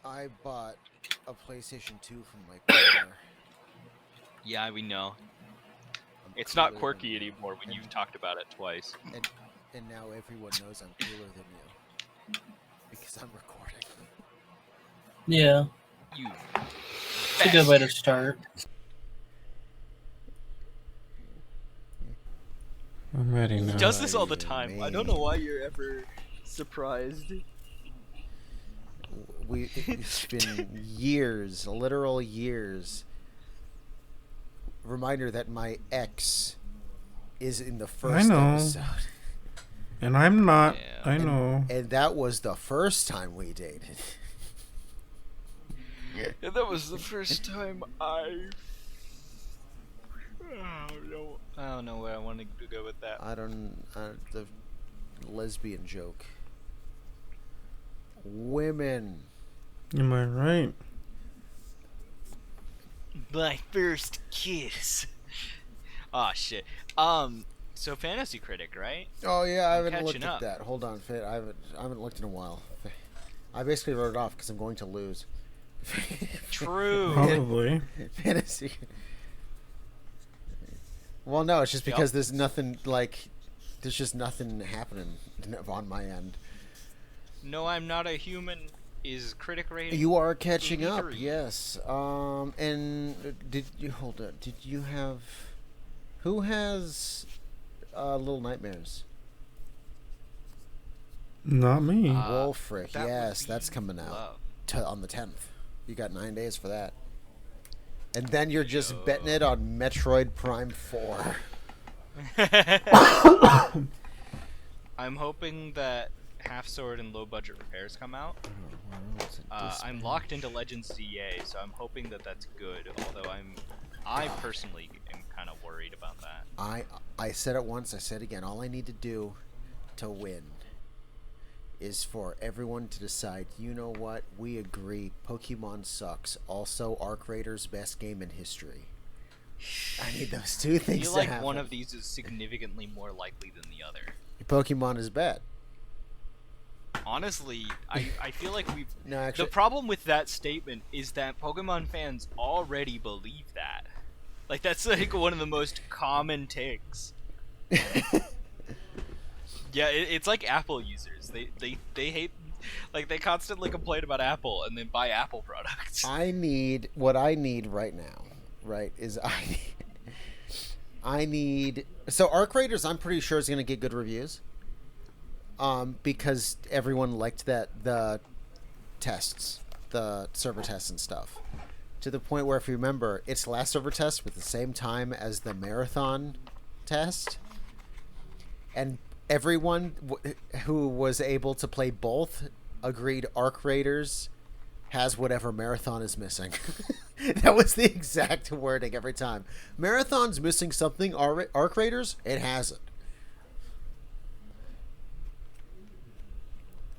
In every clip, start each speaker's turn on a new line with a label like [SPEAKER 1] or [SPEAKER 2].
[SPEAKER 1] I bought a PlayStation 2 from my partner.
[SPEAKER 2] Yeah, we know.
[SPEAKER 1] I'm
[SPEAKER 2] It's
[SPEAKER 1] cooler
[SPEAKER 2] not
[SPEAKER 1] than
[SPEAKER 2] quirky
[SPEAKER 1] you.
[SPEAKER 2] anymore when
[SPEAKER 1] And,
[SPEAKER 2] you've talked about it twice.
[SPEAKER 1] and now everyone knows I'm cooler than you. Because I'm recording.
[SPEAKER 3] Yeah,
[SPEAKER 2] You
[SPEAKER 3] it's a good way to start.
[SPEAKER 4] I'm ready now.
[SPEAKER 2] He does this all
[SPEAKER 1] What
[SPEAKER 2] the
[SPEAKER 1] do you
[SPEAKER 2] time. I don't know
[SPEAKER 1] mean?
[SPEAKER 2] why you're ever surprised.
[SPEAKER 1] It's been years, literal years. Reminder that my ex is in the first
[SPEAKER 4] know.
[SPEAKER 1] episode.
[SPEAKER 4] And I'm not.
[SPEAKER 2] Yeah.
[SPEAKER 4] I know.
[SPEAKER 1] And that was the first time we dated.
[SPEAKER 2] And that was the first time I don't know where I wanted to go with that.
[SPEAKER 1] The lesbian joke. Women.
[SPEAKER 4] Am I right?
[SPEAKER 2] My first kiss. Aw, shit. So Fantasy Critic, right?
[SPEAKER 1] Oh yeah, I
[SPEAKER 2] I'm
[SPEAKER 1] haven't looked
[SPEAKER 2] catching
[SPEAKER 1] at
[SPEAKER 2] up.
[SPEAKER 1] that. Hold on, Fit. I haven't looked in a while. I basically wrote it off because I'm going to lose.
[SPEAKER 2] True.
[SPEAKER 4] Probably.
[SPEAKER 1] Fantasy. Well, no, it's just because there's just nothing happening on my end.
[SPEAKER 2] No, I'm not a human. Is critic rating?
[SPEAKER 1] You are catching up,
[SPEAKER 2] 83.
[SPEAKER 1] yes. And did you hold it? Did you have? Who has Little Nightmares?
[SPEAKER 4] Not me.
[SPEAKER 1] Wulfryk.
[SPEAKER 2] that would
[SPEAKER 1] Yes,
[SPEAKER 2] be
[SPEAKER 1] that's coming out
[SPEAKER 2] love.
[SPEAKER 1] on the 10th. You got 9 days for that. And then you're just betting it on Metroid Prime 4.
[SPEAKER 2] I'm hoping that Half Sword and Low Budget Repairs come out. I'm locked into Legends ZA, so I'm hoping that that's good. Although I personally am kind of worried about that.
[SPEAKER 1] I said it once, I said it again. All I need to do to win is for everyone to decide, you know what, we agree, Pokemon sucks. Also, Arc Raiders best game in history. I need those two
[SPEAKER 2] I
[SPEAKER 1] things
[SPEAKER 2] feel
[SPEAKER 1] to
[SPEAKER 2] like
[SPEAKER 1] happen.
[SPEAKER 2] one of these is significantly more likely than the other.
[SPEAKER 1] Pokemon is bad.
[SPEAKER 2] Honestly, I feel like we've...
[SPEAKER 1] No, actually,
[SPEAKER 2] The problem with that statement is that Pokemon fans already believe that. Like, that's like one of the most common takes. Yeah, it's like Apple users. They hate... Like, they constantly complain about Apple and then buy Apple products.
[SPEAKER 1] what I need right now, right, is I need... So Arc Raiders, I'm pretty sure is going to get good reviews. Because everyone liked the tests, the server tests and stuff. To the point where, if you remember, its last server test was the same time as the marathon test. And everyone who was able to play both agreed Arc Raiders has whatever Marathon is missing. That was the exact wording every time. Marathon's missing something, Arc Raiders, it has it.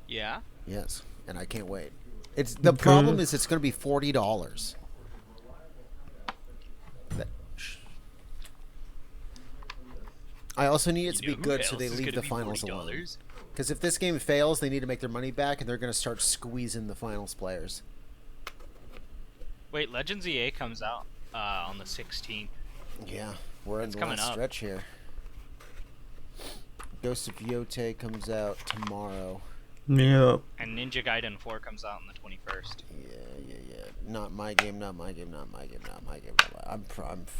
[SPEAKER 2] Yeah?
[SPEAKER 1] Yes, and I can't wait. It's the problem is it's going to be $40. I also need it to be good so they leave the finals alone. Because if this game fails, they need to make their money back, and they're going to start squeezing the finals players.
[SPEAKER 2] Wait, Legends EA comes out on the 16th.
[SPEAKER 1] Yeah, we're in the
[SPEAKER 2] coming
[SPEAKER 1] last
[SPEAKER 2] up.
[SPEAKER 1] stretch here. Ghost of Yote comes out tomorrow.
[SPEAKER 4] Yep.
[SPEAKER 2] And Ninja Gaiden 4 comes out on the 21st.
[SPEAKER 1] Yeah. Not my game. I'm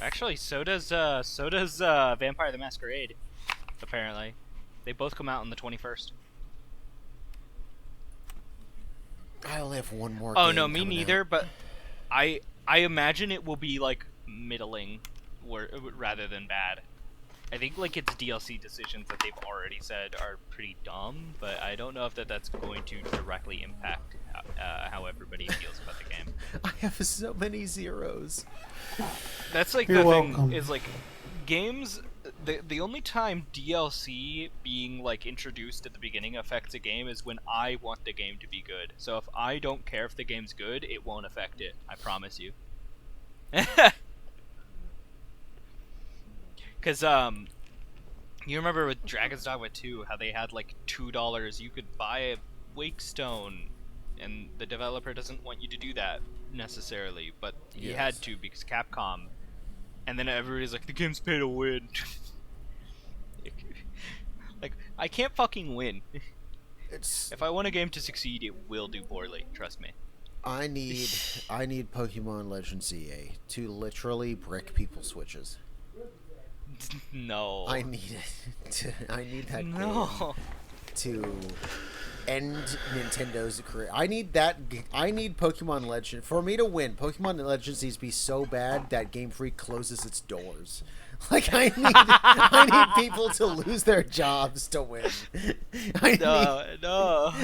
[SPEAKER 2] Actually, so does Vampire the Masquerade. Apparently, they both come out on the 21st.
[SPEAKER 1] I only have one more.
[SPEAKER 2] Oh
[SPEAKER 1] game
[SPEAKER 2] no, me
[SPEAKER 1] coming
[SPEAKER 2] neither.
[SPEAKER 1] out.
[SPEAKER 2] But I imagine it will be like middling, rather than bad. I think like its DLC decisions that they've already said are pretty dumb, but I don't know if that's going to directly impact how everybody feels about the game.
[SPEAKER 1] I have so many zeros.
[SPEAKER 2] That's like
[SPEAKER 4] You're
[SPEAKER 2] the
[SPEAKER 4] welcome.
[SPEAKER 2] thing is like games. The only time DLC being like introduced at the beginning affects a game is when I want the game to be good. So if I don't care if the game's good, it won't affect it. I promise you. Because you remember with Dragon's Dogma 2 how they had like $2 you could buy a Wake Stone and the developer doesn't want you to do that necessarily, but he
[SPEAKER 1] Yes.
[SPEAKER 2] had to because Capcom. And then everybody's like, the game's pay to win. Like, I can't fucking win.
[SPEAKER 1] It's
[SPEAKER 2] If I want a game to succeed, it will do poorly. Trust me.
[SPEAKER 1] I need Pokemon Legends CA to literally brick people's switches.
[SPEAKER 2] No.
[SPEAKER 1] I need it. I need that game
[SPEAKER 2] No.
[SPEAKER 1] to end Nintendo's career. I need Pokemon Legend for me to win. Pokemon Legends needs to be so bad that Game Freak closes its doors. Like I need people to lose their jobs to win.
[SPEAKER 2] No.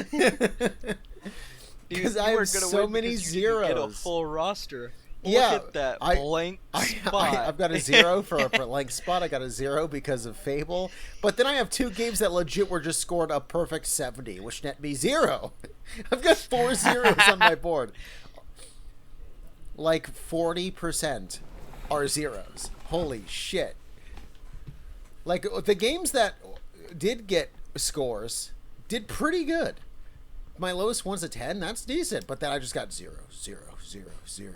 [SPEAKER 1] Because I have so many zeros.
[SPEAKER 2] Get a full roster.
[SPEAKER 1] Yeah,
[SPEAKER 2] Look at that blank spot.
[SPEAKER 1] I've got a 0 for a blank spot. I got a 0 because of Fable. But then I have 2 games that legit were just scored a perfect 70, which net me 0. I've got 4 zeros on my board. Like 40% are zeros. Holy shit. Like the games that did get scores did pretty good. My lowest one's a 10. That's decent. But then I just got 0, 0, 0, 0.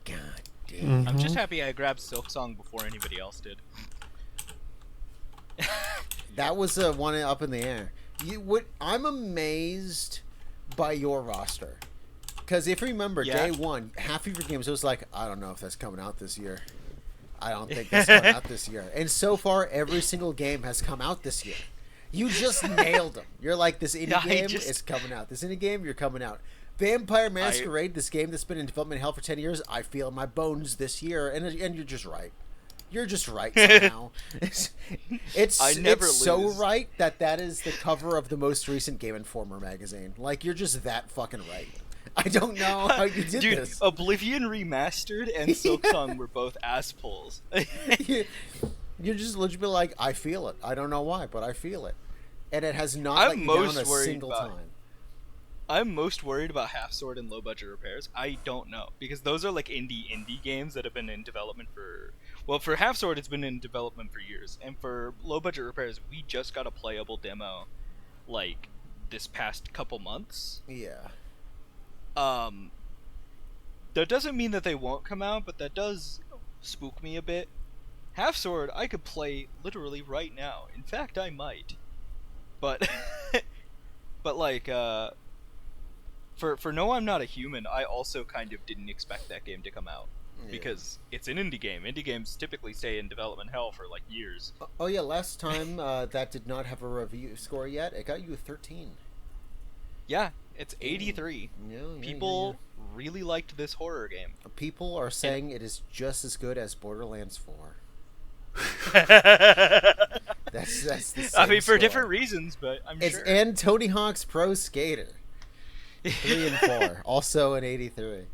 [SPEAKER 1] God damn.
[SPEAKER 2] I'm just happy I grabbed Silksong before anybody else did.
[SPEAKER 1] That was a one up in the air. I'm amazed by your roster. Because if you remember,
[SPEAKER 2] Yeah.
[SPEAKER 1] day one, half of your games, it was like, I don't know if that's coming out this year. I don't think that's coming out this year. And so far, every single game has come out this year. You just nailed them. You're like, this indie game is coming out. This indie game, you're coming out. Vampire Masquerade, this game that's been in development hell for 10 years, I feel in my bones this year. And you're just right. You're just right somehow. It's so
[SPEAKER 2] lose.
[SPEAKER 1] right that is the cover of the most recent Game Informer magazine. Like, you're just that fucking right. I don't know how you did
[SPEAKER 2] Dude,
[SPEAKER 1] this.
[SPEAKER 2] Oblivion Remastered and Silksong were both ass pulls.
[SPEAKER 1] You're just legitimately like, I feel it. I don't know why, but I feel it. And it has not let you down a single time.
[SPEAKER 2] I'm most worried about Half Sword and Low Budget Repairs. I don't know, because those are like indie games that have been in development for... Well, for Half Sword, it's been in development for years. And for Low Budget Repairs, we just got a playable demo, like, this past couple months.
[SPEAKER 1] Yeah.
[SPEAKER 2] That doesn't mean that they won't come out, but that does spook me a bit. Half Sword, I could play literally right now. In fact, I might. But, but like, for No I'm Not a Human, I also kind of didn't expect that game to come out. Yeah. Because it's an indie game. Indie games typically stay in development hell for like years.
[SPEAKER 1] Oh yeah, last time that did not have a review score yet. It got you a 13.
[SPEAKER 2] Yeah, it's 83. People really liked this horror game.
[SPEAKER 1] People are saying it is just as good as Borderlands 4. That's the same
[SPEAKER 2] I mean, for
[SPEAKER 1] score.
[SPEAKER 2] different reasons, but
[SPEAKER 1] It's
[SPEAKER 2] sure.
[SPEAKER 1] and Tony Hawk's Pro Skater 3 and 4, also an 83.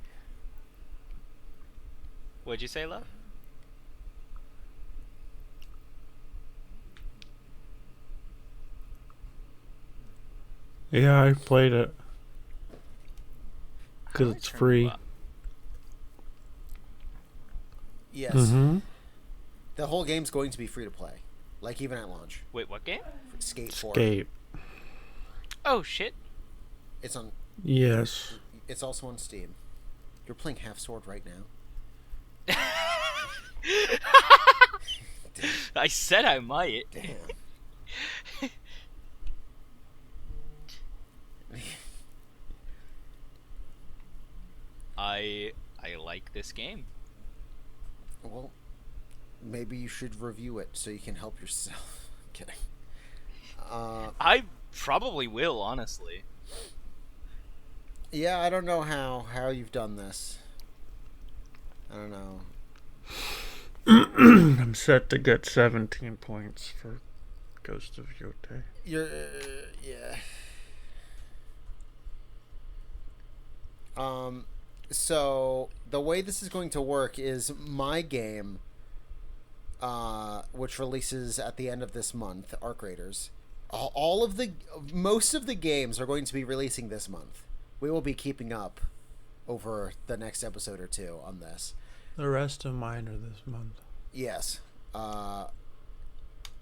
[SPEAKER 2] What'd you say, love?
[SPEAKER 4] Yeah, I played it. Because it's free.
[SPEAKER 1] Yes.
[SPEAKER 4] Mm-hmm.
[SPEAKER 1] The whole game's going to be free to play, like even at launch.
[SPEAKER 2] Wait, what game?
[SPEAKER 1] Skate 4.
[SPEAKER 4] Skate.
[SPEAKER 2] Oh shit!
[SPEAKER 1] It's on.
[SPEAKER 4] Yes.
[SPEAKER 1] It's also on Steam. You're playing Half Sword right now.
[SPEAKER 2] I said I might.
[SPEAKER 1] Damn.
[SPEAKER 2] I like this game.
[SPEAKER 1] Well, maybe you should review it so you can help yourself. I'm kidding.
[SPEAKER 2] I probably will, honestly.
[SPEAKER 1] Yeah, I don't know how you've done this. I don't know.
[SPEAKER 4] I'm set to get 17 points for Ghost of Yote.
[SPEAKER 1] You're yeah. So the way this is going to work is my game, which releases at the end of this month, Arc Raiders. Most of the games are going to be releasing this month. We will be keeping up over the next episode or two on this.
[SPEAKER 4] The rest of mine are this month.
[SPEAKER 1] Yes. I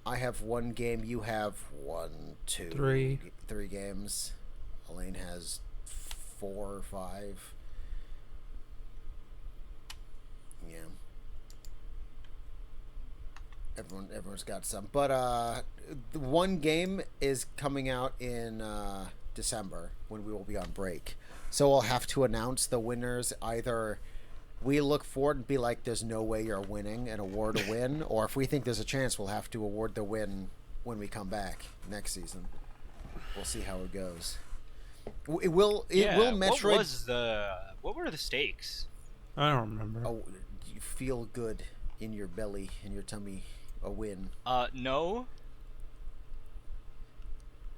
[SPEAKER 1] have one game. You have 1, 2,
[SPEAKER 4] Three.
[SPEAKER 1] 3 games. Eelayne has 4 or 5. Yeah. Everyone's got some. But the one game is coming out in December when we will be on break. So we'll have to announce the winners. Either we look forward and be like, there's no way you're winning and award a win, or if we think there's a chance, we'll have to award the win when we come back next season. We'll see how it goes. It will Metroid.
[SPEAKER 2] What were the stakes?
[SPEAKER 4] I don't remember.
[SPEAKER 1] Oh, you feel good in your belly, in your tummy. A win.
[SPEAKER 2] No.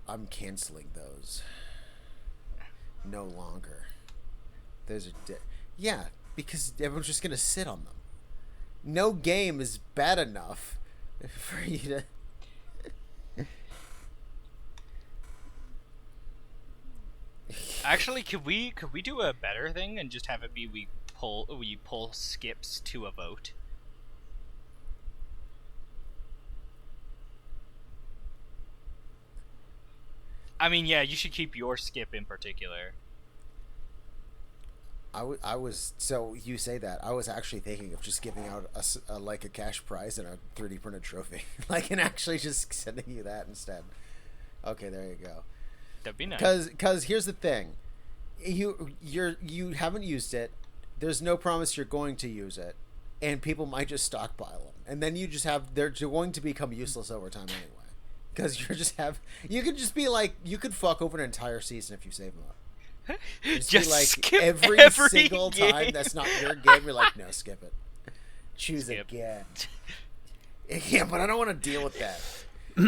[SPEAKER 1] I'm canceling those. No longer. Those are yeah, because everyone's just gonna sit on them. No game is bad enough for you to.
[SPEAKER 2] Actually, could we do a better thing and just have it be we pull skips to a vote? I mean, yeah, you should keep your skip in particular.
[SPEAKER 1] I was so you say that I was actually thinking of just giving out a cash prize and a 3D printed trophy, and actually just sending you that instead. Okay, there you go.
[SPEAKER 2] That'd be nice.
[SPEAKER 1] Because here's the thing, you haven't used it. There's no promise you're going to use it, and people might just stockpile them, and then they're going to become useless over time anyway. Because you could just be like, you could fuck over an entire season if you save them up.
[SPEAKER 2] Just
[SPEAKER 1] be like,
[SPEAKER 2] skip
[SPEAKER 1] every single
[SPEAKER 2] game.
[SPEAKER 1] time that's not your game, you're like, no, skip it. Choose again. Yeah, but I don't want to deal with that.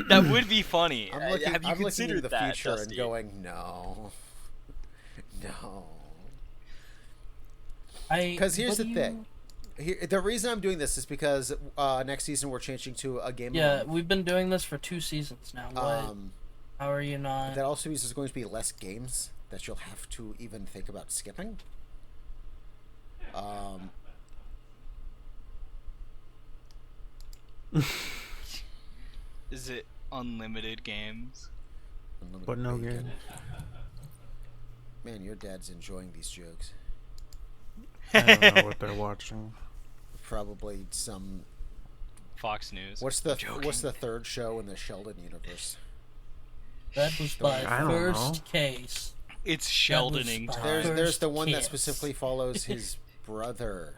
[SPEAKER 2] That would be funny.
[SPEAKER 1] I'm looking into the
[SPEAKER 2] that,
[SPEAKER 1] future
[SPEAKER 2] Dusty?
[SPEAKER 1] and going, no. Because here's the thing. The reason I'm doing this is because next season we're changing to a game.
[SPEAKER 3] Yeah, we've been doing this for 2 seasons now. What? How are you not?
[SPEAKER 1] That also means there's going to be less games that you'll have to even think about skipping.
[SPEAKER 2] Is it unlimited games?
[SPEAKER 4] But no game.
[SPEAKER 1] Man, your dad's enjoying these jokes.
[SPEAKER 4] I don't know what they're watching.
[SPEAKER 1] Probably some
[SPEAKER 2] Fox News.
[SPEAKER 1] What's the third show in the Sheldon universe?
[SPEAKER 3] That was my
[SPEAKER 4] I don't
[SPEAKER 3] first
[SPEAKER 4] know.
[SPEAKER 3] case.
[SPEAKER 2] It's Sheldoning
[SPEAKER 3] That was
[SPEAKER 2] time.
[SPEAKER 1] There's the one that
[SPEAKER 3] kiss.
[SPEAKER 1] specifically follows his brother,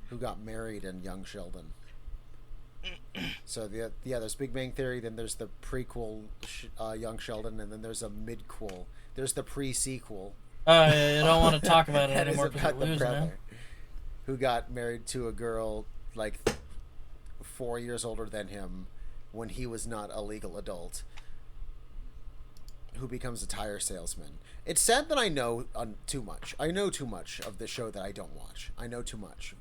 [SPEAKER 1] who got married in Young Sheldon. So there's Big Bang Theory. Then there's the prequel, Young Sheldon, and then there's a midquel. There's the pre-sequel.
[SPEAKER 3] I don't want to talk about it
[SPEAKER 1] That is
[SPEAKER 3] anymore because
[SPEAKER 1] about
[SPEAKER 3] we're
[SPEAKER 1] the
[SPEAKER 3] losing
[SPEAKER 1] brother
[SPEAKER 3] him.
[SPEAKER 1] who got married to a girl like 4 years older than him when he was not a legal adult, who becomes a tire salesman. It's sad that I know too much. I know too much of the show that I don't watch. I know too much.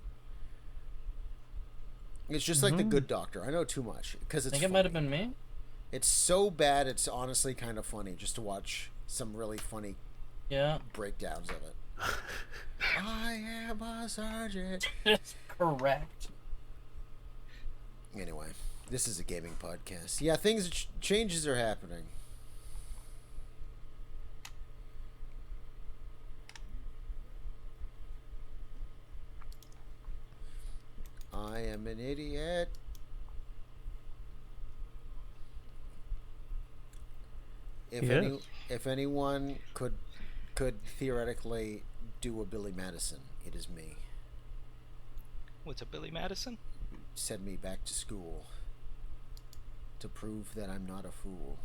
[SPEAKER 1] It's just like The Good Doctor. I know too much because it's.
[SPEAKER 3] I think it might have been me.
[SPEAKER 1] It's so bad. It's honestly kind of funny just to watch some really funny
[SPEAKER 3] Yeah.
[SPEAKER 1] breakdowns of it. I am a sergeant.
[SPEAKER 3] That's correct.
[SPEAKER 1] Anyway, this is a gaming podcast. Yeah, changes are happening. I am an idiot. If anyone could theoretically do a Billy Madison, it is me.
[SPEAKER 2] What's a Billy Madison?
[SPEAKER 1] Send me back to school to prove that I'm not a fool.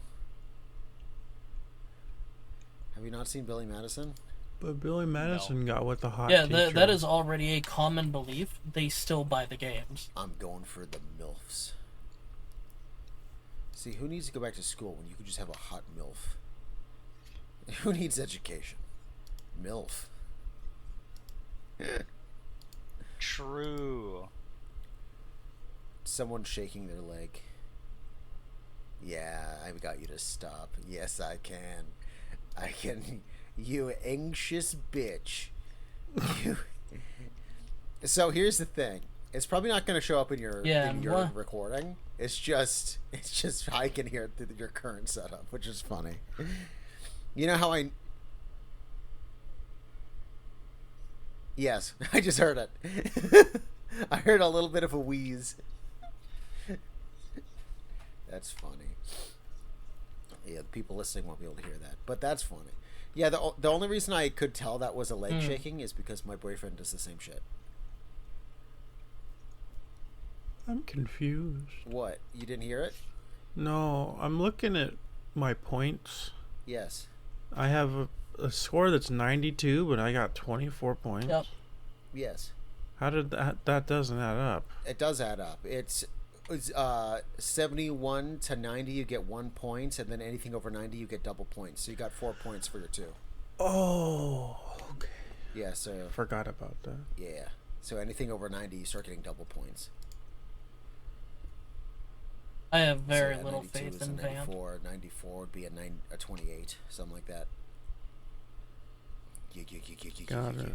[SPEAKER 1] Have you not seen Billy Madison?
[SPEAKER 4] But Billy Madison got with the hot
[SPEAKER 3] Yeah,
[SPEAKER 4] teacher.
[SPEAKER 3] that is already a common belief. They still buy the games.
[SPEAKER 1] I'm going for the MILFs. See, who needs to go back to school when you could just have a hot MILF? Who needs education? MILF.
[SPEAKER 2] True.
[SPEAKER 1] Someone shaking their leg. Yeah, I've got you to stop. Yes, I can. I can. You anxious bitch. You. So here's the thing. It's probably not going to show up in your recording. It's just I can hear it through your current setup, which is funny. You know how Yes, I just heard it. I heard a little bit of a wheeze. That's funny. Yeah, the people listening won't be able to hear that, but that's funny. Yeah, the only reason I could tell that was a leg shaking is because my boyfriend does the same shit.
[SPEAKER 4] I'm confused.
[SPEAKER 1] What? You didn't hear it?
[SPEAKER 4] No, I'm looking at my points.
[SPEAKER 1] Yes.
[SPEAKER 4] I have a score that's 92, but I got 24 points.
[SPEAKER 3] Yep.
[SPEAKER 1] Yes.
[SPEAKER 4] How did that doesn't add up?
[SPEAKER 1] It does add up. It's 71 to 90 you get 1 point, and then anything over 90 you get double points. So you got 4 points for your 2.
[SPEAKER 4] Oh, okay.
[SPEAKER 1] Yeah, so
[SPEAKER 4] Forgot about that.
[SPEAKER 1] yeah. So anything over 90 you start getting double points.
[SPEAKER 3] I have very
[SPEAKER 1] So, yeah,
[SPEAKER 3] little
[SPEAKER 1] 92
[SPEAKER 3] faith
[SPEAKER 1] is
[SPEAKER 3] in
[SPEAKER 1] a
[SPEAKER 3] Vamp.
[SPEAKER 1] 94 would be a 28, something like that.
[SPEAKER 4] Got it.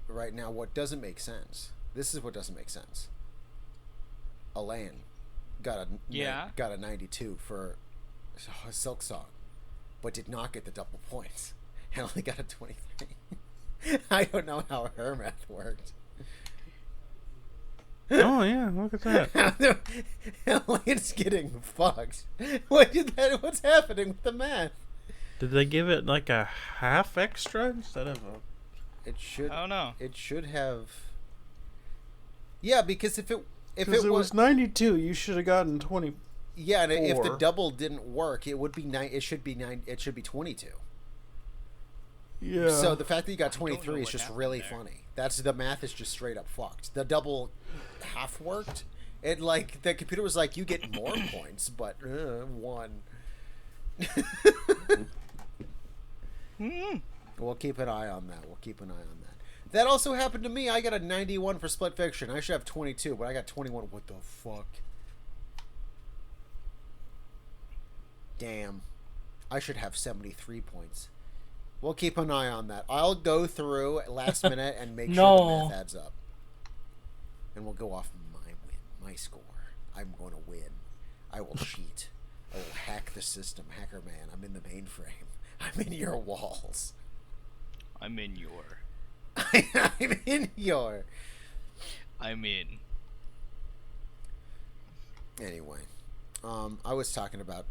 [SPEAKER 1] Right now, what doesn't make sense? This is what doesn't make sense. Eelayne got a 92 for a Silk Song, but did not get the double points, and only got a 23. I don't know how her math worked.
[SPEAKER 4] Oh yeah, look at that.
[SPEAKER 1] Eelayne's getting fucked. What's happening with the math?
[SPEAKER 4] Did they give it like a half extra instead of a?
[SPEAKER 1] It should.
[SPEAKER 2] I don't know.
[SPEAKER 1] It should have. Yeah, because if it
[SPEAKER 4] was 92, you should have gotten 20.
[SPEAKER 1] Yeah, and if the double didn't work, it would be 9. It should be 9. It should be 22.
[SPEAKER 4] Yeah.
[SPEAKER 1] So the fact that you got
[SPEAKER 2] I don't know
[SPEAKER 1] 23 is
[SPEAKER 2] what
[SPEAKER 1] just
[SPEAKER 2] happened
[SPEAKER 1] really
[SPEAKER 2] there.
[SPEAKER 1] funny. That's the math is just straight up fucked. The double half worked. It like the computer was like you get more points, but 1. We'll keep an eye on that. That also happened to me. I got a 91 for Split Fiction. I should have 22, but I got 21. What the fuck? Damn. I should have 73 points. We'll keep an eye on that. I'll go through at last minute and make sure the math adds up. And we'll go off my win, my score. I'm going to win. I will cheat. I will hack the system. Hacker man, I'm in the mainframe. I'm in your walls.
[SPEAKER 2] I'm in your.
[SPEAKER 1] I'm in your.
[SPEAKER 2] I'm in.
[SPEAKER 1] Anyway, I was talking about.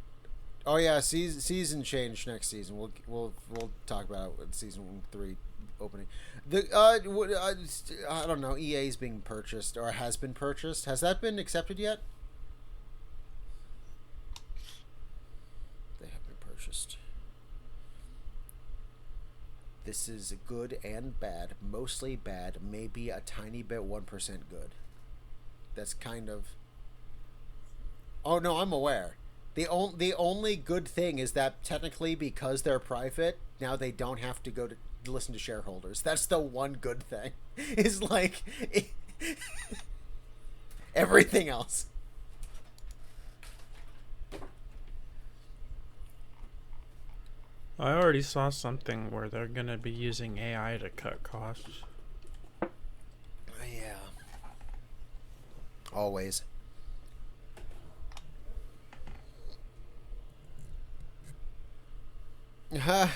[SPEAKER 1] Oh yeah, season change next season. We'll talk about it with season 3 opening. I don't know. EA is being purchased or has been purchased. Has that been accepted yet? They have been purchased. This is good and bad. Mostly bad. Maybe a tiny bit 1% good. That's kind of. Oh no, I'm aware. The only good thing is that technically because they're private, now they don't have to go to listen to shareholders. That's the one good thing. Is like everything else.
[SPEAKER 4] I already saw something where they're gonna be using AI to cut costs.
[SPEAKER 1] Yeah. Always. Huh.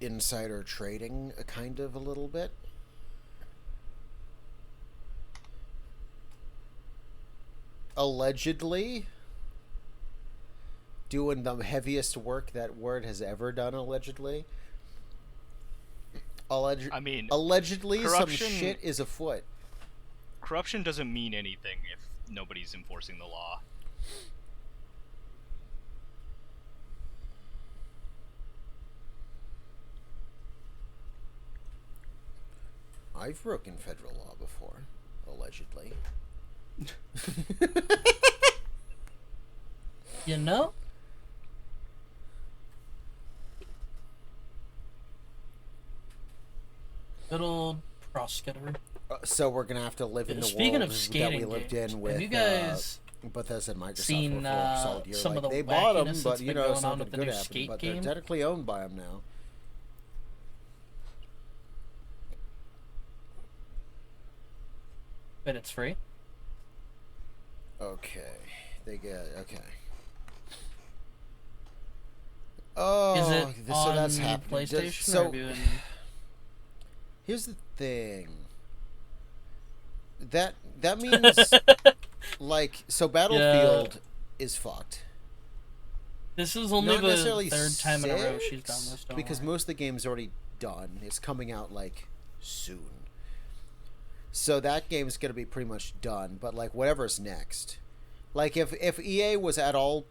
[SPEAKER 1] Insider trading, kind of a little bit. Allegedly doing the heaviest work that Word has ever done. Allegedly,
[SPEAKER 2] I mean,
[SPEAKER 1] allegedly some
[SPEAKER 2] corruption-
[SPEAKER 1] shit is afoot.
[SPEAKER 2] Corruption doesn't mean anything if nobody's enforcing the law.
[SPEAKER 1] I've broken federal law before, allegedly.
[SPEAKER 3] You know? Good old cross skittery.
[SPEAKER 1] So we're gonna have to live in the
[SPEAKER 3] Speaking
[SPEAKER 1] world
[SPEAKER 3] of skating
[SPEAKER 1] that we lived
[SPEAKER 3] games,
[SPEAKER 1] in with
[SPEAKER 3] have you guys
[SPEAKER 1] Bethesda and Microsoft
[SPEAKER 3] seen
[SPEAKER 1] for a solid year.
[SPEAKER 3] some
[SPEAKER 1] Like,
[SPEAKER 3] of the
[SPEAKER 1] they bought them,
[SPEAKER 3] wackiness
[SPEAKER 1] but
[SPEAKER 3] that's
[SPEAKER 1] you
[SPEAKER 3] been
[SPEAKER 1] know
[SPEAKER 3] going on
[SPEAKER 1] something
[SPEAKER 3] with the
[SPEAKER 1] good
[SPEAKER 3] new
[SPEAKER 1] happened.
[SPEAKER 3] skate
[SPEAKER 1] But
[SPEAKER 3] game?
[SPEAKER 1] they're technically owned by them now.
[SPEAKER 3] But it's free?
[SPEAKER 1] Okay, they get okay. Oh,
[SPEAKER 3] Is it
[SPEAKER 1] so
[SPEAKER 3] on
[SPEAKER 1] that's happening.
[SPEAKER 3] PlayStation?
[SPEAKER 1] So
[SPEAKER 3] or have you been...
[SPEAKER 1] here's the thing. That means like so Battlefield is fucked.
[SPEAKER 3] This is only
[SPEAKER 1] Not
[SPEAKER 3] the
[SPEAKER 1] necessarily
[SPEAKER 3] third time in a row she's
[SPEAKER 1] 6,
[SPEAKER 3] done this. Don't
[SPEAKER 1] because
[SPEAKER 3] worry.
[SPEAKER 1] most of the game's already done. It's coming out like soon. So that game's gonna be pretty much done. But like whatever's next, like if EA was at all,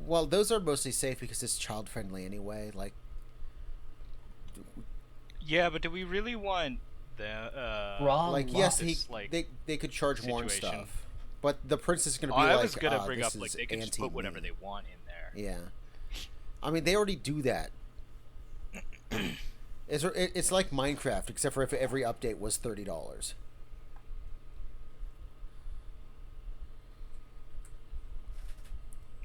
[SPEAKER 1] well, those are mostly safe because it's child friendly anyway. Like,
[SPEAKER 2] Yeah, but do we really want the
[SPEAKER 1] like yes,
[SPEAKER 2] this, like,
[SPEAKER 1] they could charge more and
[SPEAKER 2] situation?
[SPEAKER 1] stuff, but the prince is gonna be
[SPEAKER 2] I
[SPEAKER 1] like,
[SPEAKER 2] was gonna bring
[SPEAKER 1] this
[SPEAKER 2] up like
[SPEAKER 1] is
[SPEAKER 2] they could just put whatever
[SPEAKER 1] anti-me.
[SPEAKER 2] they want in there.
[SPEAKER 1] Yeah, I mean they already do that. It's like Minecraft, except for if every update was $30.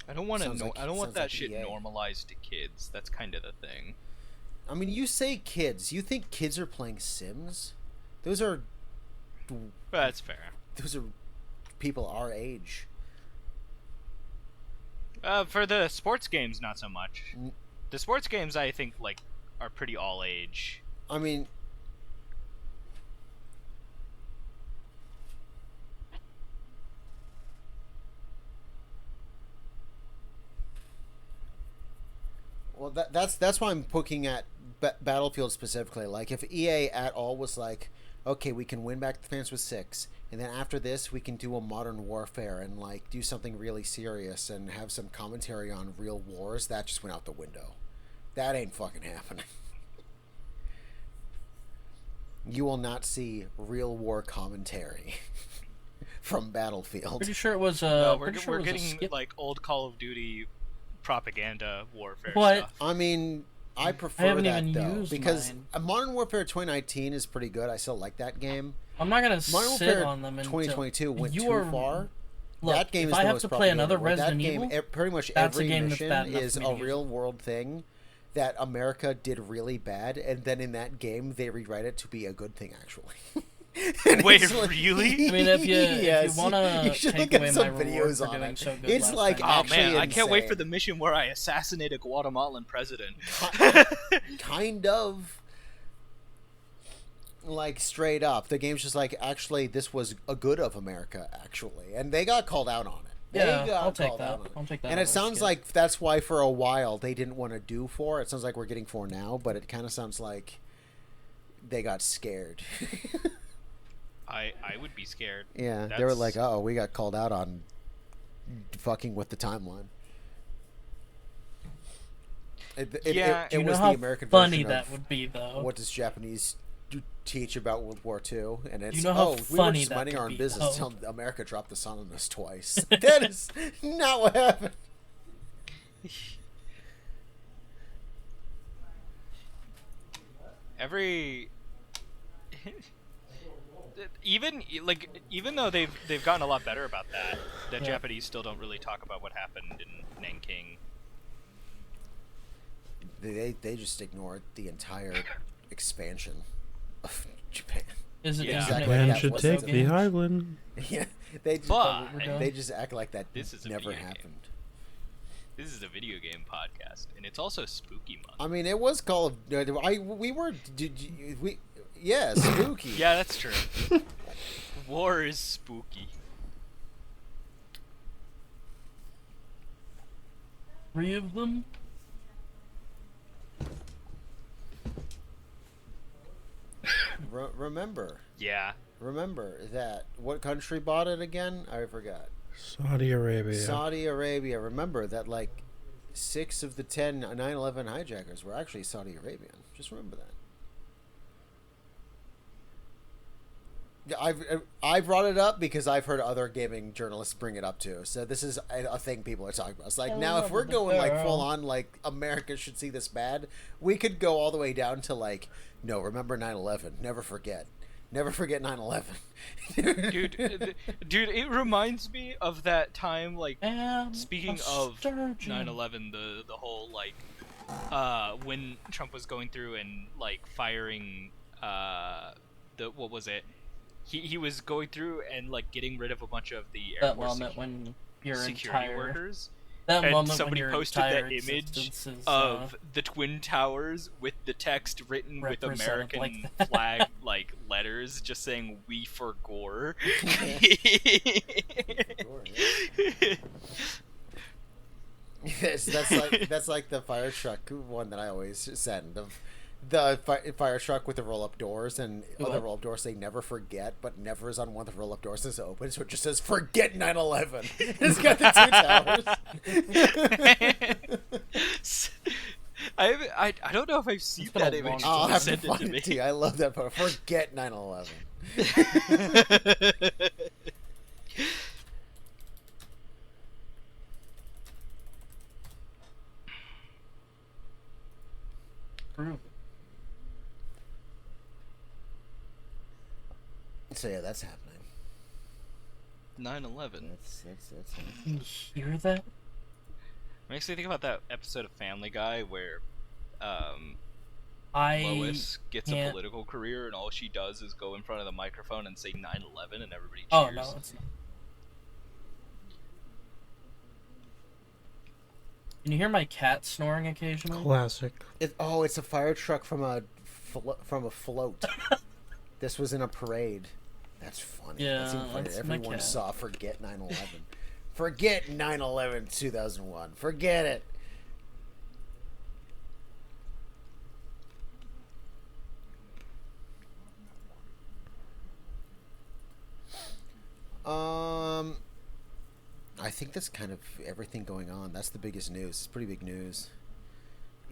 [SPEAKER 2] I don't want to.
[SPEAKER 1] Sounds like-
[SPEAKER 2] I don't want
[SPEAKER 1] sounds
[SPEAKER 2] that
[SPEAKER 1] like
[SPEAKER 2] shit
[SPEAKER 1] EA.
[SPEAKER 2] normalized to kids. That's kind of the thing.
[SPEAKER 1] I mean, you say kids. You think kids are playing Sims? Those are
[SPEAKER 2] That's fair.
[SPEAKER 1] people our age.
[SPEAKER 2] For the sports games, not so much.
[SPEAKER 1] N-
[SPEAKER 2] The sports games, I think, like, are pretty all age.
[SPEAKER 1] I mean, well, that's why I'm poking at Battlefield specifically. Like, if EA at all was like, okay, we can win back the fans with 6, and then after this, we can do a Modern Warfare and like do something really serious and have some commentary on real wars, that just went out the window. That ain't fucking happening. You will not see real war commentary from Battlefield.
[SPEAKER 3] Pretty sure it was
[SPEAKER 2] No, we're
[SPEAKER 3] pretty sure it was a
[SPEAKER 2] getting
[SPEAKER 3] skip.
[SPEAKER 2] like old Call of Duty propaganda warfare
[SPEAKER 3] What?
[SPEAKER 2] stuff.
[SPEAKER 1] I mean, I prefer
[SPEAKER 3] haven't
[SPEAKER 1] that
[SPEAKER 3] even
[SPEAKER 1] though
[SPEAKER 3] used
[SPEAKER 1] because
[SPEAKER 3] mine.
[SPEAKER 1] Modern Warfare 2019 is pretty good. I still like that game.
[SPEAKER 3] I'm not gonna
[SPEAKER 1] Modern
[SPEAKER 3] sit
[SPEAKER 1] Warfare
[SPEAKER 3] on them until
[SPEAKER 1] 2022 went
[SPEAKER 3] you
[SPEAKER 1] too
[SPEAKER 3] are-
[SPEAKER 1] far.
[SPEAKER 3] Look,
[SPEAKER 1] That game
[SPEAKER 3] if
[SPEAKER 1] is
[SPEAKER 3] I
[SPEAKER 1] the
[SPEAKER 3] have
[SPEAKER 1] most
[SPEAKER 3] to play another
[SPEAKER 1] propaganda. That
[SPEAKER 3] Resident
[SPEAKER 1] game,
[SPEAKER 3] Evil,
[SPEAKER 1] pretty much
[SPEAKER 3] that's a
[SPEAKER 1] every
[SPEAKER 3] game that's
[SPEAKER 1] mission
[SPEAKER 3] bad enough
[SPEAKER 1] is
[SPEAKER 3] for me
[SPEAKER 1] a
[SPEAKER 3] to use.
[SPEAKER 1] real world thing that America did really bad, and then in that game they rewrite it to be a good thing actually. And
[SPEAKER 2] Wait,
[SPEAKER 1] it's like-
[SPEAKER 2] really?
[SPEAKER 3] I mean, if you
[SPEAKER 1] Yes,
[SPEAKER 3] want to
[SPEAKER 1] you should
[SPEAKER 3] take
[SPEAKER 1] look at
[SPEAKER 3] away
[SPEAKER 1] some
[SPEAKER 3] my reward
[SPEAKER 1] videos
[SPEAKER 3] for
[SPEAKER 1] on
[SPEAKER 3] doing
[SPEAKER 1] it.
[SPEAKER 3] so good
[SPEAKER 1] It's
[SPEAKER 3] last
[SPEAKER 1] like
[SPEAKER 3] time,
[SPEAKER 2] Oh
[SPEAKER 1] actually
[SPEAKER 2] man, I can't wait for
[SPEAKER 1] insane.
[SPEAKER 2] the mission where I assassinate a Guatemalan president.
[SPEAKER 1] Kind of. Like straight up, the game's just like, actually, this was a good of America, actually, and they got called out on it. They
[SPEAKER 3] Yeah,
[SPEAKER 1] got
[SPEAKER 3] I'll take
[SPEAKER 1] called
[SPEAKER 3] that.
[SPEAKER 1] out on it.
[SPEAKER 3] I'll take that.
[SPEAKER 1] And
[SPEAKER 3] over
[SPEAKER 1] it sounds
[SPEAKER 3] skip.
[SPEAKER 1] like that's why for a while they didn't want to do 4. It sounds like we're getting 4 now, but it kind of sounds like they got scared.
[SPEAKER 2] I would be scared.
[SPEAKER 1] Yeah, they were like,
[SPEAKER 2] That's-
[SPEAKER 1] "Oh, we got called out on fucking with the timeline."
[SPEAKER 2] Yeah,
[SPEAKER 3] Do you know
[SPEAKER 1] was
[SPEAKER 3] how
[SPEAKER 1] the American
[SPEAKER 3] funny
[SPEAKER 1] version
[SPEAKER 3] that
[SPEAKER 1] of
[SPEAKER 3] would be, though?
[SPEAKER 1] what does Japanese teach about World War II, and it's
[SPEAKER 3] you know how
[SPEAKER 1] we were
[SPEAKER 3] funny
[SPEAKER 1] just
[SPEAKER 3] that
[SPEAKER 1] minding
[SPEAKER 3] could
[SPEAKER 1] our own
[SPEAKER 3] be,
[SPEAKER 1] business
[SPEAKER 3] though?
[SPEAKER 1] until America dropped the sun on us twice. That is not what happened.
[SPEAKER 2] Every even though they've gotten a lot better about that, the
[SPEAKER 3] Yeah.
[SPEAKER 2] Japanese still don't really talk about what happened in Nanking.
[SPEAKER 1] They just ignored the entire expansion of Japan.
[SPEAKER 3] Is it
[SPEAKER 2] Yeah.
[SPEAKER 1] Exactly.
[SPEAKER 4] Japan
[SPEAKER 1] that
[SPEAKER 4] should
[SPEAKER 1] was
[SPEAKER 4] take
[SPEAKER 1] the
[SPEAKER 4] the
[SPEAKER 3] game.
[SPEAKER 4] island.
[SPEAKER 1] Yeah, they just,
[SPEAKER 2] But
[SPEAKER 1] they just act like that
[SPEAKER 2] this is a
[SPEAKER 1] never
[SPEAKER 2] video game.
[SPEAKER 1] happened.
[SPEAKER 2] this is a video game podcast, and it's also spooky month.
[SPEAKER 1] I mean, it was Call of. Yeah, spooky.
[SPEAKER 2] Yeah, that's true. War is spooky.
[SPEAKER 3] 3 of them?
[SPEAKER 1] Remember that what country bought it again? I forgot.
[SPEAKER 4] Saudi Arabia.
[SPEAKER 1] Saudi Arabia. Remember that like 6 of the 10 9/11 hijackers were actually Saudi Arabian. Just remember that. I brought it up because I've heard other gaming journalists bring it up too. So this is a thing people are talking about. It's like, now if we're going like full on like America should see this bad, we could go all the way down to like, no, remember 9/11, never forget. Never forget 9/11.
[SPEAKER 2] dude, it reminds me of that time, like, speaking of
[SPEAKER 3] sturgeon.
[SPEAKER 2] 9/11, the whole, like, when Trump was going through and, like, firing, what was it? He was going through and, like, getting rid of a bunch of the Air
[SPEAKER 3] That
[SPEAKER 2] Force
[SPEAKER 3] moment when your
[SPEAKER 2] security
[SPEAKER 3] entire
[SPEAKER 2] workers.
[SPEAKER 3] that
[SPEAKER 2] And
[SPEAKER 3] moment
[SPEAKER 2] somebody
[SPEAKER 3] when your
[SPEAKER 2] posted
[SPEAKER 3] entire
[SPEAKER 2] that image
[SPEAKER 3] existence is,
[SPEAKER 2] of the Twin Towers with the text written with
[SPEAKER 3] represented
[SPEAKER 2] American
[SPEAKER 3] like that.
[SPEAKER 2] flag like letters, just saying "We for Gore."
[SPEAKER 1] Yes, that's like the fire truck one that I always send of the fire truck with the roll up doors, and other roll up doors say "never forget," but never is on one of the roll up doors is open, so it just says "forget 9/11." It's got the two towers.
[SPEAKER 2] I don't know if I've seen that image.
[SPEAKER 1] I'll have to
[SPEAKER 2] Send it
[SPEAKER 1] find
[SPEAKER 2] to me.
[SPEAKER 1] it to you. I love that part. Forget 9/11. So yeah, that's happening.
[SPEAKER 2] 9/11.
[SPEAKER 1] That's
[SPEAKER 3] Can you hear that?
[SPEAKER 2] Makes me think about that episode of Family Guy where
[SPEAKER 3] I
[SPEAKER 2] Lois gets a
[SPEAKER 3] can't-
[SPEAKER 2] political career and all she does is go in front of the microphone and say 9/11 and everybody cheers.
[SPEAKER 3] Oh no, it's not. Can you hear my cat snoring occasionally?
[SPEAKER 4] Classic.
[SPEAKER 1] It's a fire truck from a float. This was in a parade. That's funny.
[SPEAKER 3] Yeah,
[SPEAKER 1] That's even funny.
[SPEAKER 3] that's my
[SPEAKER 1] Everyone
[SPEAKER 3] cat.
[SPEAKER 1] saw Forget 9/11. Forget 9/11 2001. Forget it. I think that's kind of everything going on. That's the biggest news. It's pretty big news.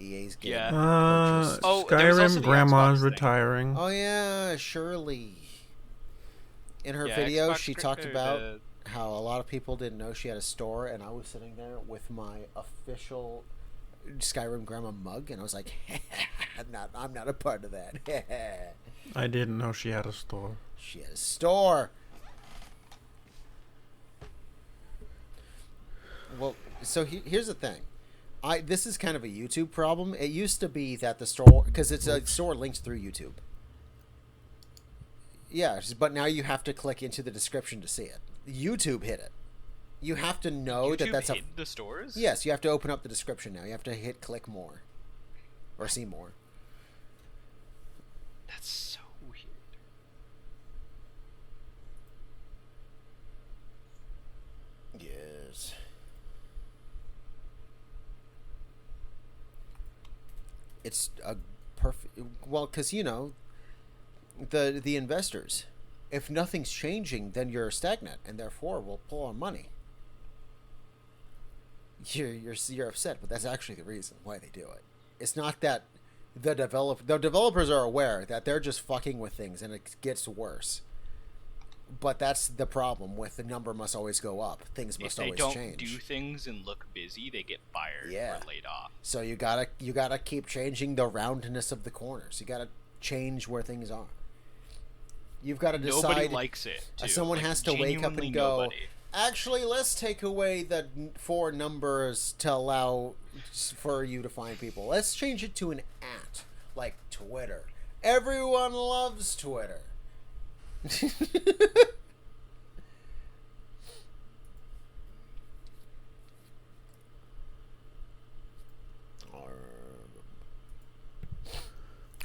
[SPEAKER 1] EA's getting purchased.
[SPEAKER 2] Oh, there's also
[SPEAKER 4] Skyrim
[SPEAKER 2] the
[SPEAKER 4] grandma's
[SPEAKER 2] Xbox thing.
[SPEAKER 4] retiring.
[SPEAKER 1] Oh yeah, Shirley. In her
[SPEAKER 2] Yeah,
[SPEAKER 1] video,
[SPEAKER 2] Xbox
[SPEAKER 1] she
[SPEAKER 2] cre-
[SPEAKER 1] talked
[SPEAKER 2] or
[SPEAKER 1] about
[SPEAKER 2] the-
[SPEAKER 1] how a lot of people didn't know she had a store, and I was sitting there with my official Skyrim grandma mug, and I was like, I'm not a part of that.
[SPEAKER 4] I didn't know she had a store.
[SPEAKER 1] She had a store. Well, so here's the thing. This is kind of a YouTube problem. It used to be that the store, because it's a store linked through YouTube. Yeah, but now you have to click into the description to see it. YouTube hit it. You have to know
[SPEAKER 2] YouTube
[SPEAKER 1] that that's
[SPEAKER 2] hid the stores?
[SPEAKER 1] Yes, you have to open up the description now. You have to hit click more. Or see more.
[SPEAKER 2] That's so weird.
[SPEAKER 1] Yes. It's a perfect... Well, because, the investors, if nothing's changing, then you're stagnant, and therefore we'll pull our money. You're upset, but that's actually the reason why they do it. It's not that the developers are aware that they're just fucking with things, and it gets worse. But that's the problem with the number must always go up. Things must always change.
[SPEAKER 2] If they don't do things and look busy, they get fired
[SPEAKER 1] Yeah.
[SPEAKER 2] or laid off.
[SPEAKER 1] So you gotta keep changing the roundness of the corners. You gotta change where things are. You've got to decide.
[SPEAKER 2] Nobody likes it. Too.
[SPEAKER 1] Someone
[SPEAKER 2] Like,
[SPEAKER 1] has to wake up
[SPEAKER 2] genuinely
[SPEAKER 1] and go,
[SPEAKER 2] nobody.
[SPEAKER 1] actually, let's take away the 4 numbers to allow for you to find people. Let's change it to an @ like Twitter. Everyone loves Twitter.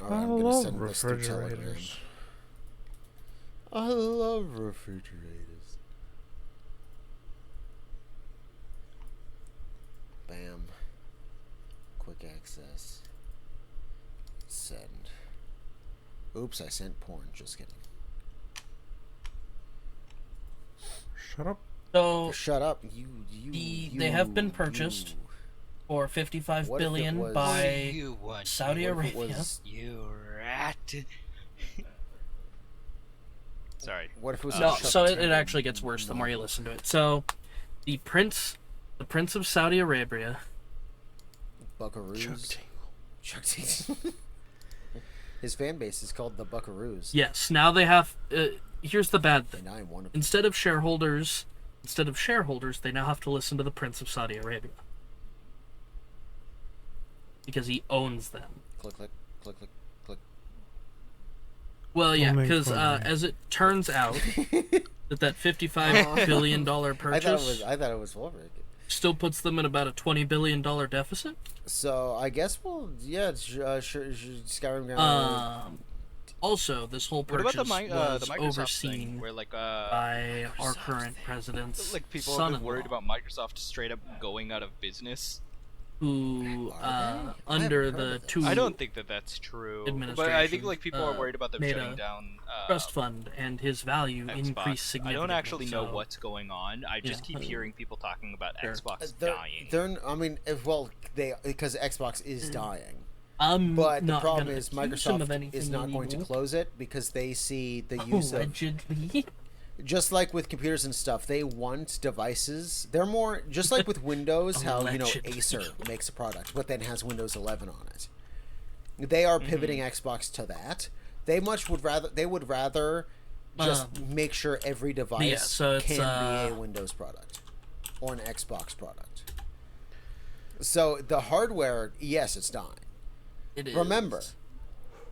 [SPEAKER 1] All right,
[SPEAKER 4] I
[SPEAKER 1] I'm gonna
[SPEAKER 4] love
[SPEAKER 1] send this through Telegram.
[SPEAKER 4] refrigerators.
[SPEAKER 1] I love refrigerators. Bam. Quick access. Send. Oops, I sent porn. Just kidding.
[SPEAKER 4] Shut up.
[SPEAKER 3] So
[SPEAKER 1] Shut up.
[SPEAKER 3] they have been purchased for $55
[SPEAKER 1] What if it
[SPEAKER 3] billion
[SPEAKER 1] was-
[SPEAKER 3] by
[SPEAKER 2] You want
[SPEAKER 3] Saudi
[SPEAKER 1] What if it
[SPEAKER 3] Arabia.
[SPEAKER 1] was-
[SPEAKER 2] you rat. Sorry.
[SPEAKER 1] What if it was
[SPEAKER 3] No,
[SPEAKER 1] Chuck
[SPEAKER 3] so it
[SPEAKER 1] Taylor?
[SPEAKER 3] actually gets worse the more you listen to it. So, the Prince of Saudi Arabia.
[SPEAKER 1] Buckaroos. Chuck Taylor. His fan base is called the Buckaroos.
[SPEAKER 3] Yes, now they have. Here's the bad thing.
[SPEAKER 1] And I'm one of them.
[SPEAKER 3] Instead of shareholders, they now have to listen to the Prince of Saudi Arabia because he owns them.
[SPEAKER 1] Click, click, click, click, click.
[SPEAKER 3] Well, yeah,
[SPEAKER 4] Only
[SPEAKER 3] because
[SPEAKER 4] for me.
[SPEAKER 3] as it turns out, that $55 billion purchase
[SPEAKER 1] I thought it was Wulfryk.
[SPEAKER 3] still puts them at about a $20 billion deficit.
[SPEAKER 1] So I guess Skyrim.
[SPEAKER 3] Also, this whole
[SPEAKER 2] What
[SPEAKER 3] purchase
[SPEAKER 2] about the
[SPEAKER 3] was
[SPEAKER 2] Microsoft
[SPEAKER 3] overseen
[SPEAKER 2] thing, where like
[SPEAKER 3] by our current president's
[SPEAKER 2] like people have
[SPEAKER 3] son-in-law,
[SPEAKER 2] been worried about Microsoft straight up going out of business?
[SPEAKER 3] who,
[SPEAKER 1] Are they?
[SPEAKER 3] under
[SPEAKER 1] I haven't heard
[SPEAKER 3] the
[SPEAKER 1] of this.
[SPEAKER 3] two
[SPEAKER 2] I don't think that that's true, but I think
[SPEAKER 3] administration,
[SPEAKER 2] like people are worried about them
[SPEAKER 3] made
[SPEAKER 2] shutting
[SPEAKER 3] a
[SPEAKER 2] down
[SPEAKER 3] trust fund and his value
[SPEAKER 2] Xbox.
[SPEAKER 3] increased significantly.
[SPEAKER 2] I don't actually know
[SPEAKER 3] so-
[SPEAKER 2] what's going on. I just keep hearing people talking about
[SPEAKER 3] Sure.
[SPEAKER 2] Xbox dying.
[SPEAKER 1] Because Xbox is dying.
[SPEAKER 3] I'm
[SPEAKER 1] But the
[SPEAKER 3] not
[SPEAKER 1] problem
[SPEAKER 3] gonna
[SPEAKER 1] is
[SPEAKER 3] accuse him of
[SPEAKER 1] Microsoft
[SPEAKER 3] anything
[SPEAKER 1] is not going to
[SPEAKER 3] illegal.
[SPEAKER 1] close it because they see the use of,
[SPEAKER 3] Allegedly.
[SPEAKER 1] just like with computers and stuff, they want devices. They're more just like with Windows, how
[SPEAKER 3] Allegedly.
[SPEAKER 1] Acer makes a product but then has Windows 11 on it. They are pivoting Xbox to that. They would rather just make sure every device
[SPEAKER 3] so it's,
[SPEAKER 1] can be a Windows product or an Xbox product. So the hardware, yes, it's dying.
[SPEAKER 3] It is.
[SPEAKER 1] Remember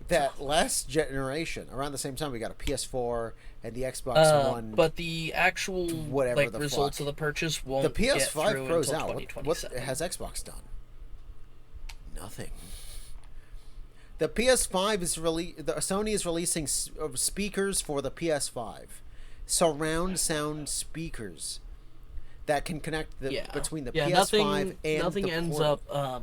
[SPEAKER 1] that last generation, around the same time, we got a PS4 and the Xbox One.
[SPEAKER 3] But the actual
[SPEAKER 1] whatever the
[SPEAKER 3] results
[SPEAKER 1] fuck.
[SPEAKER 3] of the purchase won't
[SPEAKER 1] The
[SPEAKER 3] get
[SPEAKER 1] PS5
[SPEAKER 3] through
[SPEAKER 1] Pro's
[SPEAKER 3] until
[SPEAKER 1] out. What
[SPEAKER 3] 2027.
[SPEAKER 1] has Xbox done? Nothing. The PS5 is Sony is releasing speakers for the PS5, surround sound speakers that can connect between the PS5 and
[SPEAKER 3] nothing
[SPEAKER 1] the
[SPEAKER 3] ends
[SPEAKER 1] port.
[SPEAKER 3] up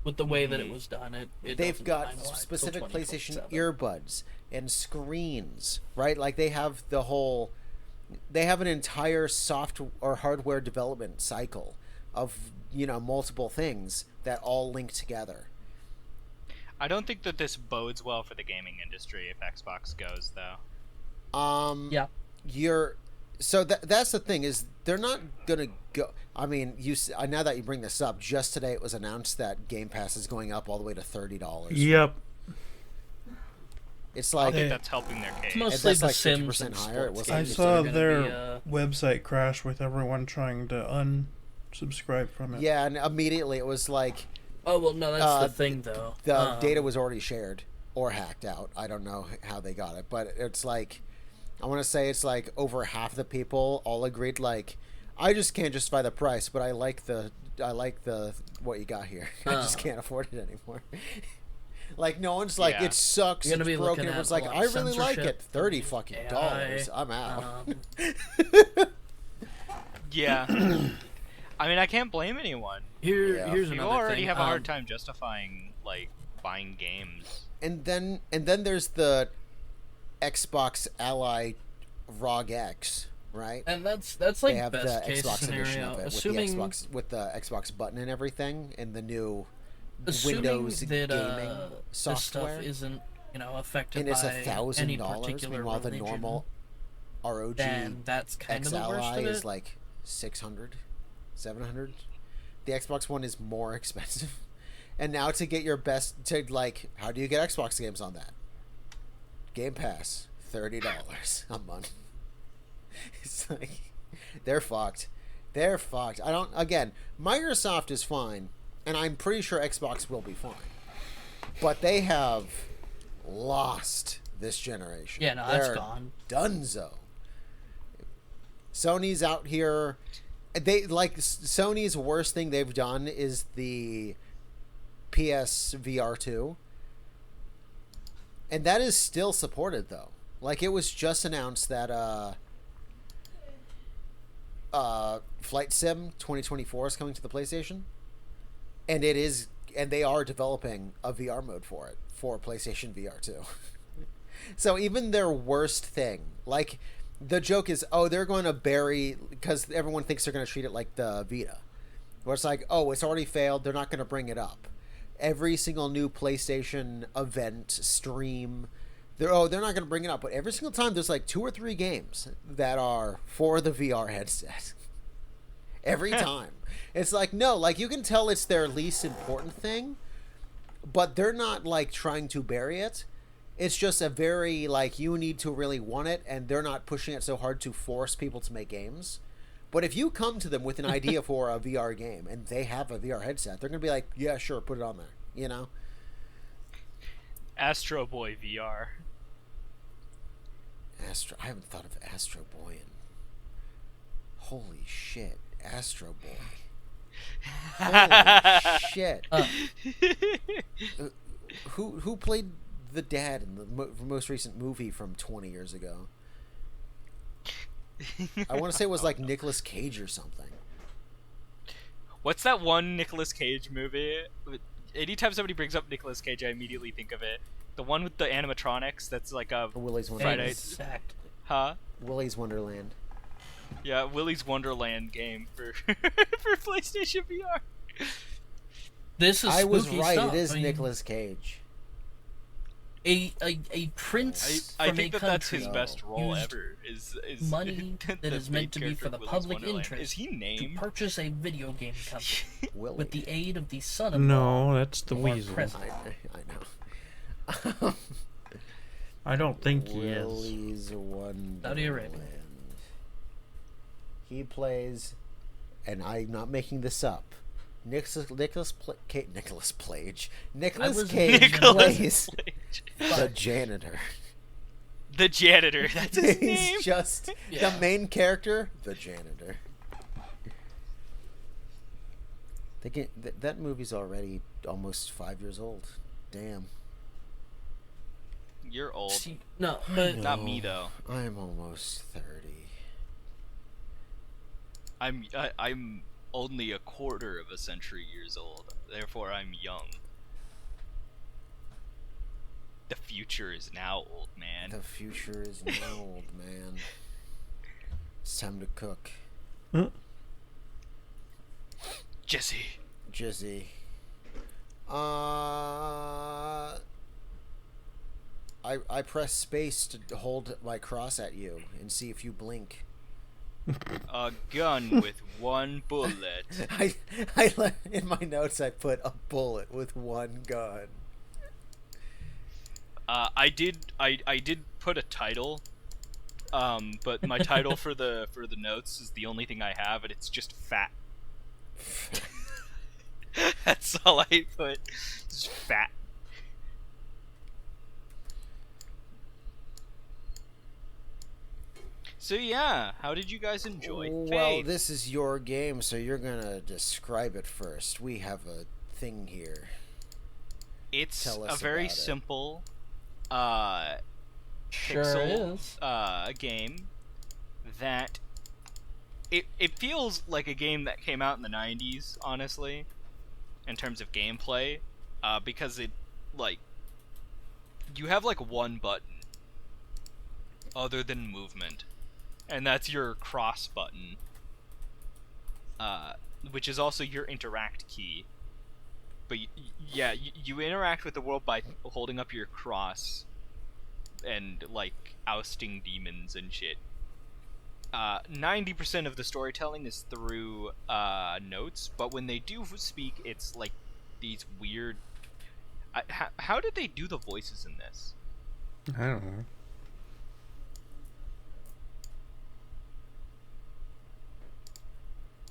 [SPEAKER 3] with the way that it was done. It
[SPEAKER 1] They've
[SPEAKER 3] doesn't
[SPEAKER 1] got
[SPEAKER 3] finalize till
[SPEAKER 1] specific PlayStation
[SPEAKER 3] 2027.
[SPEAKER 1] earbuds and screens, right? Like they have an entire soft or hardware development cycle of multiple things that all link together.
[SPEAKER 2] I don't think that this bodes well for the gaming industry if Xbox goes, though.
[SPEAKER 3] Yeah.
[SPEAKER 1] That's the thing is they're not gonna go. I mean, now that you bring this up, just today it was announced that Game Pass is going up all the way to $30.
[SPEAKER 4] Yep.
[SPEAKER 1] It's
[SPEAKER 2] I
[SPEAKER 1] like
[SPEAKER 2] think that's helping their case.
[SPEAKER 3] It's mostly
[SPEAKER 1] that's
[SPEAKER 3] the
[SPEAKER 1] like
[SPEAKER 3] Sims
[SPEAKER 1] 50%
[SPEAKER 3] and
[SPEAKER 1] higher. It
[SPEAKER 3] sports
[SPEAKER 1] was like-
[SPEAKER 4] I
[SPEAKER 3] games that
[SPEAKER 4] saw
[SPEAKER 3] are gonna
[SPEAKER 4] their
[SPEAKER 3] be,
[SPEAKER 4] website crash with everyone trying to unsubscribe from it.
[SPEAKER 1] yeah, and immediately it was like
[SPEAKER 3] Oh well, no, that's the thing though.
[SPEAKER 1] the data was already shared or hacked out. I don't know how they got it, but it's like I want to say it's like over half the people all agreed like I just can't justify the price, but I like the what you got here. I just can't afford it anymore. Like no one's like it sucks.
[SPEAKER 3] You're gonna
[SPEAKER 1] It's
[SPEAKER 3] be
[SPEAKER 1] broken.
[SPEAKER 3] looking
[SPEAKER 1] Everyone's
[SPEAKER 3] at
[SPEAKER 1] like
[SPEAKER 3] a lot
[SPEAKER 1] I
[SPEAKER 3] of
[SPEAKER 1] really like it.
[SPEAKER 3] censorship,
[SPEAKER 1] $30 I'm out.
[SPEAKER 2] Yeah. I mean, I can't blame anyone.
[SPEAKER 1] Yeah.
[SPEAKER 3] Here's
[SPEAKER 2] People
[SPEAKER 3] another
[SPEAKER 2] already
[SPEAKER 3] thing.
[SPEAKER 2] have a hard time justifying like buying games.
[SPEAKER 1] And then there's the Xbox Ally ROG X, right?
[SPEAKER 3] And that's like
[SPEAKER 1] They have
[SPEAKER 3] best
[SPEAKER 1] the
[SPEAKER 3] case
[SPEAKER 1] Xbox edition
[SPEAKER 3] scenario.
[SPEAKER 1] of it
[SPEAKER 3] Assuming
[SPEAKER 1] with the Xbox button and everything, and the new
[SPEAKER 3] assuming
[SPEAKER 1] Windows
[SPEAKER 3] that
[SPEAKER 1] gaming
[SPEAKER 3] this
[SPEAKER 1] software.
[SPEAKER 3] stuff isn't affected
[SPEAKER 1] And it's
[SPEAKER 3] by any
[SPEAKER 1] $1,000.
[SPEAKER 3] particular
[SPEAKER 1] Meanwhile, the
[SPEAKER 3] religion,
[SPEAKER 1] normal ROG
[SPEAKER 3] then that's kind
[SPEAKER 1] X
[SPEAKER 3] of the worst
[SPEAKER 1] Ally
[SPEAKER 3] of it.
[SPEAKER 1] is like 600, 700. The Xbox One is more expensive. And now to get your best how do you get Xbox games on that? Game Pass, $30 a month. It's like they're fucked. They're fucked. Microsoft is fine, and I'm pretty sure Xbox will be fine. But they have lost this generation.
[SPEAKER 3] Yeah, no, that's
[SPEAKER 1] They're
[SPEAKER 3] gone.
[SPEAKER 1] Dunzo. Sony's out here. Sony's worst thing they've done is the PS VR 2. And that is still supported though. Like it was just announced that Flight Sim 2024 is coming to the PlayStation. And they are developing a VR mode for it for PlayStation VR 2. So even their worst thing, like the joke is, they're going to bury, because everyone thinks they're going to treat it like the Vita, where it's like, it's already failed, they're not going to bring it up. Every single new PlayStation event, stream, they're not going to bring it up, but every single time there's like 2 or 3 games that are for the VR headset. Every time. It's like, no, like you can tell it's their least important thing, but they're not like trying to bury it. It's just a very like you need to really want it, and they're not pushing it so hard to force people to make games. But if you come to them with an idea for a VR game and they have a VR headset, they're going to be like, yeah, sure, put it on there, you know?
[SPEAKER 2] Astro Boy VR.
[SPEAKER 1] I haven't thought of Astro Boy in... Holy shit. Astro Boy. Holy shit. Who played the dad in the most recent movie from 20 years ago? I want to say it was like Nicolas Cage or something.
[SPEAKER 2] What's that one Nicolas Cage movie? Anytime somebody brings up Nicolas Cage, I immediately think of it. The one with the animatronics that's like a
[SPEAKER 1] Willy's Wonderland.
[SPEAKER 3] Exactly.
[SPEAKER 2] Huh?
[SPEAKER 1] Willy's Wonderland.
[SPEAKER 2] Yeah, Willy's Wonderland game for for PlayStation VR.
[SPEAKER 3] This is
[SPEAKER 1] I was
[SPEAKER 3] spooky
[SPEAKER 1] right.
[SPEAKER 3] stuff.
[SPEAKER 1] It is
[SPEAKER 3] I mean,
[SPEAKER 1] Nicolas Cage.
[SPEAKER 3] A prince
[SPEAKER 2] I
[SPEAKER 3] from
[SPEAKER 2] think
[SPEAKER 3] a
[SPEAKER 2] that's
[SPEAKER 3] country
[SPEAKER 2] his best role
[SPEAKER 3] used
[SPEAKER 2] ever. Is
[SPEAKER 3] money that
[SPEAKER 2] the
[SPEAKER 3] is
[SPEAKER 2] main
[SPEAKER 3] meant to be
[SPEAKER 2] character
[SPEAKER 3] for the
[SPEAKER 2] of Willy's
[SPEAKER 3] public
[SPEAKER 2] Wonderland.
[SPEAKER 3] interest
[SPEAKER 2] Is he
[SPEAKER 3] to
[SPEAKER 2] named?
[SPEAKER 3] purchase a video game company
[SPEAKER 1] Willy.
[SPEAKER 3] with the aid of the son-in-law.
[SPEAKER 4] No, that's the
[SPEAKER 3] or
[SPEAKER 4] weasel.
[SPEAKER 3] president.
[SPEAKER 1] I know.
[SPEAKER 4] I don't think he is.
[SPEAKER 1] Willy's Wonderland.
[SPEAKER 3] Saudi Arabia.
[SPEAKER 1] He plays, and I'm not making this up. Nicholas Cage
[SPEAKER 3] Nicolas
[SPEAKER 1] plays
[SPEAKER 2] Nicolas Cage.
[SPEAKER 1] the janitor.
[SPEAKER 2] The janitor. That's his name.
[SPEAKER 1] He's just
[SPEAKER 3] Yeah.
[SPEAKER 1] the main character, the janitor. That movie's already almost 5 years old. Damn.
[SPEAKER 2] You're old.
[SPEAKER 3] See, no, but
[SPEAKER 2] Not me though.
[SPEAKER 1] I'm almost 30.
[SPEAKER 2] I'm only a quarter of a century years old. Therefore, I'm young. The future is now, old man.
[SPEAKER 1] The future is now, old man. It's time to cook.
[SPEAKER 2] Jesse.
[SPEAKER 1] I press space to hold my cross at you and see if you blink.
[SPEAKER 2] A gun with one bullet.
[SPEAKER 1] In my notes I put a bullet with one gun.
[SPEAKER 2] I did put a title, but my title for the notes is the only thing I have, and it's just fat. That's all I put. Just fat. So yeah, how did you guys enjoy
[SPEAKER 1] Well,
[SPEAKER 2] Fade?
[SPEAKER 1] this is your game, so you're gonna describe it first. We have a thing here.
[SPEAKER 2] It's
[SPEAKER 1] Tell
[SPEAKER 2] a
[SPEAKER 1] us
[SPEAKER 2] very
[SPEAKER 1] about it.
[SPEAKER 2] simple
[SPEAKER 3] sure
[SPEAKER 2] pixel
[SPEAKER 3] is.
[SPEAKER 2] game that it feels like a game that came out in the 90s, honestly, in terms of gameplay, because it, like, you have like one button other than movement, and that's your cross button, which is also your interact key. But you interact with the world by holding up your cross and like ousting demons and shit. 90% of the storytelling is through notes, but when they do speak, it's like these weird. How did they do the voices in this?
[SPEAKER 4] I don't know.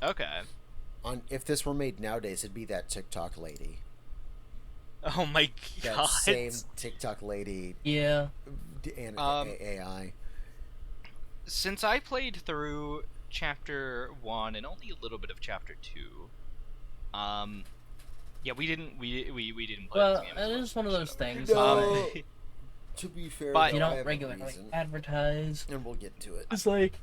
[SPEAKER 2] Okay.
[SPEAKER 1] If this were made nowadays, it'd be that TikTok lady.
[SPEAKER 2] Oh my
[SPEAKER 1] That
[SPEAKER 2] god.
[SPEAKER 1] same TikTok lady
[SPEAKER 3] Yeah.
[SPEAKER 1] and AI.
[SPEAKER 2] Since I played through chapter 1 and only a little bit of chapter 2, yeah, we didn't play
[SPEAKER 3] Well,
[SPEAKER 2] this game.
[SPEAKER 3] it is one of those things.
[SPEAKER 1] No. To be fair,
[SPEAKER 2] But-
[SPEAKER 1] though,
[SPEAKER 3] You
[SPEAKER 1] I
[SPEAKER 3] don't
[SPEAKER 1] have a
[SPEAKER 3] regularly
[SPEAKER 1] reason,
[SPEAKER 3] advertise.
[SPEAKER 1] and we'll get to it.
[SPEAKER 3] It's like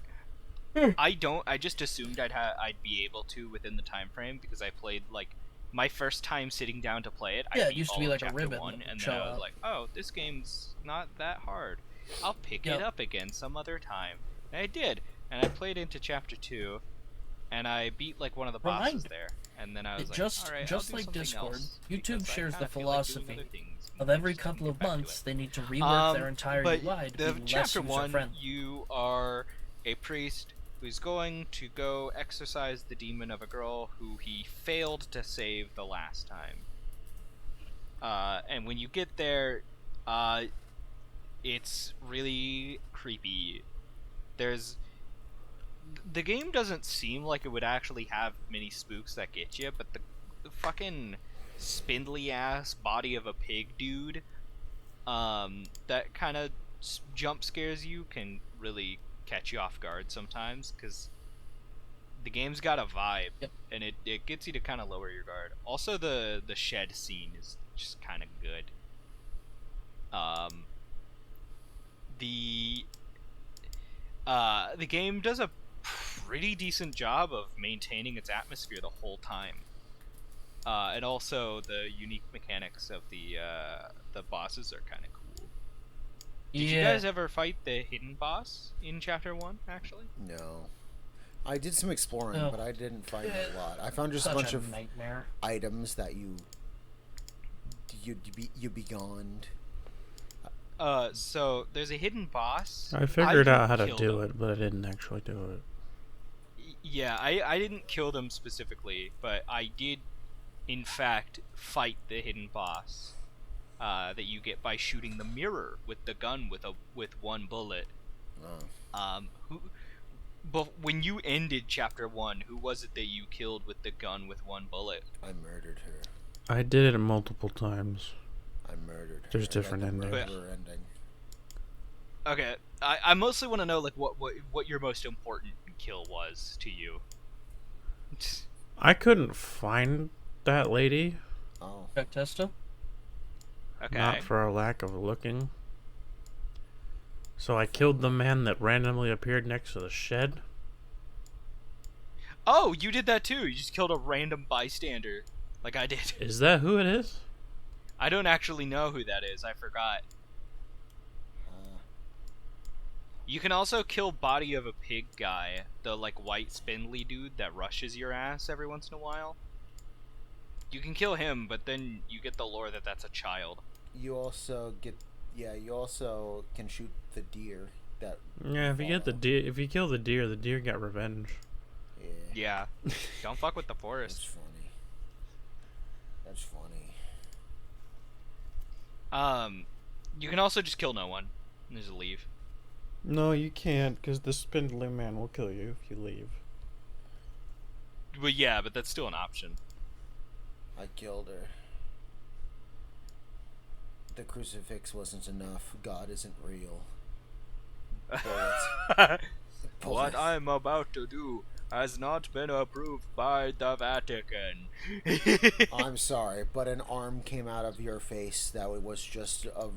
[SPEAKER 2] I just assumed I'd be able to within the time frame because I played like my first time sitting down to play it.
[SPEAKER 3] Yeah,
[SPEAKER 2] I
[SPEAKER 3] it
[SPEAKER 2] beat
[SPEAKER 3] used to
[SPEAKER 2] all
[SPEAKER 3] be
[SPEAKER 2] of
[SPEAKER 3] like a
[SPEAKER 2] chapter
[SPEAKER 3] ribbon
[SPEAKER 2] 1,
[SPEAKER 3] that
[SPEAKER 2] and
[SPEAKER 3] would
[SPEAKER 2] then I
[SPEAKER 3] show
[SPEAKER 2] was
[SPEAKER 3] up.
[SPEAKER 2] like, oh, this game's not that hard. I'll pick it
[SPEAKER 3] Yep.
[SPEAKER 2] up again some other time. And I did, and I played into chapter 2, and I beat like one of the bosses
[SPEAKER 3] Remind-
[SPEAKER 2] there. And then I was like,
[SPEAKER 3] Just
[SPEAKER 2] all right,
[SPEAKER 3] just
[SPEAKER 2] I'll do
[SPEAKER 3] like
[SPEAKER 2] something
[SPEAKER 3] Discord,
[SPEAKER 2] else,
[SPEAKER 3] YouTube
[SPEAKER 2] because I
[SPEAKER 3] shares the
[SPEAKER 2] kinda feel like doing
[SPEAKER 3] philosophy
[SPEAKER 2] other things,
[SPEAKER 3] of
[SPEAKER 2] and I
[SPEAKER 3] every
[SPEAKER 2] just didn't
[SPEAKER 3] couple
[SPEAKER 2] get
[SPEAKER 3] of
[SPEAKER 2] back to
[SPEAKER 3] months
[SPEAKER 2] it.
[SPEAKER 3] they need to rework their entire
[SPEAKER 2] But
[SPEAKER 3] UI to
[SPEAKER 2] the
[SPEAKER 3] be less
[SPEAKER 2] chapter
[SPEAKER 3] user
[SPEAKER 2] one,
[SPEAKER 3] friendly.
[SPEAKER 2] you are a priest who's going to go exorcise the demon of a girl who he failed to save the last time. And when you get there, it's really creepy. There's the game doesn't seem like it would actually have many spooks that get you, but the fucking spindly ass body of a pig dude, that kind of jump scares you can really catch you off guard sometimes, because the game's got a vibe,
[SPEAKER 3] Yep.
[SPEAKER 2] and it gets you to kind of lower your guard. Also, the shed scene is just kind of good. The the game does a pretty decent job of maintaining its atmosphere the whole time, and also the unique mechanics of the bosses are kind of cool. Did you guys ever fight the hidden boss in chapter 1, actually?
[SPEAKER 1] No. I did some exploring,
[SPEAKER 3] No.
[SPEAKER 1] but I didn't find a lot. I found just a
[SPEAKER 3] Such
[SPEAKER 1] bunch
[SPEAKER 3] a
[SPEAKER 1] of
[SPEAKER 3] nightmare.
[SPEAKER 1] items that you begonned.
[SPEAKER 2] So there's a hidden boss.
[SPEAKER 4] I figured out how to
[SPEAKER 2] didn't
[SPEAKER 4] do
[SPEAKER 2] kill them.
[SPEAKER 4] it, but I didn't actually do it.
[SPEAKER 2] Yeah, I didn't kill them specifically, but I did, in fact, fight the hidden boss. That you get by shooting the mirror with the gun with one bullet.
[SPEAKER 1] Oh.
[SPEAKER 2] But when you ended chapter 1, who was it that you killed with the gun with one bullet?
[SPEAKER 1] I murdered her.
[SPEAKER 4] I did it multiple times.
[SPEAKER 1] I murdered her.
[SPEAKER 4] There's
[SPEAKER 1] I got
[SPEAKER 4] different
[SPEAKER 1] the
[SPEAKER 4] endings.
[SPEAKER 1] murderer ending.
[SPEAKER 2] Okay, I mostly want to know like what your most important kill was to you.
[SPEAKER 4] I couldn't find that lady,
[SPEAKER 1] Oh.
[SPEAKER 3] Check Testo?
[SPEAKER 2] Okay.
[SPEAKER 4] not for a lack of looking. So I killed the man that randomly appeared next to the shed.
[SPEAKER 2] Oh, you did that too. You just killed a random bystander, like I did.
[SPEAKER 4] Is that who it is?
[SPEAKER 2] I don't actually know who that is. I forgot. You can also kill body of a pig guy, the like white spindly dude that rushes your ass every once in a while. You can kill him, but then you get the lore that that's a child.
[SPEAKER 1] You also get. Yeah, you also can shoot the deer. That.
[SPEAKER 4] Yeah, if you get the deer, if you kill the deer got revenge.
[SPEAKER 1] Yeah.
[SPEAKER 2] Yeah. Don't fuck with the
[SPEAKER 1] That's
[SPEAKER 2] forest.
[SPEAKER 1] funny. That's funny.
[SPEAKER 2] You can also just kill no one and just leave.
[SPEAKER 4] No, you can't, because the spindly man will kill you if you leave.
[SPEAKER 2] Well, yeah, but that's still an option.
[SPEAKER 1] I killed her. The crucifix wasn't enough. God isn't real. Bullets.
[SPEAKER 2] What I'm about to do has not been approved by the Vatican.
[SPEAKER 1] I'm sorry, but an arm came out of your face that was just a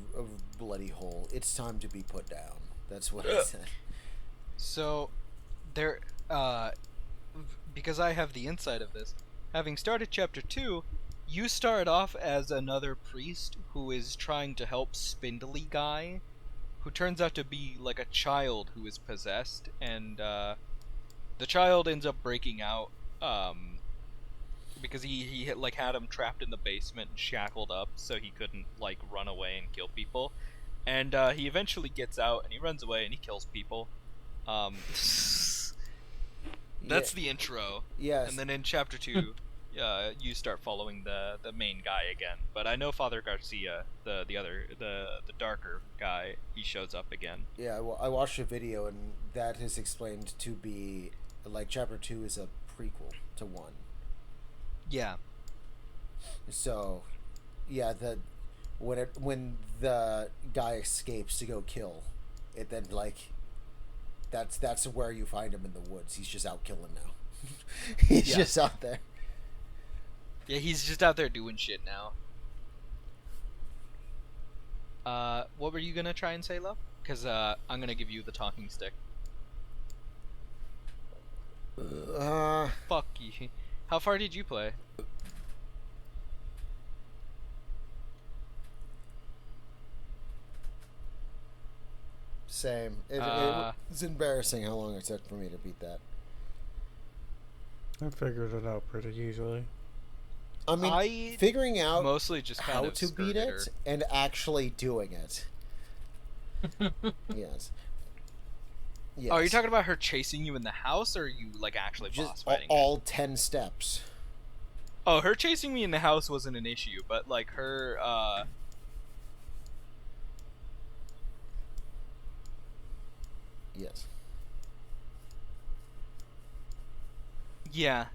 [SPEAKER 1] bloody hole. It's time to be put down. That's what I said.
[SPEAKER 2] So, there, because I have the insight of this, having started chapter 2, you start off as another priest who is trying to help Spindly Guy, who turns out to be like a child who is possessed, and the child ends up breaking out because he like had him trapped in the basement and shackled up so he couldn't like run away and kill people. And he eventually gets out and he runs away and he kills people. That's the intro.
[SPEAKER 1] Yes.
[SPEAKER 2] And then in chapter 2, you start following the main guy again. But I know Father Garcia, the darker guy, he shows up again.
[SPEAKER 1] Yeah, well, I watched a video and that is explained to be like chapter 2 is a prequel to 1.
[SPEAKER 2] Yeah.
[SPEAKER 1] So, yeah, when the guy escapes to go kill, it then like that's where you find him in the woods. He's just out killing now. He's just out there.
[SPEAKER 2] Yeah, he's just out there doing shit now. What were you gonna try and say, love? Because I'm gonna give you the talking stick. Fuck you. How far did you play?
[SPEAKER 1] Same. It's embarrassing how long it took for me to beat that.
[SPEAKER 4] I figured it out pretty easily.
[SPEAKER 1] I mean,
[SPEAKER 2] I
[SPEAKER 1] figuring out
[SPEAKER 2] mostly just kind
[SPEAKER 1] how
[SPEAKER 2] of
[SPEAKER 1] to beat
[SPEAKER 2] skirted
[SPEAKER 1] it
[SPEAKER 2] her.
[SPEAKER 1] and actually doing it. Yes. Yes.
[SPEAKER 2] Oh, are you talking about her chasing you in the house, or are you like actually boss
[SPEAKER 1] just
[SPEAKER 2] fighting?
[SPEAKER 1] all 10 steps?
[SPEAKER 2] Oh, her chasing me in the house wasn't an issue, but like her,
[SPEAKER 1] Yes.
[SPEAKER 2] yeah.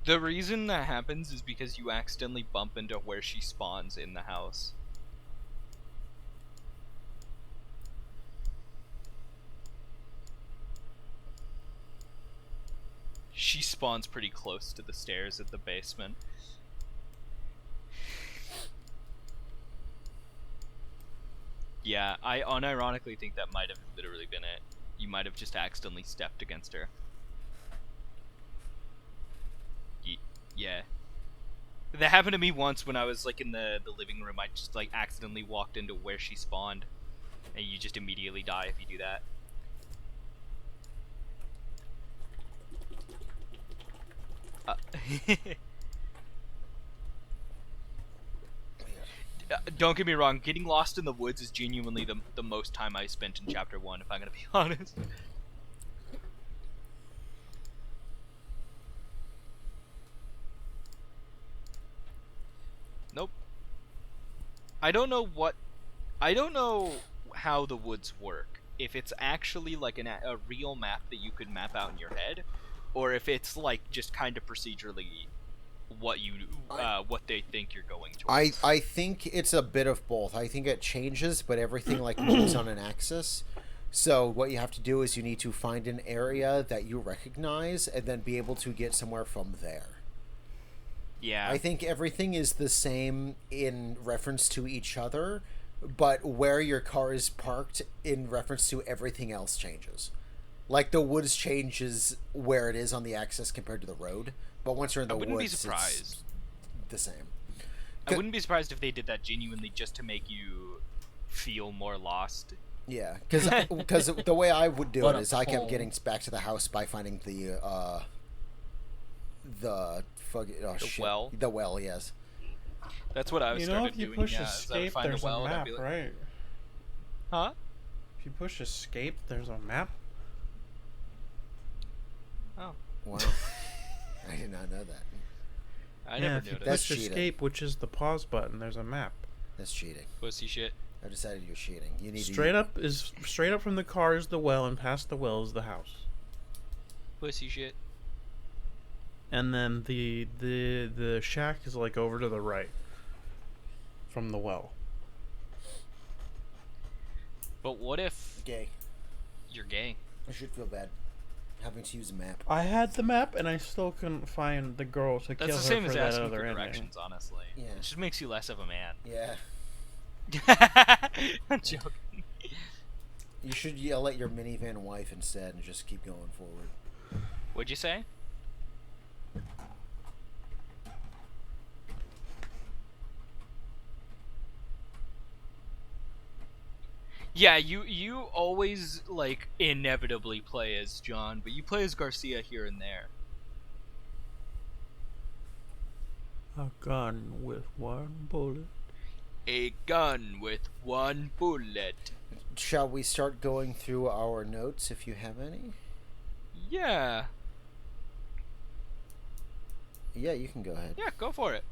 [SPEAKER 2] The reason that happens is because you accidentally bump into where she spawns in the house. She spawns pretty close to the stairs at the basement. Yeah, I unironically think that might have literally been it. You might have just accidentally stepped against her. Yeah. That happened to me once when I was like in the living room. I just like accidentally walked into where she spawned. And you just immediately die if you do that. Don't get me wrong, getting lost in the woods is genuinely the most time I spent in Chapter 1, if I'm gonna be honest. Nope. I don't know how the woods work. If it's actually like a real map that you could map out in your head, or if it's like just kind of procedurally what they think you're going towards.
[SPEAKER 1] I think it's a bit of both. I think it changes, but everything like moves on an axis. So what you have to do is you need to find an area that you recognize and then be able to get somewhere from there.
[SPEAKER 2] Yeah.
[SPEAKER 1] I think everything is the same in reference to each other, but where your car is parked in reference to everything else changes. Like the woods changes where it is on the axis compared to the road, but once you're in the
[SPEAKER 2] I wouldn't
[SPEAKER 1] woods,
[SPEAKER 2] be surprised.
[SPEAKER 1] it's the same.
[SPEAKER 2] I wouldn't be surprised if they did that genuinely just to make you feel more lost.
[SPEAKER 1] Yeah, because the way I would do
[SPEAKER 3] What
[SPEAKER 1] it
[SPEAKER 3] a
[SPEAKER 1] is I kept
[SPEAKER 3] pull.
[SPEAKER 1] getting back to the house by finding the
[SPEAKER 2] well?
[SPEAKER 1] The well, yes.
[SPEAKER 2] That's what I was
[SPEAKER 4] You know,
[SPEAKER 2] started
[SPEAKER 4] if you
[SPEAKER 2] doing.
[SPEAKER 4] push
[SPEAKER 2] Yeah, is I would
[SPEAKER 4] escape,
[SPEAKER 2] find
[SPEAKER 4] there's
[SPEAKER 2] the well
[SPEAKER 4] a
[SPEAKER 2] and I'd
[SPEAKER 4] map,
[SPEAKER 2] be like,
[SPEAKER 4] right?
[SPEAKER 2] huh?
[SPEAKER 4] If you push escape, there's a map.
[SPEAKER 2] Oh,
[SPEAKER 1] Wow, I did not know that.
[SPEAKER 2] I
[SPEAKER 4] Yeah,
[SPEAKER 2] never
[SPEAKER 4] if you
[SPEAKER 2] noticed.
[SPEAKER 1] That's
[SPEAKER 4] push
[SPEAKER 1] cheating.
[SPEAKER 4] escape, which is the pause button, there's a map.
[SPEAKER 1] That's cheating.
[SPEAKER 2] Pussy shit.
[SPEAKER 1] I decided you're cheating. You need
[SPEAKER 4] Straight up from the car is the well, and past the well is the house.
[SPEAKER 2] Pussy shit.
[SPEAKER 4] And then the shack is like over to the right from the well.
[SPEAKER 2] But what if
[SPEAKER 1] Gay.
[SPEAKER 2] you're gay?
[SPEAKER 1] I should feel bad having to use a map.
[SPEAKER 4] I had the map, and I still couldn't find the girl to kill
[SPEAKER 2] That's
[SPEAKER 4] her
[SPEAKER 2] the same
[SPEAKER 4] for
[SPEAKER 2] as
[SPEAKER 4] that
[SPEAKER 2] asking
[SPEAKER 4] other
[SPEAKER 2] for
[SPEAKER 4] ending.
[SPEAKER 2] directions, honestly.
[SPEAKER 1] Yeah.
[SPEAKER 2] It just makes you less of a man.
[SPEAKER 1] Yeah.
[SPEAKER 2] I'm joking.
[SPEAKER 1] You should yell at your minivan wife instead and just keep going forward.
[SPEAKER 2] What'd you say? Yeah, you always like inevitably play as John, but you play as Garcia here and there.
[SPEAKER 4] A gun with one bullet.
[SPEAKER 2] A gun with one bullet.
[SPEAKER 1] Shall we start going through our notes if you have any?
[SPEAKER 2] Yeah.
[SPEAKER 1] Yeah, you can go ahead.
[SPEAKER 2] Yeah, go for it.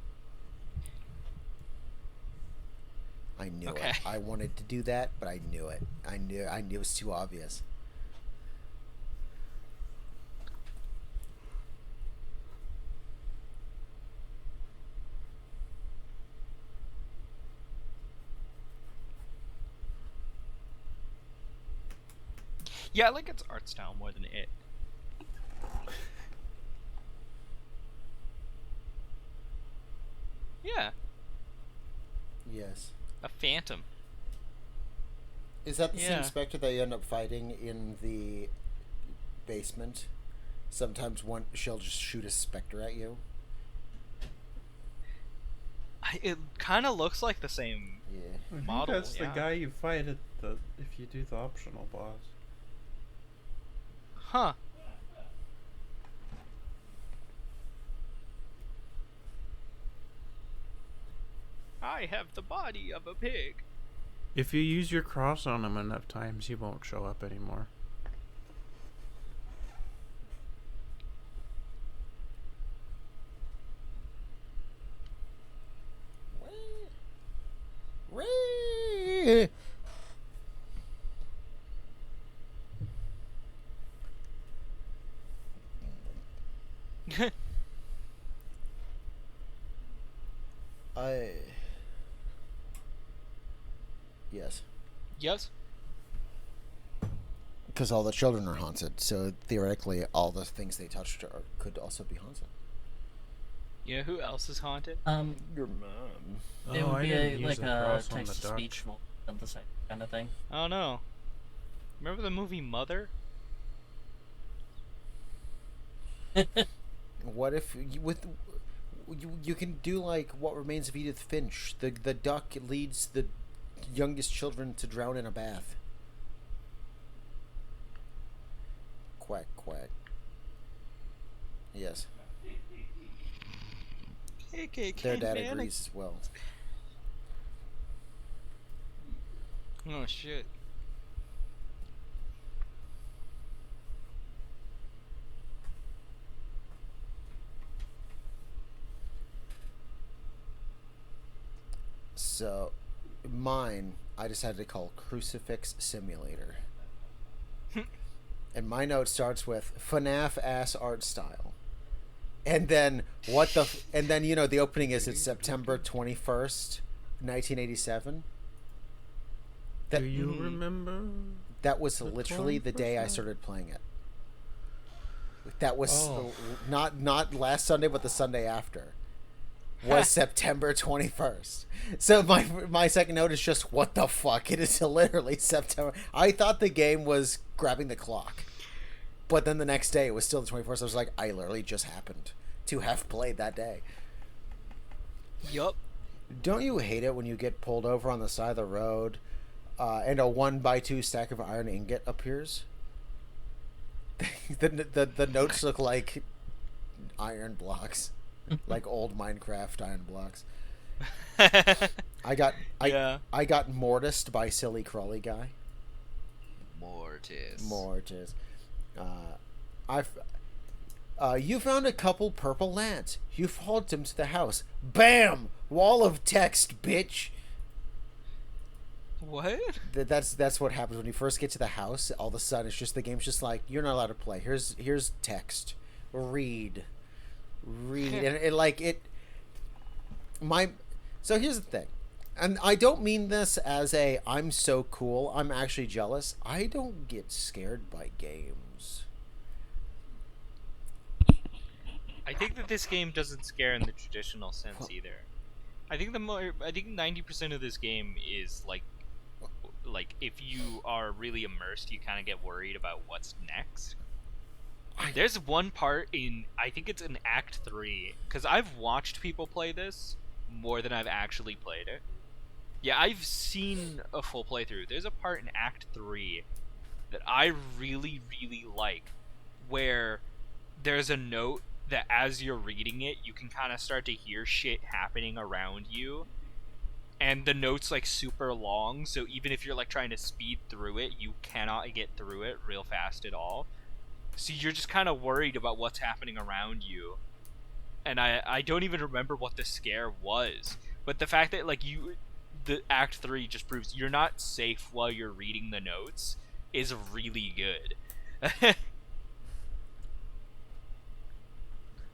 [SPEAKER 1] I knew
[SPEAKER 2] Okay.
[SPEAKER 1] it. I wanted to do that, but I knew it. I knew it was too obvious.
[SPEAKER 2] Yeah, I like its art style more than it. Yeah,
[SPEAKER 1] Yes.
[SPEAKER 2] a phantom.
[SPEAKER 1] Is that the
[SPEAKER 2] Yeah.
[SPEAKER 1] same specter that you end up fighting in the basement? Sometimes she'll just shoot a specter at you.
[SPEAKER 2] It kind of looks like the same.
[SPEAKER 1] Yeah.
[SPEAKER 4] I think
[SPEAKER 2] Model,
[SPEAKER 4] that's
[SPEAKER 2] yeah.
[SPEAKER 4] the guy you fight if you do the optional boss.
[SPEAKER 2] Huh. I have the body of a pig.
[SPEAKER 4] If you use your cross on him enough times, he won't show up anymore.
[SPEAKER 1] Yes.
[SPEAKER 2] Yes.
[SPEAKER 1] Because all the children are haunted, so theoretically, all the things they touched could also be haunted.
[SPEAKER 2] Yeah, who else is haunted?
[SPEAKER 1] Your mom.
[SPEAKER 3] It
[SPEAKER 4] Oh,
[SPEAKER 3] would
[SPEAKER 4] I
[SPEAKER 3] be
[SPEAKER 4] didn't use
[SPEAKER 3] like
[SPEAKER 4] the
[SPEAKER 3] a
[SPEAKER 4] cross on the
[SPEAKER 3] text to
[SPEAKER 4] duck.
[SPEAKER 3] speech of the same kind of thing.
[SPEAKER 2] Oh no. Remember the movie Mother?
[SPEAKER 1] What if you can do like What Remains of Edith Finch? The duck leads the youngest children to drown in a bath. Quack quack. Yes. Their dad agrees as well.
[SPEAKER 2] Oh shit.
[SPEAKER 1] So, mine, I decided to call Crucifix Simulator. And my note starts with FNAF ass art style. And then, and then, the opening is it's September 21st, 1987.
[SPEAKER 4] Do you remember?
[SPEAKER 1] That was literally the day I started playing it. That was not last Sunday, but the Sunday after. Was September 21st. So my second note is just, what the fuck? It is literally September. I thought the game was grabbing the clock. But then the next day, it was still the 21st. I was like, I literally just happened to have played that day.
[SPEAKER 2] Yup.
[SPEAKER 1] Don't you hate it when you get pulled over on the side of the road and a 1x2 stack of iron ingot appears? the notes look like iron blocks. Like old Minecraft iron blocks. I got mortised by Silly Crawly Guy. Mortis. You found a couple purple lads. You followed them to the house. Bam! Wall of text, bitch.
[SPEAKER 2] What?
[SPEAKER 1] That's what happens when you first get to the house. All of a sudden, it's just the game's just like, you're not allowed to play. Here's text. Read. So here's the thing, and I don't mean this as I'm so cool, I'm actually jealous. I don't get scared by games.
[SPEAKER 2] I think that this game doesn't scare in the traditional sense either. I think 90% of this game is like if you are really immersed, you kind of get worried about what's next. There's one part I think it's in Act 3, because I've watched people play this more than I've actually played it. Yeah, I've seen a full playthrough. There's a part in Act 3 that I really, really like, where there's a note that as you're reading it, you can kind of start to hear shit happening around you. And the note's like super long, so even if you're like trying to speed through it, you cannot get through it real fast at all. So you're just kind of worried about what's happening around you. And I don't even remember what the scare was. But the fact that the Act 3 just proves you're not safe while you're reading the notes is really good.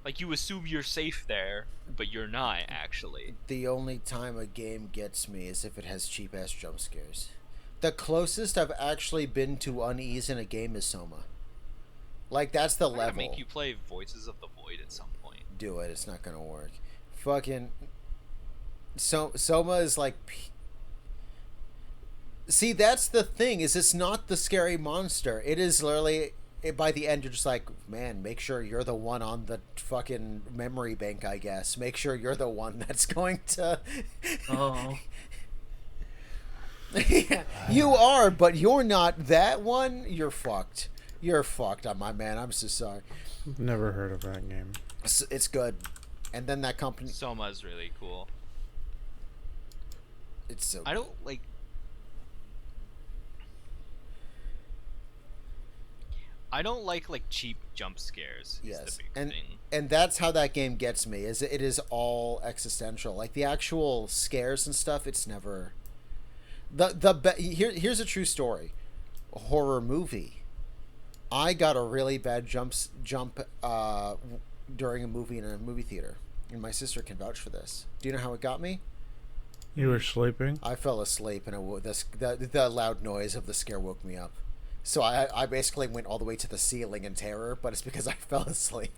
[SPEAKER 2] Like, you assume you're safe there, but you're not, actually.
[SPEAKER 1] The only time a game gets me is if it has cheap-ass jump scares. The closest I've actually been to unease in a game is Soma. Like, that's the level.
[SPEAKER 2] I'm gonna make you play Voices of the Void at some point.
[SPEAKER 1] Do it. It's not gonna work. Fucking... Soma is like... See, that's the thing, is it's not the scary monster. It is literally... By the end, you're just like, man, make sure you're the one on the fucking memory bank, I guess. Make sure you're the one that's going to...
[SPEAKER 3] Oh.
[SPEAKER 1] Yeah, you are, but you're not that one. You're fucked. You're fucked, my man. I'm so sorry.
[SPEAKER 4] Never heard of that game.
[SPEAKER 1] It's good. And then that company...
[SPEAKER 2] Soma's really cool.
[SPEAKER 1] It's so.
[SPEAKER 2] I
[SPEAKER 1] good.
[SPEAKER 2] don't like. I don't like cheap jump scares. Is
[SPEAKER 1] Yes,
[SPEAKER 2] the big
[SPEAKER 1] and
[SPEAKER 2] thing.
[SPEAKER 1] and that's how that game gets me. Is it is all existential. Like the actual scares and stuff. It's never. Here's a true story. A horror movie. I got a really bad jump during a movie in a movie theater, and my sister can vouch for this. Do you know how it got me?
[SPEAKER 4] You were sleeping.
[SPEAKER 1] I fell asleep, and the loud noise of the scare woke me up. So I basically went all the way to the ceiling in terror, but it's because I fell asleep.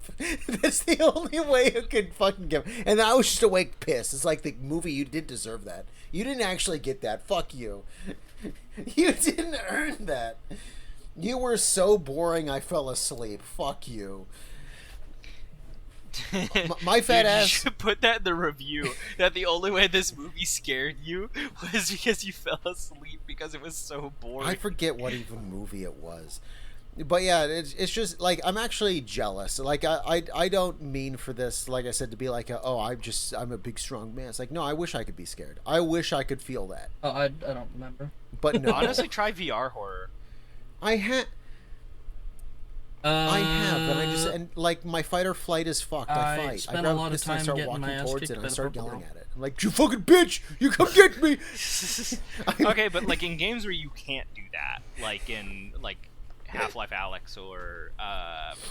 [SPEAKER 1] That's the only way it could fucking give. And I was just awake pissed. It's like the movie, you did deserve that. You didn't actually get that. Fuck you. You didn't earn that. You were so boring I fell asleep. Fuck you. My fat ass.
[SPEAKER 2] You should put that in the review. That the only way this movie scared you was because you fell asleep because it was so boring.
[SPEAKER 1] I forget what even movie it was. But yeah, it's just like I'm actually jealous. Like I don't mean for this, like I said, to be like I'm a big strong man. It's like, no, I wish I could be scared. I wish I could feel that.
[SPEAKER 3] Oh, I don't remember.
[SPEAKER 1] But no,
[SPEAKER 2] Honestly, try VR horror.
[SPEAKER 1] I have, and like my fight or flight is fucked. I fight.
[SPEAKER 3] spent
[SPEAKER 1] I
[SPEAKER 3] a
[SPEAKER 1] grab
[SPEAKER 3] lot
[SPEAKER 1] a
[SPEAKER 3] of
[SPEAKER 1] pistol and
[SPEAKER 3] time
[SPEAKER 1] start
[SPEAKER 3] getting my
[SPEAKER 1] walking
[SPEAKER 3] ass
[SPEAKER 1] towards
[SPEAKER 3] kicked
[SPEAKER 1] it, and
[SPEAKER 3] by
[SPEAKER 1] I
[SPEAKER 3] the
[SPEAKER 1] start
[SPEAKER 3] purple
[SPEAKER 1] yelling
[SPEAKER 3] girl.
[SPEAKER 1] at it. I'm like, you fucking bitch! You come get me!
[SPEAKER 2] Okay, but like in games where you can't do that, like in like Half-Life Alyx or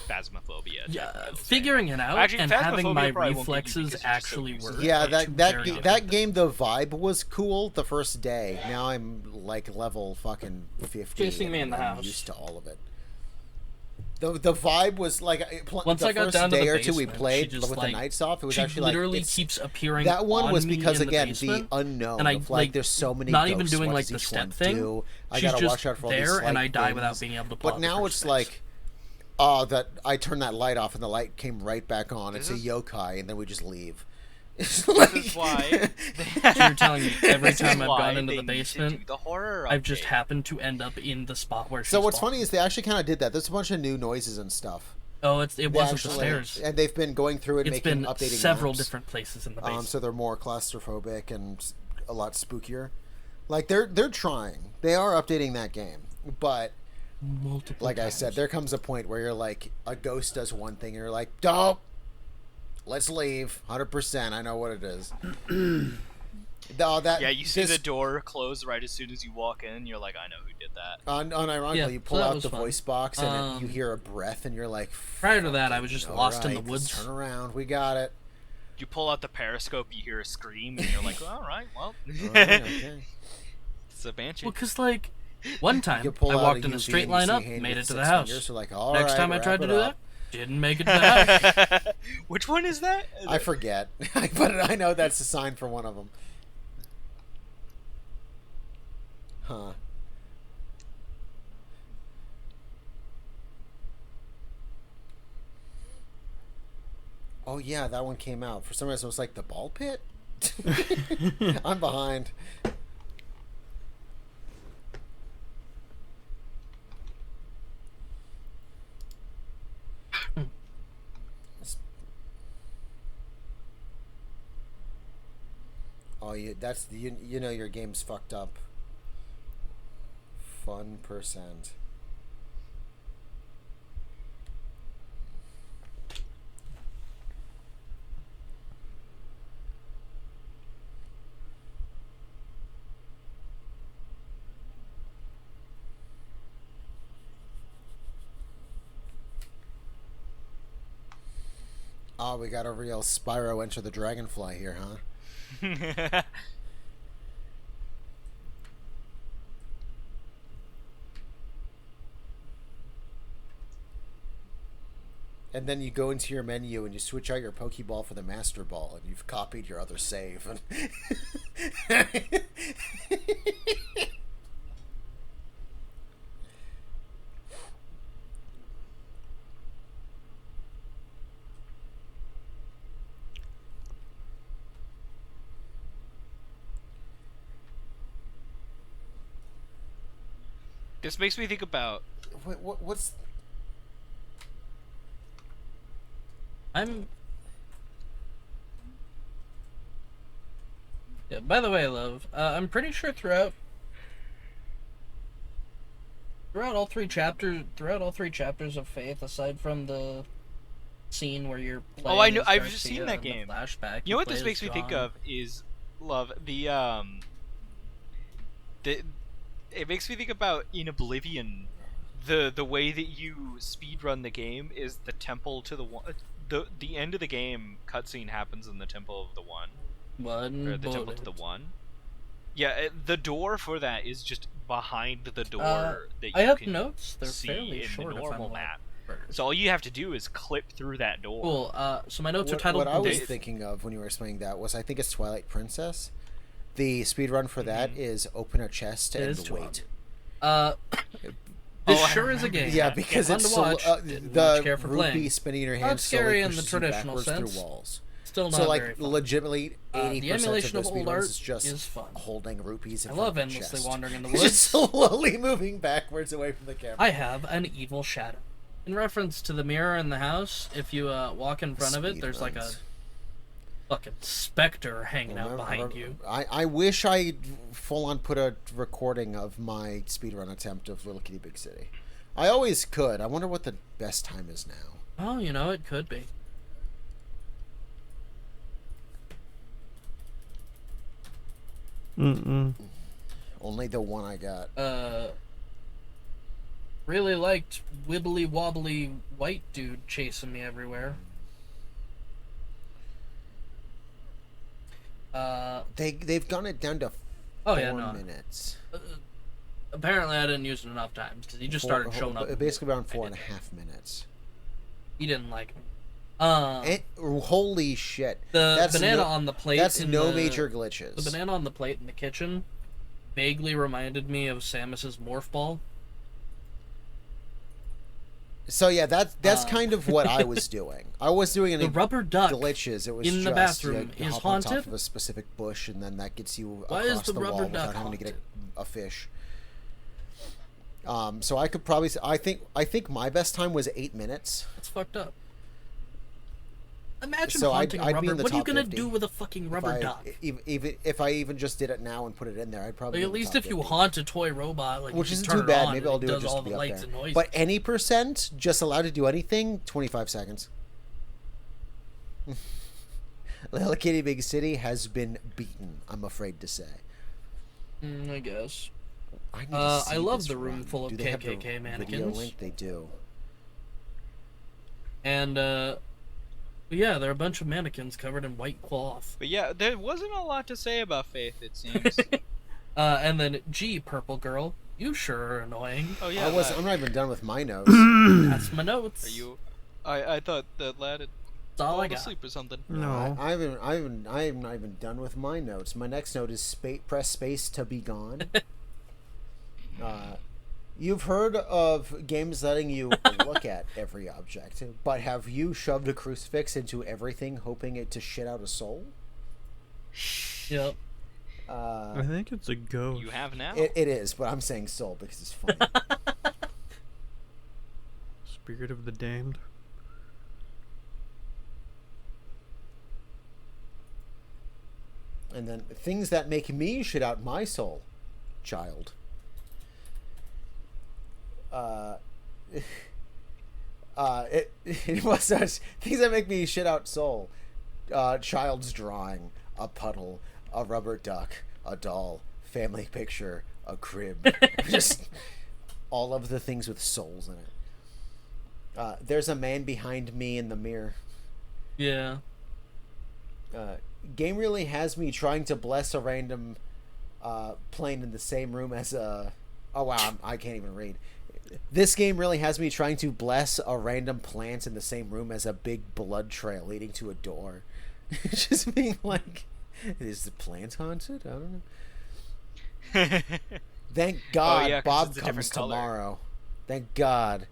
[SPEAKER 2] Phasmophobia.
[SPEAKER 3] Yeah,
[SPEAKER 2] I'd say.
[SPEAKER 3] figuring it out
[SPEAKER 2] Actually,
[SPEAKER 3] and
[SPEAKER 2] Phasmophobia
[SPEAKER 3] having my
[SPEAKER 2] probably won't get you
[SPEAKER 3] reflexes
[SPEAKER 2] because you're just so
[SPEAKER 3] actually
[SPEAKER 2] used to
[SPEAKER 3] work.
[SPEAKER 2] it.
[SPEAKER 1] Yeah,
[SPEAKER 3] are
[SPEAKER 1] that
[SPEAKER 3] two
[SPEAKER 1] that
[SPEAKER 3] very
[SPEAKER 1] ga-
[SPEAKER 3] different
[SPEAKER 1] that game, the vibe was cool the first day. Now I'm like level fucking 50.
[SPEAKER 3] Chasing me in
[SPEAKER 1] and
[SPEAKER 3] the
[SPEAKER 1] I'm
[SPEAKER 3] house.
[SPEAKER 1] used to all of it. The vibe was like
[SPEAKER 3] Once
[SPEAKER 1] the
[SPEAKER 3] I got
[SPEAKER 1] first
[SPEAKER 3] down to
[SPEAKER 1] day
[SPEAKER 3] the
[SPEAKER 1] or two we
[SPEAKER 3] basement,
[SPEAKER 1] played
[SPEAKER 3] she just,
[SPEAKER 1] with
[SPEAKER 3] like,
[SPEAKER 1] the nights off. It was
[SPEAKER 3] she
[SPEAKER 1] actually
[SPEAKER 3] literally
[SPEAKER 1] like
[SPEAKER 3] keeps appearing.
[SPEAKER 1] that one
[SPEAKER 3] on
[SPEAKER 1] was
[SPEAKER 3] me
[SPEAKER 1] because
[SPEAKER 3] in
[SPEAKER 1] again
[SPEAKER 3] basement,
[SPEAKER 1] the unknown.
[SPEAKER 3] and I
[SPEAKER 1] of,
[SPEAKER 3] like
[SPEAKER 1] there's so many.
[SPEAKER 3] not even
[SPEAKER 1] ghosts,
[SPEAKER 3] doing
[SPEAKER 1] what
[SPEAKER 3] like
[SPEAKER 1] does
[SPEAKER 3] the
[SPEAKER 1] each
[SPEAKER 3] step
[SPEAKER 1] one
[SPEAKER 3] thing.
[SPEAKER 1] do? I
[SPEAKER 3] She's
[SPEAKER 1] gotta
[SPEAKER 3] just
[SPEAKER 1] watch out for all these
[SPEAKER 3] there, and I
[SPEAKER 1] slight
[SPEAKER 3] die without
[SPEAKER 1] things.
[SPEAKER 3] being able to.
[SPEAKER 1] But now it's like, that I turned that light off and the light came right back on. It's a yokai, and then we just leave. It's
[SPEAKER 2] This is why.
[SPEAKER 3] So you're telling me every
[SPEAKER 2] This is
[SPEAKER 3] time I've
[SPEAKER 2] why
[SPEAKER 3] gone into
[SPEAKER 2] they
[SPEAKER 3] the
[SPEAKER 2] need to
[SPEAKER 3] basement,
[SPEAKER 2] do the horror
[SPEAKER 3] I've just
[SPEAKER 2] update.
[SPEAKER 3] happened to end up in the spot where.
[SPEAKER 1] So
[SPEAKER 3] she's
[SPEAKER 1] what's
[SPEAKER 3] spawned.
[SPEAKER 1] funny is they actually kind of did that. There's a bunch of new noises and stuff.
[SPEAKER 3] Oh, it
[SPEAKER 1] They
[SPEAKER 3] wasn't
[SPEAKER 1] actually-
[SPEAKER 3] the stairs.
[SPEAKER 1] and they've been going through and
[SPEAKER 3] It's
[SPEAKER 1] making
[SPEAKER 3] been
[SPEAKER 1] updating
[SPEAKER 3] several
[SPEAKER 1] maps.
[SPEAKER 3] different places in the basement.
[SPEAKER 1] So they're more claustrophobic and a lot spookier. Like they're trying. They are updating that game, but
[SPEAKER 3] Multiple
[SPEAKER 1] like I
[SPEAKER 3] times.
[SPEAKER 1] said, there comes a point where you're like, a ghost does one thing, and you're like, "Don't, let's leave." 100%. I know what it is.
[SPEAKER 2] Yeah, you see the door close right as soon as you walk in. You're like, I know who did that.
[SPEAKER 1] Unironically,
[SPEAKER 3] Yeah,
[SPEAKER 1] you
[SPEAKER 3] so
[SPEAKER 1] pull
[SPEAKER 3] that
[SPEAKER 1] out
[SPEAKER 3] was
[SPEAKER 1] the
[SPEAKER 3] fun.
[SPEAKER 1] voice box, and you hear a breath, and you're like,
[SPEAKER 3] Prior to that, I was just
[SPEAKER 1] "All
[SPEAKER 3] lost in the
[SPEAKER 1] right,
[SPEAKER 3] woods.
[SPEAKER 1] let's turn around. We got it."
[SPEAKER 2] You pull out the periscope, you hear a scream, and you're like, all right, well,
[SPEAKER 1] All right, okay.
[SPEAKER 2] it's a banshee.
[SPEAKER 3] Well, because like one time
[SPEAKER 1] You pull
[SPEAKER 3] I
[SPEAKER 1] out
[SPEAKER 3] walked in
[SPEAKER 1] UV
[SPEAKER 3] a straight
[SPEAKER 1] and you
[SPEAKER 3] line
[SPEAKER 1] see
[SPEAKER 3] up,
[SPEAKER 1] Hayden
[SPEAKER 3] made
[SPEAKER 1] with
[SPEAKER 3] it to the
[SPEAKER 1] 6
[SPEAKER 3] house.
[SPEAKER 1] fingers, so like, all
[SPEAKER 3] Next
[SPEAKER 1] right,
[SPEAKER 3] time I
[SPEAKER 1] wrap
[SPEAKER 3] tried to
[SPEAKER 1] it
[SPEAKER 3] do
[SPEAKER 1] up.
[SPEAKER 3] that, didn't make it to the house.
[SPEAKER 2] Which one is that?
[SPEAKER 1] I forget, but I know that's a sign for one of them. Huh. Oh yeah, that one came out. For some reason, it was like the ball pit. I'm behind. Oh, you know your game's fucked up. Fun percent. Oh, we got a real Spyro Enter the Dragonfly here, huh? And then you go into your menu and you switch out your Pokeball for the Master Ball, and you've copied your other save.
[SPEAKER 2] This makes me think about.
[SPEAKER 1] What's...
[SPEAKER 3] Yeah, by the way, love, I'm pretty sure throughout all three chapters of Faith, aside from the scene where you're playing
[SPEAKER 2] Oh, I know.
[SPEAKER 3] as
[SPEAKER 2] I've just
[SPEAKER 3] Garcia
[SPEAKER 2] seen that
[SPEAKER 3] in the
[SPEAKER 2] game.
[SPEAKER 3] flashback,
[SPEAKER 2] You know what
[SPEAKER 3] play
[SPEAKER 2] this
[SPEAKER 3] as
[SPEAKER 2] makes me think
[SPEAKER 3] John.
[SPEAKER 2] of is love the. It makes me think about in Oblivion, the way that you speedrun the game is the temple to the one. The end of the game cutscene happens in the temple of the one, or
[SPEAKER 3] One
[SPEAKER 2] the temple to the
[SPEAKER 3] bullet.
[SPEAKER 2] one. Yeah, the door for that is just behind the door that you
[SPEAKER 3] I have
[SPEAKER 2] can
[SPEAKER 3] notes. They're
[SPEAKER 2] see
[SPEAKER 3] fairly
[SPEAKER 2] in
[SPEAKER 3] short
[SPEAKER 2] the normal map.
[SPEAKER 3] first.
[SPEAKER 2] So all you have to do is clip through that door.
[SPEAKER 3] Cool. So my notes are titled
[SPEAKER 1] What I was
[SPEAKER 3] Belief.
[SPEAKER 1] thinking of when you were explaining that was, I think it's Twilight Princess. The speedrun for that is open a chest
[SPEAKER 3] It
[SPEAKER 1] and
[SPEAKER 3] is
[SPEAKER 1] wait.
[SPEAKER 3] This
[SPEAKER 2] Oh, I
[SPEAKER 3] sure is a game.
[SPEAKER 1] Yeah, because
[SPEAKER 3] Fun
[SPEAKER 1] it's
[SPEAKER 3] to
[SPEAKER 1] so,
[SPEAKER 3] watch. Didn't
[SPEAKER 1] the
[SPEAKER 3] much care for
[SPEAKER 1] rupee
[SPEAKER 3] playing.
[SPEAKER 1] spinning in your
[SPEAKER 3] Not
[SPEAKER 1] hand
[SPEAKER 3] scary
[SPEAKER 1] slowly
[SPEAKER 3] in the
[SPEAKER 1] pushes you
[SPEAKER 3] traditional
[SPEAKER 1] backwards
[SPEAKER 3] sense.
[SPEAKER 1] through walls.
[SPEAKER 3] Still not
[SPEAKER 1] So like
[SPEAKER 3] very fun.
[SPEAKER 1] legitimately, 80%
[SPEAKER 3] The
[SPEAKER 1] of
[SPEAKER 3] emulation
[SPEAKER 1] the
[SPEAKER 3] of old
[SPEAKER 1] speedruns
[SPEAKER 3] art
[SPEAKER 1] is just
[SPEAKER 3] is fun.
[SPEAKER 1] holding rupees. In
[SPEAKER 3] I
[SPEAKER 1] front
[SPEAKER 3] love
[SPEAKER 1] of the
[SPEAKER 3] endlessly
[SPEAKER 1] chest.
[SPEAKER 3] wandering in the
[SPEAKER 1] Just
[SPEAKER 3] woods.
[SPEAKER 1] slowly moving backwards away from the camera.
[SPEAKER 3] I have an evil shadow. In reference to the mirror in the house, if you walk in front of it, there's like a
[SPEAKER 1] Speedruns.
[SPEAKER 3] fucking specter hanging out
[SPEAKER 1] Remember-
[SPEAKER 3] behind you.
[SPEAKER 1] I wish I full on put a recording of my speedrun attempt of Little Kitty Big City. I always could. I wonder what the best time is now.
[SPEAKER 3] Oh, you know, it could be.
[SPEAKER 1] Only the one I got.
[SPEAKER 3] Really liked wibbly wobbly white dude chasing me everywhere.
[SPEAKER 1] They've gone it down to 4
[SPEAKER 3] Oh yeah, no.
[SPEAKER 1] minutes.
[SPEAKER 3] Apparently, I didn't use it enough times because he just started showing up.
[SPEAKER 1] Basically around 4.5 minutes.
[SPEAKER 3] He didn't like me.
[SPEAKER 1] Holy shit!
[SPEAKER 3] The
[SPEAKER 1] That's
[SPEAKER 3] banana on the plate.
[SPEAKER 1] That's
[SPEAKER 3] in
[SPEAKER 1] no
[SPEAKER 3] the-
[SPEAKER 1] major glitches.
[SPEAKER 3] The banana on the plate in the kitchen vaguely reminded me of Samus's morph ball.
[SPEAKER 1] So yeah, that's kind of what I was doing. I was doing
[SPEAKER 3] The
[SPEAKER 1] any
[SPEAKER 3] rubber duck
[SPEAKER 1] glitches. It was
[SPEAKER 3] in the
[SPEAKER 1] just,
[SPEAKER 3] bathroom
[SPEAKER 1] you
[SPEAKER 3] is
[SPEAKER 1] hop on top
[SPEAKER 3] haunted?
[SPEAKER 1] of a specific bush, and then that gets you
[SPEAKER 3] Why is
[SPEAKER 1] across
[SPEAKER 3] the
[SPEAKER 1] the
[SPEAKER 3] rubber
[SPEAKER 1] wall
[SPEAKER 3] duck
[SPEAKER 1] without having to get
[SPEAKER 3] haunted?
[SPEAKER 1] a fish. So I could probably. I think my best time was 8 minutes.
[SPEAKER 3] That's fucked up. Imagine
[SPEAKER 1] So
[SPEAKER 3] haunting
[SPEAKER 1] I'd
[SPEAKER 3] a
[SPEAKER 1] be
[SPEAKER 3] rubber.
[SPEAKER 1] in the
[SPEAKER 3] What are you
[SPEAKER 1] top
[SPEAKER 3] gonna
[SPEAKER 1] 50
[SPEAKER 3] do with a fucking rubber duck?
[SPEAKER 1] Even if I even just did it now and put it in there, I'd probably.
[SPEAKER 3] Like,
[SPEAKER 1] be
[SPEAKER 3] at
[SPEAKER 1] in the
[SPEAKER 3] least
[SPEAKER 1] top
[SPEAKER 3] if you
[SPEAKER 1] 50.
[SPEAKER 3] haunt a toy robot, like
[SPEAKER 1] Which
[SPEAKER 3] you
[SPEAKER 1] isn't
[SPEAKER 3] turn
[SPEAKER 1] too
[SPEAKER 3] it
[SPEAKER 1] bad.
[SPEAKER 3] on
[SPEAKER 1] Maybe
[SPEAKER 3] and
[SPEAKER 1] I'll do it
[SPEAKER 3] does
[SPEAKER 1] just
[SPEAKER 3] all
[SPEAKER 1] to
[SPEAKER 3] the
[SPEAKER 1] be up
[SPEAKER 3] lights
[SPEAKER 1] there.
[SPEAKER 3] and noises.
[SPEAKER 1] But any percent just allowed to do anything, 25 seconds. Little Kitty Big City has been beaten, I'm afraid to say.
[SPEAKER 3] I guess.
[SPEAKER 1] I, need to
[SPEAKER 3] I
[SPEAKER 1] see
[SPEAKER 3] love
[SPEAKER 1] this
[SPEAKER 3] the room
[SPEAKER 1] run.
[SPEAKER 3] full of
[SPEAKER 1] Do they have the
[SPEAKER 3] KKK
[SPEAKER 1] Video
[SPEAKER 3] mannequins.
[SPEAKER 1] link? They do.
[SPEAKER 3] And yeah, there are a bunch of mannequins covered in white cloth.
[SPEAKER 2] But yeah, there wasn't a lot to say about Faith, it seems.
[SPEAKER 3] And then, gee, purple girl, you sure are annoying.
[SPEAKER 2] Oh yeah,
[SPEAKER 1] I'm not even done with my notes.
[SPEAKER 3] That's my notes.
[SPEAKER 2] Are you? I thought that lad had
[SPEAKER 3] That's all I
[SPEAKER 2] fallen
[SPEAKER 3] got.
[SPEAKER 2] asleep or something.
[SPEAKER 4] No.
[SPEAKER 1] I am not even done with my notes. My next note is press space to be gone. You've heard of games letting you look at every object, but have you shoved a crucifix into everything, hoping it to shit out a soul?
[SPEAKER 3] Yep.
[SPEAKER 4] I think it's a ghost.
[SPEAKER 2] You have now.
[SPEAKER 1] It is, but I'm saying soul because it's funny.
[SPEAKER 4] Spirit of the damned.
[SPEAKER 1] And then things that make me shit out my soul, child. It was such things that make me shit out soul. Child's drawing, a puddle, a rubber duck, a doll, family picture, a crib. Just all of the things with souls in it. There's a man behind me in the mirror.
[SPEAKER 3] Yeah.
[SPEAKER 1] Game really has me trying to bless a random plane in the same room as a... Oh wow, I can't even read. This game really has me trying to bless a random plant in the same room as a big blood trail leading to a door. Just being like, is the plant haunted? I don't know. Thank God
[SPEAKER 2] yeah, 'cause
[SPEAKER 1] Bob
[SPEAKER 2] it's a
[SPEAKER 1] comes
[SPEAKER 2] different color.
[SPEAKER 1] tomorrow. Thank God.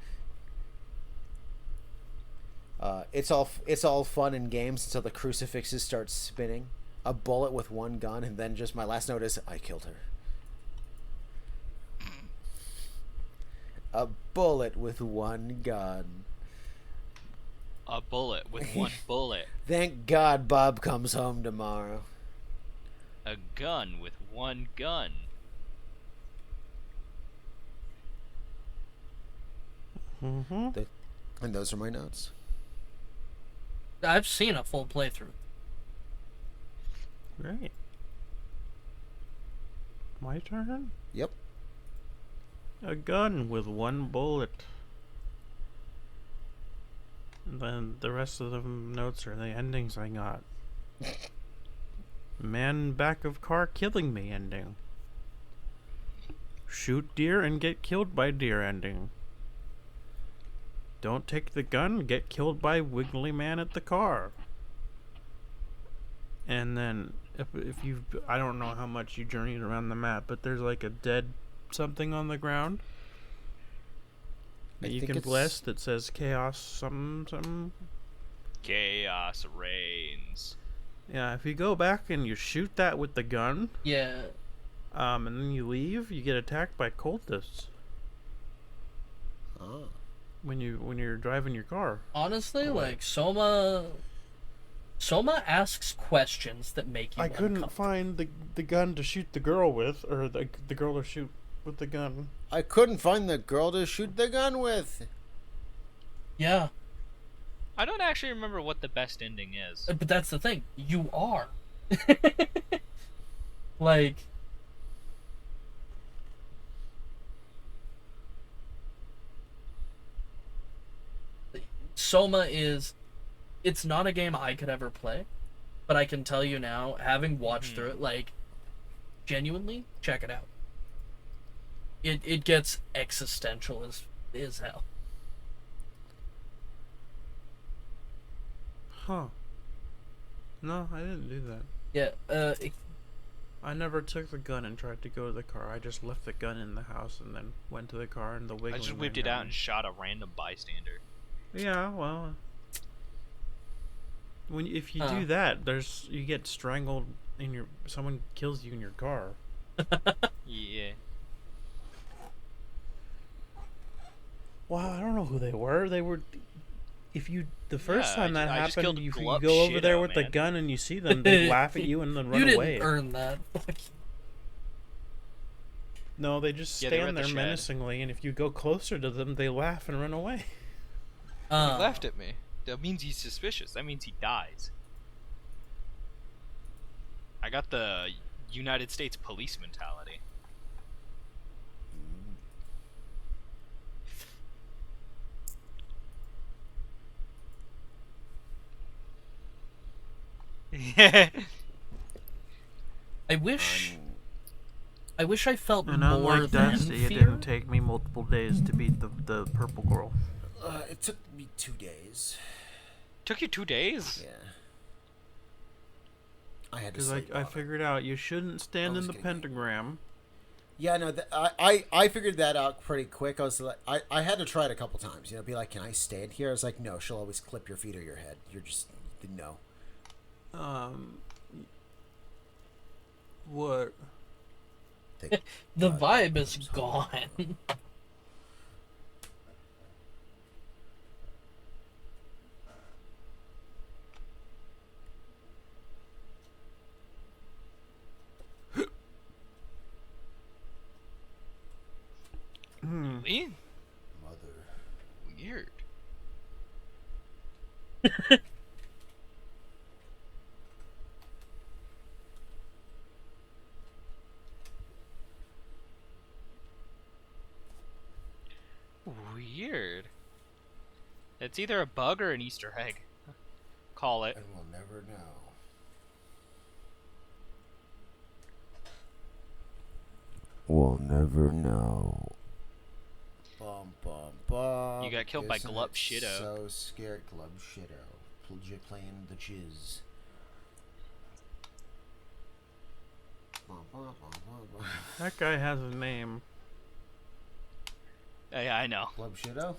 [SPEAKER 1] It's all fun and games until the crucifixes start spinning. A bullet with one gun, and then just my last note is I killed her. A bullet with one gun.
[SPEAKER 2] A bullet with one bullet.
[SPEAKER 1] Thank God Bob comes home tomorrow.
[SPEAKER 2] A gun with one gun.
[SPEAKER 4] Mm-hmm.
[SPEAKER 1] And those are my notes.
[SPEAKER 3] I've seen a full playthrough.
[SPEAKER 4] Great. My turn?
[SPEAKER 1] Yep.
[SPEAKER 4] A gun with one bullet. And then the rest of the notes are the endings I got. Man back of car killing me ending. Shoot deer and get killed by deer ending. Don't take the gun, get killed by wiggly man at the car. And then if you, I don't know how much you journeyed around the map, but there's like a dead something on the ground that you can bless that says chaos something.
[SPEAKER 2] Chaos reigns.
[SPEAKER 4] Yeah, if you go back and you shoot that with the gun,
[SPEAKER 3] Yeah.
[SPEAKER 4] and then you leave, you get attacked by cultists
[SPEAKER 1] Oh.
[SPEAKER 4] when you're driving your car.
[SPEAKER 3] Honestly,
[SPEAKER 1] Oh,
[SPEAKER 3] like Soma asks questions that make you
[SPEAKER 4] I couldn't
[SPEAKER 3] uncomfortable.
[SPEAKER 4] find the gun to shoot the girl with, or the girl to shoot with the gun.
[SPEAKER 1] I couldn't find the girl to shoot the gun with.
[SPEAKER 3] Yeah,
[SPEAKER 2] I don't actually remember what the best ending is.
[SPEAKER 3] but that's the thing. You are. Like, Soma is. It's not a game I could ever play, but I can tell you now, having watched through it, like, genuinely, check it out. It gets existential as hell.
[SPEAKER 4] Huh. No, I didn't do that.
[SPEAKER 3] Yeah,
[SPEAKER 4] I never took the gun and tried to go to the car. I just left the gun in the house and then went to the car and the wiggly
[SPEAKER 2] I just
[SPEAKER 4] man
[SPEAKER 2] whipped it
[SPEAKER 4] got
[SPEAKER 2] out
[SPEAKER 4] me.
[SPEAKER 2] and shot a random bystander.
[SPEAKER 4] Yeah, well, if you
[SPEAKER 3] Huh.
[SPEAKER 4] do that, you get strangled in your. Someone kills you in your car.
[SPEAKER 2] Yeah.
[SPEAKER 4] Wow, I don't know who they were. They were. If you the first
[SPEAKER 2] Yeah,
[SPEAKER 4] time that
[SPEAKER 2] I just
[SPEAKER 4] happened,
[SPEAKER 2] killed
[SPEAKER 4] if you
[SPEAKER 2] Glup
[SPEAKER 4] go over
[SPEAKER 2] shit
[SPEAKER 4] there
[SPEAKER 2] out,
[SPEAKER 4] with the
[SPEAKER 2] man.
[SPEAKER 4] gun and you see them, they laugh at you and then run
[SPEAKER 3] you didn't
[SPEAKER 4] away.
[SPEAKER 3] earn that.
[SPEAKER 4] No, they just
[SPEAKER 2] Yeah, they were
[SPEAKER 4] stand
[SPEAKER 2] at the
[SPEAKER 4] there
[SPEAKER 2] shed.
[SPEAKER 4] menacingly, and if you go closer to them, they laugh and run away.
[SPEAKER 2] He laughed at me. That means he's suspicious. That means he dies. I got the United States police mentality.
[SPEAKER 3] I wish I felt
[SPEAKER 4] And
[SPEAKER 3] more
[SPEAKER 4] unlike
[SPEAKER 3] than
[SPEAKER 4] Dusty, it
[SPEAKER 3] fear.
[SPEAKER 4] didn't take me multiple days to beat the purple girl.
[SPEAKER 1] It took me 2 days.
[SPEAKER 2] Took you 2 days?
[SPEAKER 1] Yeah. I had to
[SPEAKER 4] Because
[SPEAKER 1] sleep
[SPEAKER 4] I
[SPEAKER 1] on it.
[SPEAKER 4] figured out you shouldn't stand
[SPEAKER 1] I
[SPEAKER 4] in
[SPEAKER 1] was
[SPEAKER 4] the
[SPEAKER 1] getting-
[SPEAKER 4] pentagram.
[SPEAKER 1] Yeah, no, I figured that out pretty quick. I was like, I had to try it a couple times. You know, be like, can I stand here? I was like, no, she'll always clip your feet or your head. You're just no.
[SPEAKER 4] What?
[SPEAKER 1] Think-
[SPEAKER 3] The vibe is gone.
[SPEAKER 2] Really?
[SPEAKER 1] Mother.
[SPEAKER 2] Weird. Weird. It's either a bug or an Easter egg. Call it.
[SPEAKER 1] And we'll never know. We'll never know. Bum bum bum.
[SPEAKER 2] You got killed by
[SPEAKER 1] Isn't
[SPEAKER 2] Glup
[SPEAKER 1] it
[SPEAKER 2] Shitto.
[SPEAKER 1] So scared, Glup Shitto. Playing the jizz. Bum, bum, bum, bum, bum.
[SPEAKER 4] That guy has a name.
[SPEAKER 2] Yeah, I know.
[SPEAKER 1] Glup Shitto?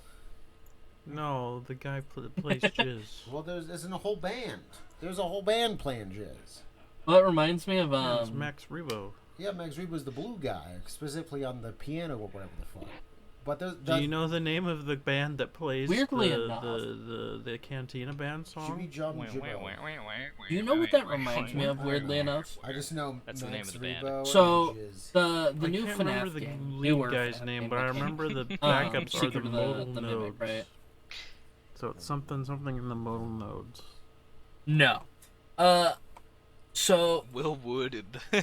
[SPEAKER 4] No, the guy plays jizz.
[SPEAKER 1] Well, there's a whole band. There's a whole band playing jizz.
[SPEAKER 3] Well, that reminds me of
[SPEAKER 4] It's Max Rebo.
[SPEAKER 1] Yeah, Max Reed was the blue guy, specifically on the piano or whatever the fuck. But
[SPEAKER 4] Do you know the name of the band that plays
[SPEAKER 3] Weirdly
[SPEAKER 4] the,
[SPEAKER 3] enough.
[SPEAKER 4] the Cantina Band song?
[SPEAKER 3] Do you know what that reminds me of? Weirdly enough,
[SPEAKER 1] I just know
[SPEAKER 2] That's the name of the band.
[SPEAKER 1] Rebo
[SPEAKER 3] So,
[SPEAKER 1] and Jizz.
[SPEAKER 3] the
[SPEAKER 4] I
[SPEAKER 3] new
[SPEAKER 4] can't remember
[SPEAKER 3] FNAF
[SPEAKER 4] the
[SPEAKER 3] game,
[SPEAKER 4] lead
[SPEAKER 3] newer
[SPEAKER 4] guy's
[SPEAKER 3] FNAF
[SPEAKER 4] name,
[SPEAKER 3] game
[SPEAKER 4] but I
[SPEAKER 3] that came
[SPEAKER 4] remember the
[SPEAKER 3] out,
[SPEAKER 4] backups are
[SPEAKER 3] Secret
[SPEAKER 4] the
[SPEAKER 3] of
[SPEAKER 4] modal
[SPEAKER 3] the
[SPEAKER 4] nodes.
[SPEAKER 3] Mimic, right?
[SPEAKER 4] So it's something in the modal nodes.
[SPEAKER 3] No. So
[SPEAKER 2] Will Wood and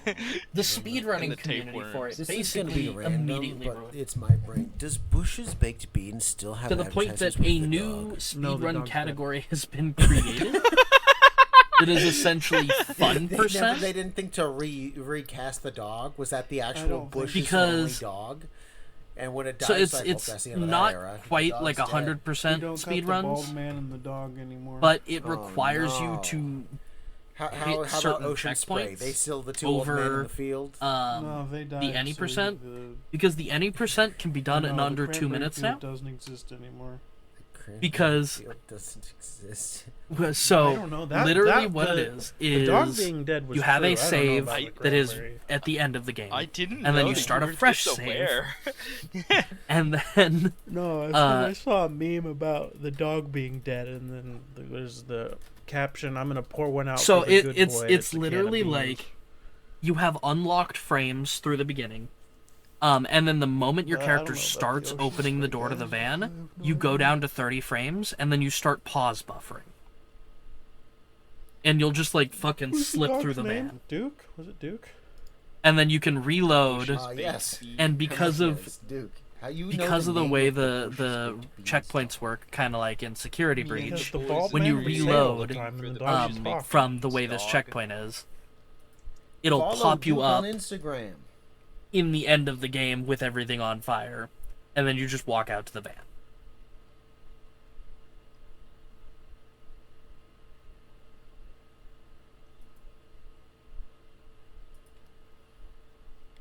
[SPEAKER 3] the speedrunning
[SPEAKER 2] the
[SPEAKER 3] community for it
[SPEAKER 1] This is gonna be
[SPEAKER 3] basically
[SPEAKER 1] random,
[SPEAKER 3] immediately
[SPEAKER 1] but
[SPEAKER 3] ruined.
[SPEAKER 1] it's my brain. Does Bush's Baked Beans still have
[SPEAKER 3] To the point that
[SPEAKER 1] advertisements
[SPEAKER 3] a
[SPEAKER 1] with the
[SPEAKER 3] new
[SPEAKER 1] dog?
[SPEAKER 4] No, the
[SPEAKER 3] speedrun
[SPEAKER 4] dog's
[SPEAKER 3] category has been created. It is essentially fun percent.
[SPEAKER 1] They didn't think to recast the dog. Was that the actual
[SPEAKER 4] don't think
[SPEAKER 1] Bush's
[SPEAKER 3] Because-
[SPEAKER 1] only dog? And when it dies,
[SPEAKER 3] So it's
[SPEAKER 1] like,
[SPEAKER 3] it's
[SPEAKER 1] that's the end of that
[SPEAKER 3] not
[SPEAKER 1] era. The
[SPEAKER 3] quite
[SPEAKER 1] dog's
[SPEAKER 3] like
[SPEAKER 1] dead.
[SPEAKER 3] 100% speed runs,
[SPEAKER 4] man and the dog anymore.
[SPEAKER 3] but it
[SPEAKER 1] Oh,
[SPEAKER 3] requires you
[SPEAKER 1] no.
[SPEAKER 3] to
[SPEAKER 1] How
[SPEAKER 3] hit
[SPEAKER 1] about
[SPEAKER 3] certain
[SPEAKER 1] Ocean Spray?
[SPEAKER 3] checkpoints
[SPEAKER 1] They still the two old men in
[SPEAKER 3] over,
[SPEAKER 1] the field.
[SPEAKER 4] they died.
[SPEAKER 3] the any percent, because the any percent can be done in under 2 minutes now.
[SPEAKER 4] Doesn't exist anymore.
[SPEAKER 3] because-
[SPEAKER 1] Field doesn't exist.
[SPEAKER 3] So
[SPEAKER 4] I don't know. That,
[SPEAKER 3] literally
[SPEAKER 4] that,
[SPEAKER 3] what
[SPEAKER 4] the,
[SPEAKER 3] it is
[SPEAKER 4] the dog
[SPEAKER 3] is
[SPEAKER 4] being dead was
[SPEAKER 3] you have
[SPEAKER 4] true.
[SPEAKER 3] a
[SPEAKER 4] I don't know
[SPEAKER 3] save
[SPEAKER 4] about the
[SPEAKER 3] that is
[SPEAKER 4] cranberry.
[SPEAKER 3] at the end of the game,
[SPEAKER 2] I didn't
[SPEAKER 3] and then
[SPEAKER 2] know
[SPEAKER 3] you
[SPEAKER 2] that
[SPEAKER 3] start a
[SPEAKER 2] were
[SPEAKER 3] fresh
[SPEAKER 2] this
[SPEAKER 3] save.
[SPEAKER 2] aware.
[SPEAKER 3] and then
[SPEAKER 4] No, I saw a meme about the dog being dead, and then there was the caption, "I'm gonna pour one out."
[SPEAKER 3] so
[SPEAKER 4] for the good boy,"
[SPEAKER 3] it's
[SPEAKER 4] and a can of
[SPEAKER 3] literally
[SPEAKER 4] beans.
[SPEAKER 3] like you have unlocked frames through the beginning. And then the moment your
[SPEAKER 4] I don't
[SPEAKER 3] character
[SPEAKER 4] know about the
[SPEAKER 3] starts
[SPEAKER 4] Ocean
[SPEAKER 3] opening the
[SPEAKER 4] Spray
[SPEAKER 3] door to
[SPEAKER 4] guy.
[SPEAKER 3] the
[SPEAKER 4] I
[SPEAKER 3] van,
[SPEAKER 4] have no
[SPEAKER 3] you go
[SPEAKER 4] idea.
[SPEAKER 3] down to 30 frames, and then you start pause buffering. And you'll just like fucking
[SPEAKER 4] Who's
[SPEAKER 3] slip through
[SPEAKER 4] dog's
[SPEAKER 3] the
[SPEAKER 4] name?
[SPEAKER 3] van.
[SPEAKER 4] Duke? Was it Duke?
[SPEAKER 3] And then you can reload,
[SPEAKER 1] Yes.
[SPEAKER 3] and because of
[SPEAKER 1] Yes, Duke. How you know
[SPEAKER 3] because of the
[SPEAKER 1] name
[SPEAKER 3] way
[SPEAKER 1] of
[SPEAKER 3] the
[SPEAKER 1] Ocean Baked Beans
[SPEAKER 3] checkpoints work, kind of like in Security
[SPEAKER 4] Because
[SPEAKER 3] Breach,
[SPEAKER 4] the bald
[SPEAKER 3] when you
[SPEAKER 4] man would say all the
[SPEAKER 3] reload,
[SPEAKER 4] time, and the dog just talked.
[SPEAKER 3] from the way this
[SPEAKER 2] Dog.
[SPEAKER 3] checkpoint is, it'll
[SPEAKER 1] Follow
[SPEAKER 3] pop you
[SPEAKER 1] Duke
[SPEAKER 3] up
[SPEAKER 1] on Instagram.
[SPEAKER 3] in the end of the game with everything on fire, and then you just walk out to the van.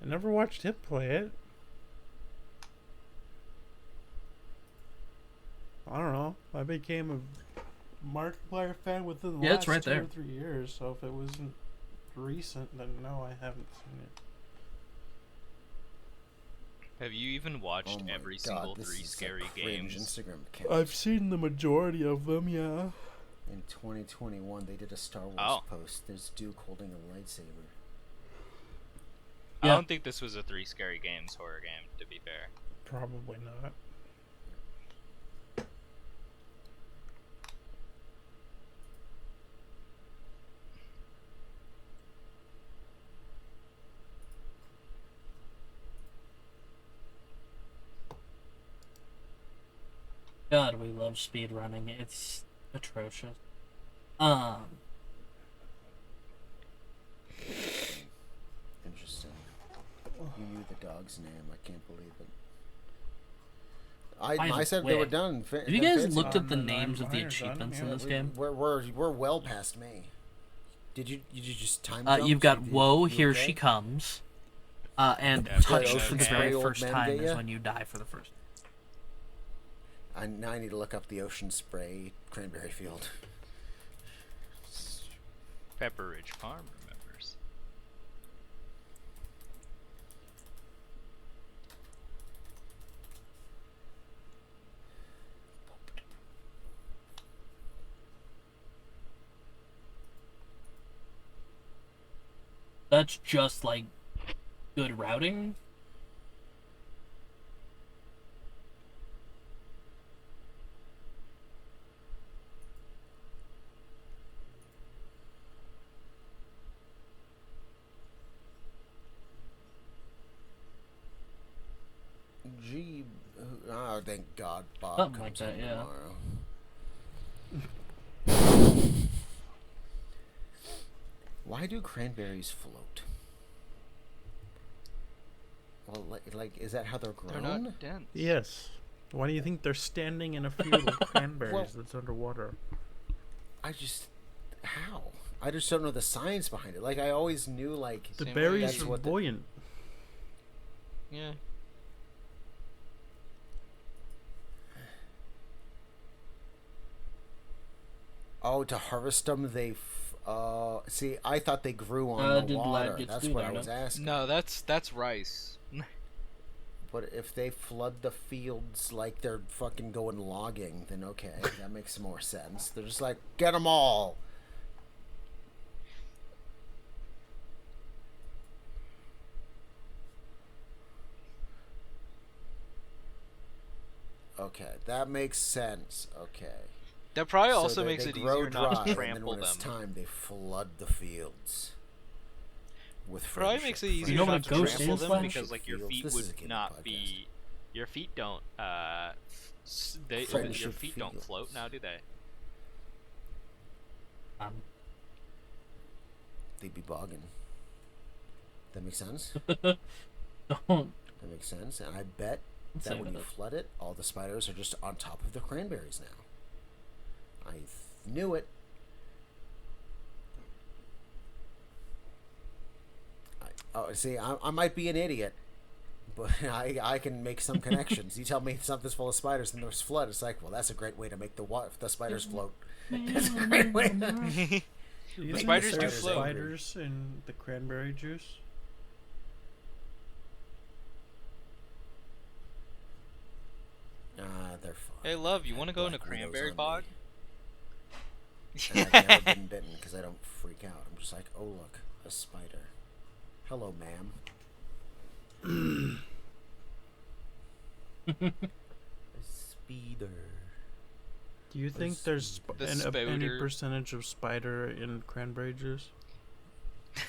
[SPEAKER 4] I never watched him play it. I don't know. I became a Markiplier fan within the
[SPEAKER 3] Yeah,
[SPEAKER 4] last
[SPEAKER 3] it's right
[SPEAKER 4] 2
[SPEAKER 3] there.
[SPEAKER 4] or 3 years, so if it wasn't recent, then no, I haven't seen it.
[SPEAKER 2] Have you even watched
[SPEAKER 1] Oh my
[SPEAKER 2] every
[SPEAKER 1] God,
[SPEAKER 2] single
[SPEAKER 1] this
[SPEAKER 2] three
[SPEAKER 1] is a
[SPEAKER 2] scary
[SPEAKER 1] cringe
[SPEAKER 2] games?
[SPEAKER 1] Instagram account.
[SPEAKER 4] I've seen the majority of them, yeah.
[SPEAKER 1] In 2021, they did a Star Wars
[SPEAKER 2] Oh.
[SPEAKER 1] post. There's Duke holding a lightsaber.
[SPEAKER 2] I
[SPEAKER 3] Yeah.
[SPEAKER 2] don't think this was a Three Scary Games horror game, to be fair.
[SPEAKER 4] Probably not.
[SPEAKER 3] God, we love speedrunning. It's atrocious.
[SPEAKER 1] Interesting. You knew the dog's name. I can't believe it. I said they were
[SPEAKER 3] wait.
[SPEAKER 1] done.
[SPEAKER 3] Have you guys looked
[SPEAKER 4] on
[SPEAKER 3] at the
[SPEAKER 4] the
[SPEAKER 3] names of the
[SPEAKER 4] non-minors, I don't
[SPEAKER 3] achievements in
[SPEAKER 4] know.
[SPEAKER 3] this game?
[SPEAKER 1] We're well past me. Did you just time?
[SPEAKER 3] You've
[SPEAKER 1] jump?
[SPEAKER 3] got
[SPEAKER 1] You-
[SPEAKER 3] Whoa,
[SPEAKER 1] you
[SPEAKER 3] Here
[SPEAKER 1] okay?
[SPEAKER 3] She Comes. And
[SPEAKER 2] Yeah,
[SPEAKER 3] Touch
[SPEAKER 2] but
[SPEAKER 3] for the
[SPEAKER 2] Ocean
[SPEAKER 3] very
[SPEAKER 1] Spray
[SPEAKER 3] first
[SPEAKER 1] old men
[SPEAKER 3] time
[SPEAKER 1] get
[SPEAKER 3] is
[SPEAKER 1] ya?
[SPEAKER 3] when you die for the first.
[SPEAKER 1] Now I need to look up the Ocean Spray Cranberry Field.
[SPEAKER 2] Pepper Ridge Farm remembers.
[SPEAKER 3] That's just like good routing.
[SPEAKER 1] Gee, oh thank God, Bob
[SPEAKER 3] Something
[SPEAKER 1] comes
[SPEAKER 3] like that,
[SPEAKER 1] in
[SPEAKER 3] yeah.
[SPEAKER 1] tomorrow. Why do cranberries float? Well, like, is that how they're
[SPEAKER 2] They're
[SPEAKER 1] grown?
[SPEAKER 2] not dense.
[SPEAKER 4] Yes. Why do you think they're standing in a field of cranberries
[SPEAKER 1] Well-
[SPEAKER 4] that's underwater?
[SPEAKER 1] How? I just don't know the science behind it. Like, I always knew, like,
[SPEAKER 4] The
[SPEAKER 2] Same way
[SPEAKER 4] berries
[SPEAKER 1] that's
[SPEAKER 4] are
[SPEAKER 1] what the-
[SPEAKER 4] buoyant.
[SPEAKER 2] Yeah.
[SPEAKER 1] oh, to harvest them, see, I thought they grew on the
[SPEAKER 3] did
[SPEAKER 1] water.
[SPEAKER 3] Lad get
[SPEAKER 1] That's
[SPEAKER 3] to
[SPEAKER 1] what
[SPEAKER 3] there,
[SPEAKER 1] I was
[SPEAKER 3] no?
[SPEAKER 1] asking.
[SPEAKER 2] No, that's rice.
[SPEAKER 1] But if they flood the fields like they're fucking going logging, then okay, that makes some more sense. They're just like, get them all. Okay, that makes sense. Okay.
[SPEAKER 2] That probably
[SPEAKER 1] So
[SPEAKER 2] also
[SPEAKER 1] they
[SPEAKER 2] makes it
[SPEAKER 1] grow
[SPEAKER 2] easier not
[SPEAKER 1] dry,
[SPEAKER 2] to
[SPEAKER 1] and then
[SPEAKER 2] trample
[SPEAKER 1] when
[SPEAKER 2] them.
[SPEAKER 1] it's time, they flood the fields with
[SPEAKER 2] Probably
[SPEAKER 1] friendship.
[SPEAKER 2] makes it easier
[SPEAKER 3] You know what
[SPEAKER 2] not
[SPEAKER 3] a
[SPEAKER 2] to
[SPEAKER 3] ghost
[SPEAKER 2] trample
[SPEAKER 3] is,
[SPEAKER 2] them
[SPEAKER 3] Flash?
[SPEAKER 2] because like your feet
[SPEAKER 1] This is a
[SPEAKER 2] would
[SPEAKER 1] gaming
[SPEAKER 2] not
[SPEAKER 1] podcast.
[SPEAKER 2] be. Your feet don't. Your
[SPEAKER 1] Friendship
[SPEAKER 2] feet don't
[SPEAKER 1] fields.
[SPEAKER 2] float now, do they?
[SPEAKER 1] They'd be bogging. That makes sense?
[SPEAKER 3] Don't
[SPEAKER 1] That makes sense. And I bet
[SPEAKER 3] say
[SPEAKER 1] that when you
[SPEAKER 3] that.
[SPEAKER 1] flood it, all the spiders are just on top of the cranberries now. I knew it. Oh, see, I might be an idiot, but I can make some connections. You tell me something's full of spiders and there's flood. It's like, well, that's a great way to make the spiders float. That's a great way.
[SPEAKER 4] Do you
[SPEAKER 1] Make
[SPEAKER 4] think
[SPEAKER 2] spiders
[SPEAKER 1] the
[SPEAKER 2] do
[SPEAKER 4] there's
[SPEAKER 2] float.
[SPEAKER 4] spiders in the cranberry juice?
[SPEAKER 1] They're fine.
[SPEAKER 2] Hey, love, you want to go in a
[SPEAKER 1] Black widows
[SPEAKER 2] cranberry
[SPEAKER 1] on
[SPEAKER 2] bog?
[SPEAKER 1] me. And I've never been bitten because I don't freak out. I'm just like, oh look, a spider. Hello, ma'am. A spider.
[SPEAKER 4] Do you think there's
[SPEAKER 2] The
[SPEAKER 4] any
[SPEAKER 2] spider.
[SPEAKER 4] percentage of spider in cranberry juice?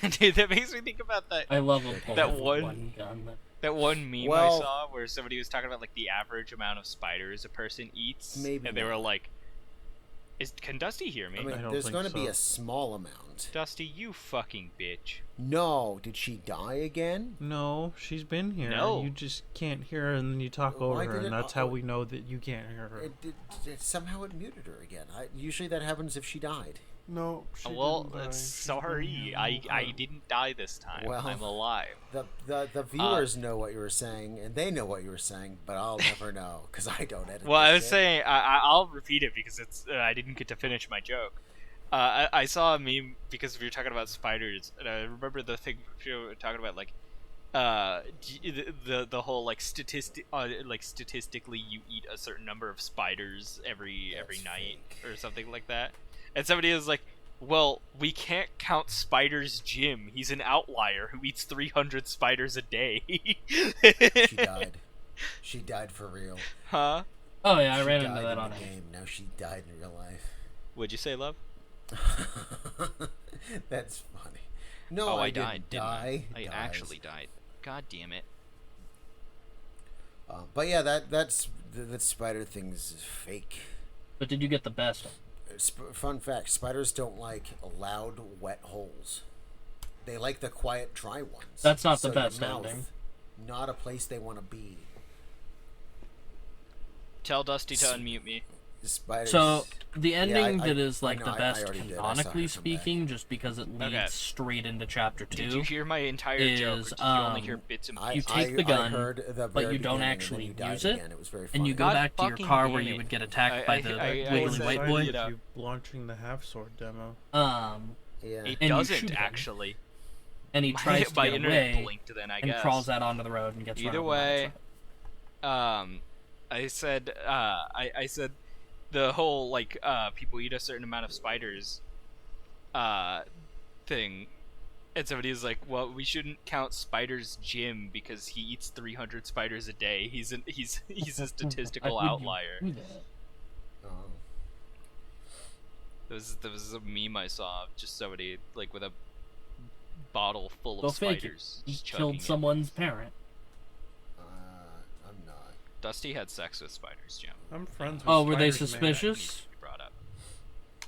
[SPEAKER 2] Dude, that makes me think about that
[SPEAKER 3] I love a
[SPEAKER 2] That
[SPEAKER 3] bullet with
[SPEAKER 2] one-
[SPEAKER 3] gun.
[SPEAKER 2] that one meme I
[SPEAKER 1] Well-
[SPEAKER 2] saw where somebody was talking about like the average amount of spiders a person eats,
[SPEAKER 1] Maybe
[SPEAKER 2] and they were
[SPEAKER 1] not.
[SPEAKER 2] like, can Dusty hear me?
[SPEAKER 1] I mean,
[SPEAKER 4] I don't
[SPEAKER 1] there's
[SPEAKER 4] think
[SPEAKER 1] going to be
[SPEAKER 4] so.
[SPEAKER 1] a small amount.
[SPEAKER 2] Dusty, you fucking bitch.
[SPEAKER 1] No, did she die again?
[SPEAKER 4] No, she's been here.
[SPEAKER 2] No.
[SPEAKER 4] You just can't hear her, and then you talk
[SPEAKER 1] Why
[SPEAKER 4] over her,
[SPEAKER 1] did it-
[SPEAKER 4] and that's how we know that you can't hear her.
[SPEAKER 1] Somehow it muted her again. Usually that happens if she died.
[SPEAKER 4] No, she
[SPEAKER 2] Well,
[SPEAKER 4] didn't die. She's
[SPEAKER 2] sorry,
[SPEAKER 4] been here
[SPEAKER 2] I
[SPEAKER 4] the whole time.
[SPEAKER 2] didn't die this time.
[SPEAKER 1] Well,
[SPEAKER 2] I'm alive.
[SPEAKER 1] The viewers know what you were saying, and they know what you were saying, but I'll never know because I don't edit.
[SPEAKER 2] Well,
[SPEAKER 1] this
[SPEAKER 2] I was
[SPEAKER 1] shit.
[SPEAKER 2] saying I'll repeat it because it's I didn't get to finish my joke. I saw a meme because we were talking about spiders, and I remember the thing we were talking about like the whole like statistically you eat a certain number of spiders every
[SPEAKER 1] That's
[SPEAKER 2] night
[SPEAKER 1] fake.
[SPEAKER 2] or something like that, and somebody was like, well, we can't count Spider's Jim. He's an outlier who eats 300 spiders a day.
[SPEAKER 1] She died. She died for real.
[SPEAKER 2] Huh?
[SPEAKER 3] Oh yeah, I
[SPEAKER 1] She
[SPEAKER 3] ran
[SPEAKER 1] died
[SPEAKER 3] into that
[SPEAKER 1] in
[SPEAKER 3] on
[SPEAKER 1] the
[SPEAKER 3] it.
[SPEAKER 1] game. Now she died in real life.
[SPEAKER 2] What'd you say, love?
[SPEAKER 1] That's funny. No,
[SPEAKER 2] Oh, I
[SPEAKER 1] didn't
[SPEAKER 2] died, didn't
[SPEAKER 1] die.
[SPEAKER 2] I? I
[SPEAKER 1] Dies.
[SPEAKER 2] actually died. God damn it.
[SPEAKER 1] But yeah, that spider thing's fake.
[SPEAKER 3] But did you get the best?
[SPEAKER 1] Fun fact: spiders don't like loud, wet holes. They like the quiet, dry ones.
[SPEAKER 3] That's not the
[SPEAKER 1] So your
[SPEAKER 3] best
[SPEAKER 1] mouth,
[SPEAKER 3] ending.
[SPEAKER 1] Not a place they want to be.
[SPEAKER 2] Tell Dusty to unmute me.
[SPEAKER 1] The spiders.
[SPEAKER 3] So the ending
[SPEAKER 1] I-
[SPEAKER 3] that is
[SPEAKER 1] I
[SPEAKER 3] like
[SPEAKER 1] know,
[SPEAKER 3] the
[SPEAKER 1] I
[SPEAKER 3] best
[SPEAKER 1] already did. I saw her
[SPEAKER 3] canonically
[SPEAKER 1] come back.
[SPEAKER 3] speaking, just because it leads
[SPEAKER 2] Okay.
[SPEAKER 3] straight into chapter 2.
[SPEAKER 2] Did you hear my entire joke, or
[SPEAKER 3] is,
[SPEAKER 2] did you only
[SPEAKER 3] um,
[SPEAKER 2] hear bits and
[SPEAKER 1] I,
[SPEAKER 3] You
[SPEAKER 2] pieces?
[SPEAKER 3] take the gun,
[SPEAKER 1] I heard the
[SPEAKER 3] but
[SPEAKER 1] very
[SPEAKER 3] you don't
[SPEAKER 1] beginning, and
[SPEAKER 3] actually
[SPEAKER 1] then you died
[SPEAKER 3] use it,
[SPEAKER 1] again. It was very funny.
[SPEAKER 3] and you go
[SPEAKER 2] God
[SPEAKER 3] back to your
[SPEAKER 2] fucking
[SPEAKER 3] car where
[SPEAKER 2] damn
[SPEAKER 3] you
[SPEAKER 2] it.
[SPEAKER 3] would get attacked by the wiggly
[SPEAKER 2] said
[SPEAKER 3] white
[SPEAKER 2] it,
[SPEAKER 3] boy.
[SPEAKER 2] you know.
[SPEAKER 4] You launching the half sword demo.
[SPEAKER 1] Yeah.
[SPEAKER 2] It
[SPEAKER 3] and you
[SPEAKER 2] doesn't
[SPEAKER 3] shoot him.
[SPEAKER 2] actually.
[SPEAKER 3] And he tries to
[SPEAKER 2] my
[SPEAKER 3] get
[SPEAKER 2] internet
[SPEAKER 3] away
[SPEAKER 2] blinked then, I
[SPEAKER 3] and
[SPEAKER 2] guess.
[SPEAKER 3] crawls out onto the road and gets run
[SPEAKER 2] Either
[SPEAKER 3] over by the
[SPEAKER 2] way,
[SPEAKER 3] truck.
[SPEAKER 2] I said I said the whole like people eat a certain amount of spiders thing, and somebody was like, well, we shouldn't count Spider's Jim because he eats 300 spiders a day. He's a statistical
[SPEAKER 3] Why would you
[SPEAKER 2] outlier.
[SPEAKER 3] do that?
[SPEAKER 1] Oh.
[SPEAKER 2] There was a meme I saw of just somebody like with a bottle full
[SPEAKER 3] Go
[SPEAKER 2] of
[SPEAKER 3] fake it.
[SPEAKER 2] spiders.
[SPEAKER 3] He
[SPEAKER 2] just chugging
[SPEAKER 3] killed
[SPEAKER 2] it.
[SPEAKER 3] someone's parent.
[SPEAKER 1] I'm not.
[SPEAKER 2] Dusty had sex with spiders, Jim.
[SPEAKER 4] I'm friends with
[SPEAKER 3] Oh, were they
[SPEAKER 4] Spiders, man.
[SPEAKER 3] suspicious?
[SPEAKER 2] You brought up.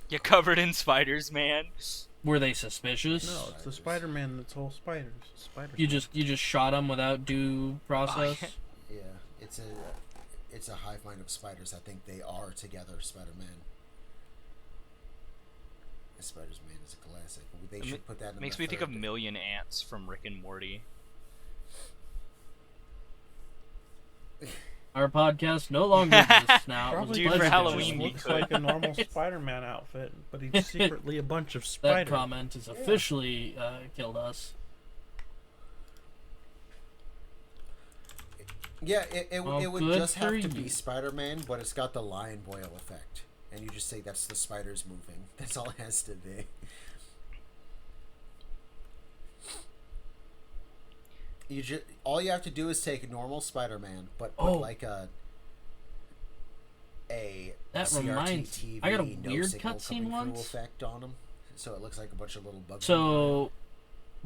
[SPEAKER 2] You covered in spiders, man.
[SPEAKER 3] Were they suspicious?
[SPEAKER 4] No, it's the Spider-Man that's all spiders. Spider.
[SPEAKER 3] You just shot him without due process.
[SPEAKER 2] yeah.
[SPEAKER 1] Yeah, it's a hive mind of spiders. I think they are together. Spider-Man. Spider-Man is a classic. They should put that in
[SPEAKER 2] Makes
[SPEAKER 1] the
[SPEAKER 2] me think of
[SPEAKER 1] third.
[SPEAKER 2] Million Ants from Rick and Morty.
[SPEAKER 3] Our podcast no longer exists now. It was a
[SPEAKER 4] Probably
[SPEAKER 2] Dude, for
[SPEAKER 3] pleasure to
[SPEAKER 2] Halloween,
[SPEAKER 3] join.
[SPEAKER 2] we
[SPEAKER 4] looks
[SPEAKER 2] could.
[SPEAKER 4] like a normal Spider-Man outfit, but he's secretly a bunch of
[SPEAKER 3] That
[SPEAKER 4] spiders.
[SPEAKER 3] comment has officially killed us.
[SPEAKER 1] Yeah, it would
[SPEAKER 3] good
[SPEAKER 1] just have
[SPEAKER 3] for
[SPEAKER 1] to be
[SPEAKER 3] you.
[SPEAKER 1] Spider-Man, but it's got the lion boil effect, and you just say that's the spiders moving. That's all it has to be. All you have to do is take normal Spider-Man, but put like a
[SPEAKER 3] that
[SPEAKER 1] CRT
[SPEAKER 3] reminds
[SPEAKER 1] TV
[SPEAKER 3] I got a
[SPEAKER 1] no
[SPEAKER 3] weird
[SPEAKER 1] signal
[SPEAKER 3] cutscene
[SPEAKER 1] coming through
[SPEAKER 3] once.
[SPEAKER 1] effect on him, so it looks like a bunch of little bugs.
[SPEAKER 3] So,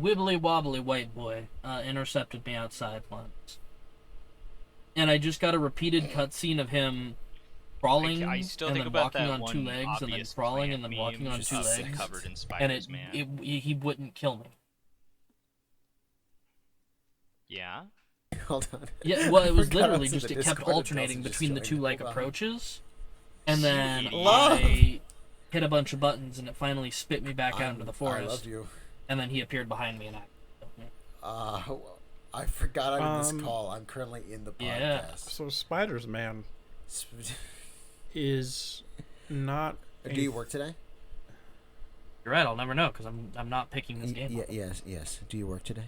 [SPEAKER 3] wibbly wobbly white boy intercepted me outside once, and I just got a repeated cutscene of him crawling
[SPEAKER 2] I still
[SPEAKER 3] and
[SPEAKER 2] think
[SPEAKER 3] then
[SPEAKER 2] about
[SPEAKER 3] walking
[SPEAKER 2] that
[SPEAKER 3] on
[SPEAKER 2] one
[SPEAKER 3] two legs and then
[SPEAKER 2] obvious
[SPEAKER 3] crawling
[SPEAKER 2] plant
[SPEAKER 3] and then walking
[SPEAKER 2] meme
[SPEAKER 3] on
[SPEAKER 2] just
[SPEAKER 3] two
[SPEAKER 2] of it
[SPEAKER 3] legs,
[SPEAKER 2] covered in
[SPEAKER 3] and
[SPEAKER 2] spiders, man.
[SPEAKER 3] he wouldn't kill me.
[SPEAKER 2] Yeah.
[SPEAKER 1] Hold on.
[SPEAKER 3] Yeah, well, it was
[SPEAKER 1] Forgot
[SPEAKER 3] literally
[SPEAKER 1] it's in
[SPEAKER 3] just
[SPEAKER 1] the
[SPEAKER 3] it kept
[SPEAKER 1] Discord,
[SPEAKER 3] alternating
[SPEAKER 1] Dustin just
[SPEAKER 3] between the
[SPEAKER 1] joined.
[SPEAKER 3] two like
[SPEAKER 1] Hold on.
[SPEAKER 3] approaches, and then
[SPEAKER 1] Love.
[SPEAKER 3] I hit a bunch of buttons and it finally spit me back out into the
[SPEAKER 1] I
[SPEAKER 3] forest.
[SPEAKER 1] love you.
[SPEAKER 3] And then he appeared behind me and
[SPEAKER 1] I forgot I'm in this
[SPEAKER 4] Um,
[SPEAKER 1] call. I'm currently in the podcast.
[SPEAKER 3] Yeah.
[SPEAKER 4] So Spiders Man is not.
[SPEAKER 1] Do you work today?
[SPEAKER 3] You're right. I'll never know because I'm not picking this game. up.
[SPEAKER 1] Yes. Do you work today?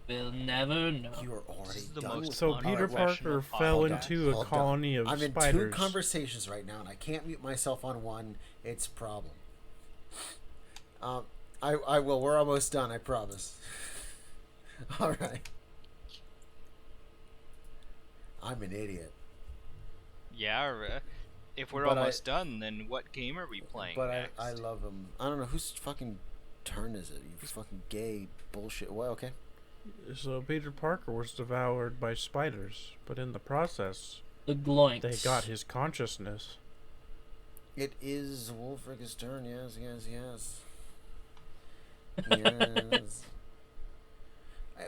[SPEAKER 3] We'll never know.
[SPEAKER 1] You are already
[SPEAKER 2] is the
[SPEAKER 1] done.
[SPEAKER 2] most
[SPEAKER 1] with
[SPEAKER 4] So
[SPEAKER 1] it.
[SPEAKER 4] Peter
[SPEAKER 2] unprofessional
[SPEAKER 4] Parker fell
[SPEAKER 1] Hold on,
[SPEAKER 4] into a
[SPEAKER 1] hold on.
[SPEAKER 4] colony of
[SPEAKER 1] I'm in
[SPEAKER 4] spiders.
[SPEAKER 1] 2 conversations right now, and I can't mute myself on one. It's a problem. I will. We're almost done. I promise. All right. I'm an idiot.
[SPEAKER 2] Yeah. If we're
[SPEAKER 1] But
[SPEAKER 2] almost done, then what game are we playing
[SPEAKER 1] But
[SPEAKER 2] next?
[SPEAKER 1] I love him. I don't know whose fucking turn is it. You fucking gay bullshit. Well, okay.
[SPEAKER 4] So Peter Parker was devoured by spiders, but in the process,
[SPEAKER 3] The gloinks.
[SPEAKER 4] they got his consciousness.
[SPEAKER 1] It is Wulfryk's turn. Yes. Yes.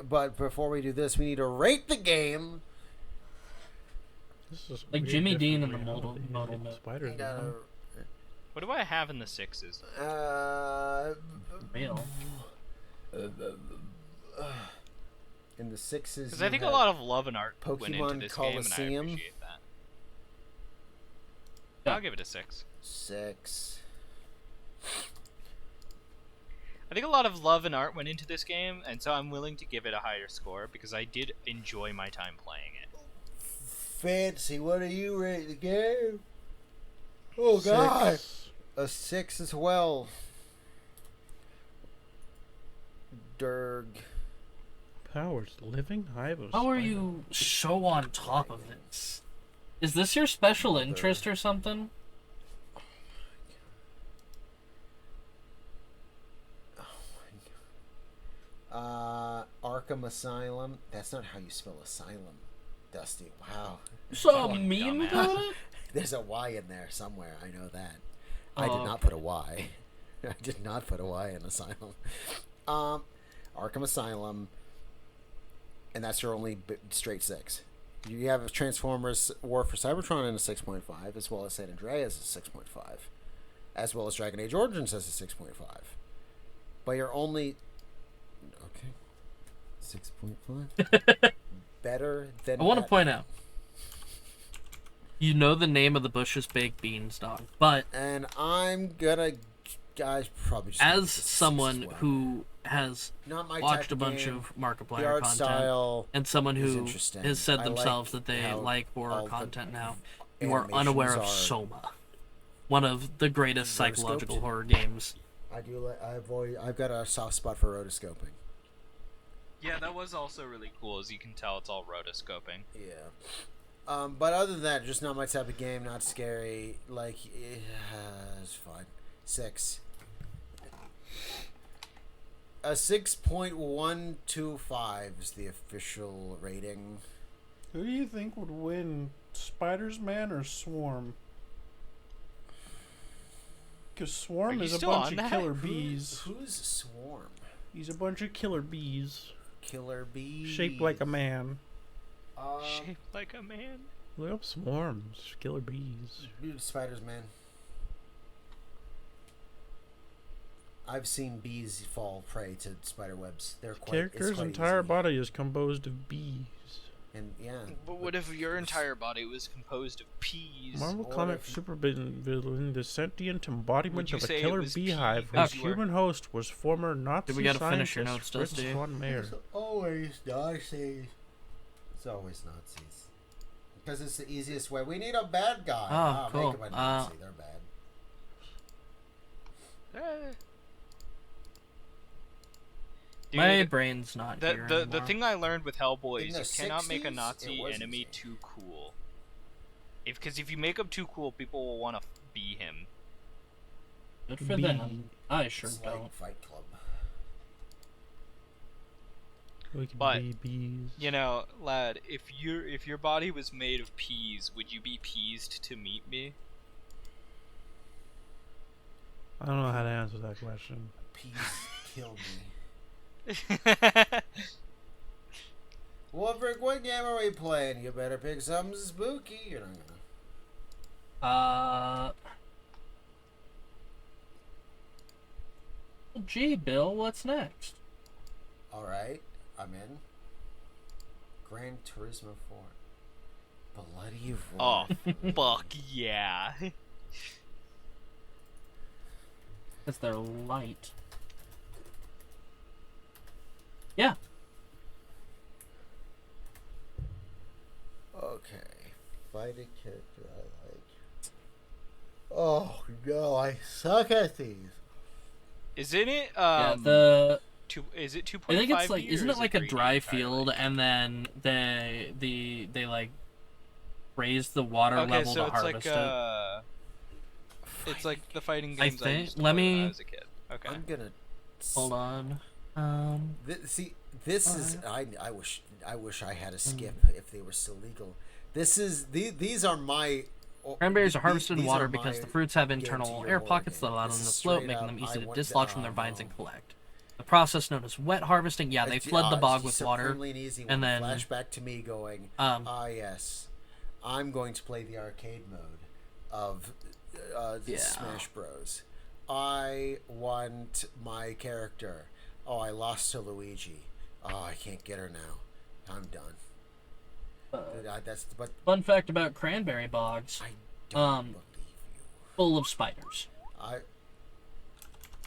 [SPEAKER 1] But before we do this, we need to rate the game.
[SPEAKER 4] This is
[SPEAKER 3] Like
[SPEAKER 4] weird,
[SPEAKER 3] Jimmy Dean
[SPEAKER 4] different
[SPEAKER 3] in the modal
[SPEAKER 4] reality.
[SPEAKER 3] mode.
[SPEAKER 4] Spiders. Man.
[SPEAKER 2] What do I have in the 6s?
[SPEAKER 3] Real.
[SPEAKER 1] In the 6s,
[SPEAKER 2] Because I think a lot of love and art went into
[SPEAKER 1] Pokemon
[SPEAKER 2] this
[SPEAKER 1] Coliseum.
[SPEAKER 2] game, and I appreciate that.
[SPEAKER 3] Yeah.
[SPEAKER 2] I'll give it a 6.
[SPEAKER 1] 6.
[SPEAKER 2] I think a lot of love and art went into this game, and so I'm willing to give it a higher score because I did enjoy my time playing it.
[SPEAKER 1] Fancy, what do you rate the game? Oh God, a 6 as well. Derg.
[SPEAKER 4] Powers, living hive of
[SPEAKER 3] How are
[SPEAKER 4] spiders.
[SPEAKER 3] you so on top of this? Is this your special interest or something?
[SPEAKER 1] Arkham Asylum. That's not how you spell asylum, Dusty. Wow.
[SPEAKER 3] So
[SPEAKER 2] Fucking
[SPEAKER 3] mean
[SPEAKER 2] dumbass.
[SPEAKER 3] about it?
[SPEAKER 1] There's a Y in there somewhere. I know that. I
[SPEAKER 3] Oh,
[SPEAKER 1] did not put a Y. I did not put a Y in Asylum. Arkham Asylum, and that's your only straight 6. You have Transformers War for Cybertron in a 6.5, as well as San Andreas as a 6.5, as well as Dragon Age Origins as a 6.5. But you're only... Okay. 6.5? Better than...
[SPEAKER 3] I want to
[SPEAKER 1] that.
[SPEAKER 3] point out. You know the name of the Bush's baked beans, dog. But
[SPEAKER 1] And I'm gonna... Guys, probably just gonna give
[SPEAKER 3] as
[SPEAKER 1] this a 6
[SPEAKER 3] someone
[SPEAKER 1] as well.
[SPEAKER 3] who has
[SPEAKER 1] Not my
[SPEAKER 3] watched
[SPEAKER 1] type
[SPEAKER 3] a bunch
[SPEAKER 1] game.
[SPEAKER 3] of
[SPEAKER 1] The
[SPEAKER 3] Markiplier
[SPEAKER 1] art
[SPEAKER 3] content,
[SPEAKER 1] style
[SPEAKER 3] and someone
[SPEAKER 1] is
[SPEAKER 3] who
[SPEAKER 1] interesting.
[SPEAKER 3] has said
[SPEAKER 1] I
[SPEAKER 3] themselves
[SPEAKER 1] like
[SPEAKER 3] that they
[SPEAKER 1] how
[SPEAKER 3] like
[SPEAKER 1] all
[SPEAKER 3] horror
[SPEAKER 1] the
[SPEAKER 3] content now, you are
[SPEAKER 1] animations
[SPEAKER 3] unaware of
[SPEAKER 1] are
[SPEAKER 3] Soma, one of the greatest
[SPEAKER 1] rotoscoped.
[SPEAKER 3] psychological horror games.
[SPEAKER 1] I do like. I've got a soft spot for rotoscoping.
[SPEAKER 2] Yeah, that was also really cool. As you can tell, it's all rotoscoping.
[SPEAKER 1] Yeah. But other than that, just not my type of game. Not scary. Like, it's fine. 6. A 6.125 is the official rating.
[SPEAKER 4] Who do you think would win, Spiders Man or Swarm? Because
[SPEAKER 2] Are
[SPEAKER 4] Swarm
[SPEAKER 2] you
[SPEAKER 4] is a
[SPEAKER 2] still
[SPEAKER 4] bunch
[SPEAKER 2] on
[SPEAKER 4] of
[SPEAKER 2] that?
[SPEAKER 4] killer bees.
[SPEAKER 1] Who's Swarm?
[SPEAKER 4] He's a bunch of killer bees,
[SPEAKER 1] Killer bees.
[SPEAKER 4] shaped like a man.
[SPEAKER 2] Shaped like a man.
[SPEAKER 4] Look up swarms, killer bees.
[SPEAKER 1] Spiders, man. I've seen bees fall prey to spider webs. They're quite. it's
[SPEAKER 4] Character's
[SPEAKER 1] quite
[SPEAKER 4] entire
[SPEAKER 1] easy.
[SPEAKER 4] body is composed of bees.
[SPEAKER 1] And yeah.
[SPEAKER 2] But what if your entire body was composed of peas?
[SPEAKER 4] Marvel
[SPEAKER 1] What
[SPEAKER 4] comic
[SPEAKER 1] if-
[SPEAKER 4] supervillain, the sentient embodiment
[SPEAKER 2] you
[SPEAKER 4] of a
[SPEAKER 2] say it
[SPEAKER 4] killer
[SPEAKER 2] was
[SPEAKER 4] beehive
[SPEAKER 2] peas
[SPEAKER 4] whose
[SPEAKER 2] because you were-
[SPEAKER 4] human host was former Nazi
[SPEAKER 3] we gotta finish your
[SPEAKER 4] scientist
[SPEAKER 3] notes,
[SPEAKER 4] Fritz
[SPEAKER 3] Dusty?
[SPEAKER 4] von Mayer.
[SPEAKER 1] Always Darcy. It's always Nazis. Because it's the easiest way. We need a bad guy.
[SPEAKER 3] Oh, cool.
[SPEAKER 1] Make him a Nazi. They're bad.
[SPEAKER 2] Dude,
[SPEAKER 3] My brain's not here
[SPEAKER 2] the
[SPEAKER 3] anymore.
[SPEAKER 2] thing I learned with Hellboy
[SPEAKER 1] In
[SPEAKER 2] is
[SPEAKER 1] the
[SPEAKER 2] you cannot make a
[SPEAKER 1] 60s,
[SPEAKER 2] Nazi
[SPEAKER 1] it was
[SPEAKER 2] enemy
[SPEAKER 1] easy.
[SPEAKER 2] too cool. Because if you make him too cool, people will want to be him.
[SPEAKER 3] Good for them. I sure
[SPEAKER 1] It's
[SPEAKER 3] don't.
[SPEAKER 1] like Fight Club.
[SPEAKER 4] We can
[SPEAKER 2] But,
[SPEAKER 4] be bees.
[SPEAKER 2] You know, lad, if your body was made of peas, would you be peased to meet me?
[SPEAKER 4] I don't know how to answer that question.
[SPEAKER 1] Peace killed me. Wulfryk, what game are we playing? You better pick something spooky. You're not gonna.
[SPEAKER 3] Gee, Bill, what's next?
[SPEAKER 1] Alright, I'm in. Gran Turismo 4. Bloody
[SPEAKER 2] Oh,
[SPEAKER 1] Roar.
[SPEAKER 2] fuck yeah.
[SPEAKER 3] Because they're light. Yeah.
[SPEAKER 1] Okay. Fighting character I like. Oh no, I suck at these.
[SPEAKER 2] Isn't it,
[SPEAKER 3] Yeah,
[SPEAKER 2] is it 2.5
[SPEAKER 3] I think it's like,
[SPEAKER 2] D, or
[SPEAKER 3] isn't
[SPEAKER 2] is
[SPEAKER 3] it like a
[SPEAKER 2] 3D
[SPEAKER 3] dry
[SPEAKER 2] entirely?
[SPEAKER 3] field, and then they like raise the water
[SPEAKER 2] Okay,
[SPEAKER 3] level
[SPEAKER 2] so
[SPEAKER 3] to
[SPEAKER 2] it's
[SPEAKER 3] harvest
[SPEAKER 2] like, it's like the fighting
[SPEAKER 3] I
[SPEAKER 2] games I
[SPEAKER 3] think-
[SPEAKER 2] used to
[SPEAKER 3] let
[SPEAKER 2] play when
[SPEAKER 3] me-
[SPEAKER 2] I was a kid. Okay.
[SPEAKER 1] I'm gonna.
[SPEAKER 3] Hold on.
[SPEAKER 1] This is. I wish I had a skip if they were still legal. These are my.
[SPEAKER 3] Cranberries are harvested in
[SPEAKER 1] these
[SPEAKER 3] water
[SPEAKER 1] are
[SPEAKER 3] because
[SPEAKER 1] my
[SPEAKER 3] the fruits have
[SPEAKER 1] game to
[SPEAKER 3] internal
[SPEAKER 1] your
[SPEAKER 3] air
[SPEAKER 1] war
[SPEAKER 3] pockets
[SPEAKER 1] game.
[SPEAKER 3] that allow
[SPEAKER 1] This
[SPEAKER 3] them to
[SPEAKER 1] is
[SPEAKER 3] float,
[SPEAKER 1] straight
[SPEAKER 3] making
[SPEAKER 1] up,
[SPEAKER 3] them easy
[SPEAKER 1] I
[SPEAKER 3] to
[SPEAKER 1] want
[SPEAKER 3] dislodge
[SPEAKER 1] to-
[SPEAKER 3] from their vines
[SPEAKER 1] no.
[SPEAKER 3] and collect. The process known as wet harvesting. Yeah, they flood the bog with water,
[SPEAKER 1] supremely and easy
[SPEAKER 3] and
[SPEAKER 1] one.
[SPEAKER 3] then
[SPEAKER 1] Flashback to me going. Yes, I'm going to play the arcade mode of
[SPEAKER 3] Yeah.
[SPEAKER 1] Smash Bros. I want my character. Oh, I lost to Luigi. Oh, I can't get her now. I'm done. But
[SPEAKER 3] fun fact about cranberry bogs:
[SPEAKER 1] I don't believe
[SPEAKER 3] full of spiders.
[SPEAKER 1] you.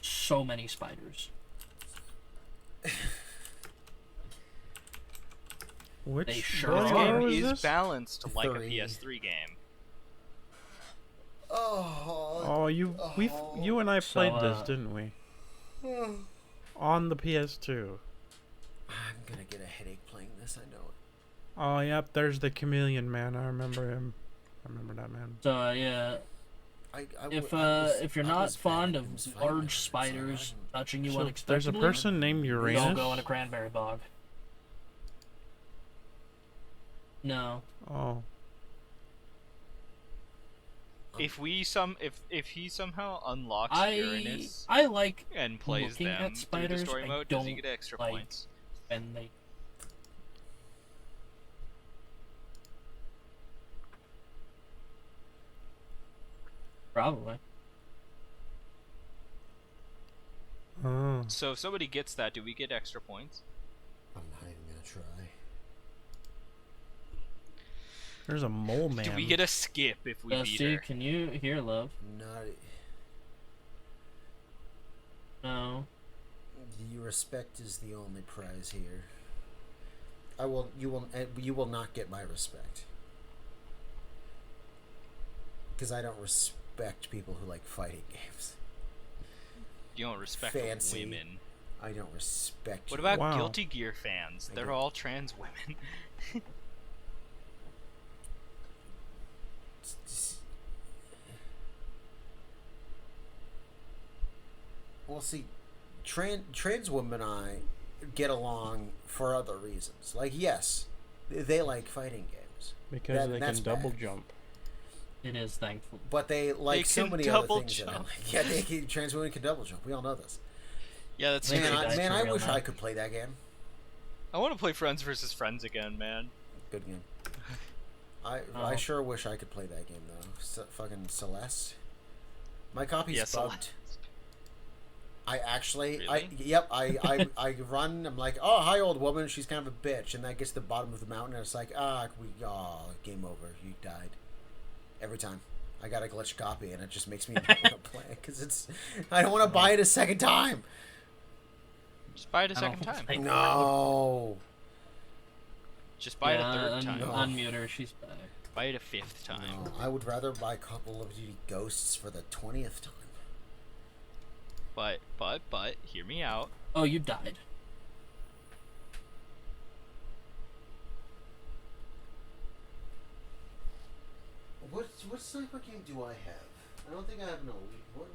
[SPEAKER 3] So many spiders.
[SPEAKER 4] Which
[SPEAKER 3] They sure
[SPEAKER 4] what
[SPEAKER 2] This
[SPEAKER 3] are.
[SPEAKER 4] year
[SPEAKER 2] game
[SPEAKER 4] was
[SPEAKER 2] is
[SPEAKER 4] this?
[SPEAKER 2] balanced like a
[SPEAKER 1] 3.
[SPEAKER 2] PS3 game.
[SPEAKER 1] Oh,
[SPEAKER 4] Oh, you and I
[SPEAKER 3] So,
[SPEAKER 4] played this, didn't we? On the PS2.
[SPEAKER 1] I'm gonna get a headache playing this. I know it.
[SPEAKER 4] Oh, yep. There's the chameleon man. I remember him. I remember that man.
[SPEAKER 3] So yeah, if you're not fond of large spiders touching you
[SPEAKER 4] So
[SPEAKER 3] unexpectedly,
[SPEAKER 4] there's a person named
[SPEAKER 3] don't
[SPEAKER 4] Uranus.
[SPEAKER 3] go in a cranberry bog. No.
[SPEAKER 4] Oh,
[SPEAKER 2] If he somehow unlocks Uranus
[SPEAKER 3] I like
[SPEAKER 2] and plays
[SPEAKER 3] looking
[SPEAKER 2] them
[SPEAKER 3] at
[SPEAKER 2] through the
[SPEAKER 3] spiders,
[SPEAKER 2] story
[SPEAKER 3] I
[SPEAKER 2] mode, does he
[SPEAKER 3] don't
[SPEAKER 2] get extra
[SPEAKER 3] like-
[SPEAKER 2] points?
[SPEAKER 3] and they. Probably.
[SPEAKER 4] oh.
[SPEAKER 2] So if somebody gets that, do we get extra points?
[SPEAKER 1] I'm not even gonna try.
[SPEAKER 4] There's a mole man.
[SPEAKER 2] Do we get a skip if we beat
[SPEAKER 3] Dusty,
[SPEAKER 2] her?
[SPEAKER 3] can you hear love?
[SPEAKER 1] Not.
[SPEAKER 3] No.
[SPEAKER 1] Your respect is the only prize here. You will not get my respect. Because I don't respect people who like fighting games.
[SPEAKER 2] You don't respect
[SPEAKER 1] Fancy.
[SPEAKER 2] women.
[SPEAKER 1] I don't respect.
[SPEAKER 2] What
[SPEAKER 1] you.
[SPEAKER 2] about
[SPEAKER 4] Wow.
[SPEAKER 2] Guilty Gear fans?
[SPEAKER 1] I
[SPEAKER 2] They're
[SPEAKER 1] get-
[SPEAKER 2] all trans women.
[SPEAKER 1] Well, see, trans women and I get along for other reasons. Like, yes, they like fighting games,
[SPEAKER 4] because they
[SPEAKER 1] that's
[SPEAKER 4] can double
[SPEAKER 1] bad.
[SPEAKER 4] jump.
[SPEAKER 3] It is thankful.
[SPEAKER 1] but they like so
[SPEAKER 2] can
[SPEAKER 1] many other
[SPEAKER 2] double
[SPEAKER 1] things. That I
[SPEAKER 2] jump.
[SPEAKER 1] like. Yeah, trans women can double jump. We all know this.
[SPEAKER 2] Yeah, that's
[SPEAKER 3] Man,
[SPEAKER 2] true.
[SPEAKER 3] I-
[SPEAKER 1] Man, I
[SPEAKER 3] real
[SPEAKER 1] wish
[SPEAKER 3] now.
[SPEAKER 1] I could play that game.
[SPEAKER 2] I want to play Friends versus Friends again, man.
[SPEAKER 1] Good game. I
[SPEAKER 3] Oh.
[SPEAKER 1] sure wish I could play that game though. Fucking Celeste. My copy's
[SPEAKER 2] Yeah,
[SPEAKER 1] bugged. I actually,
[SPEAKER 2] Really?
[SPEAKER 1] I run. I'm like, oh, hi, old woman. She's kind of a bitch, and that gets to the bottom of the mountain, and it's like, game over. You died. Every time. I got a glitch copy, and it just makes me not want to play it because I don't want to buy it a second time.
[SPEAKER 2] Just buy it a
[SPEAKER 3] I don't
[SPEAKER 2] second time.
[SPEAKER 3] think-
[SPEAKER 1] No.
[SPEAKER 2] Just buy it a third
[SPEAKER 3] un-
[SPEAKER 2] time.
[SPEAKER 1] No.
[SPEAKER 3] Unmute her, she's back.
[SPEAKER 2] Buy it a fifth time.
[SPEAKER 1] No, I would rather buy Call of Duty Ghosts for the 20th time.
[SPEAKER 2] But, hear me out.
[SPEAKER 3] Oh, you died.
[SPEAKER 1] What sniper game do I have? I don't think I have an elite. Hold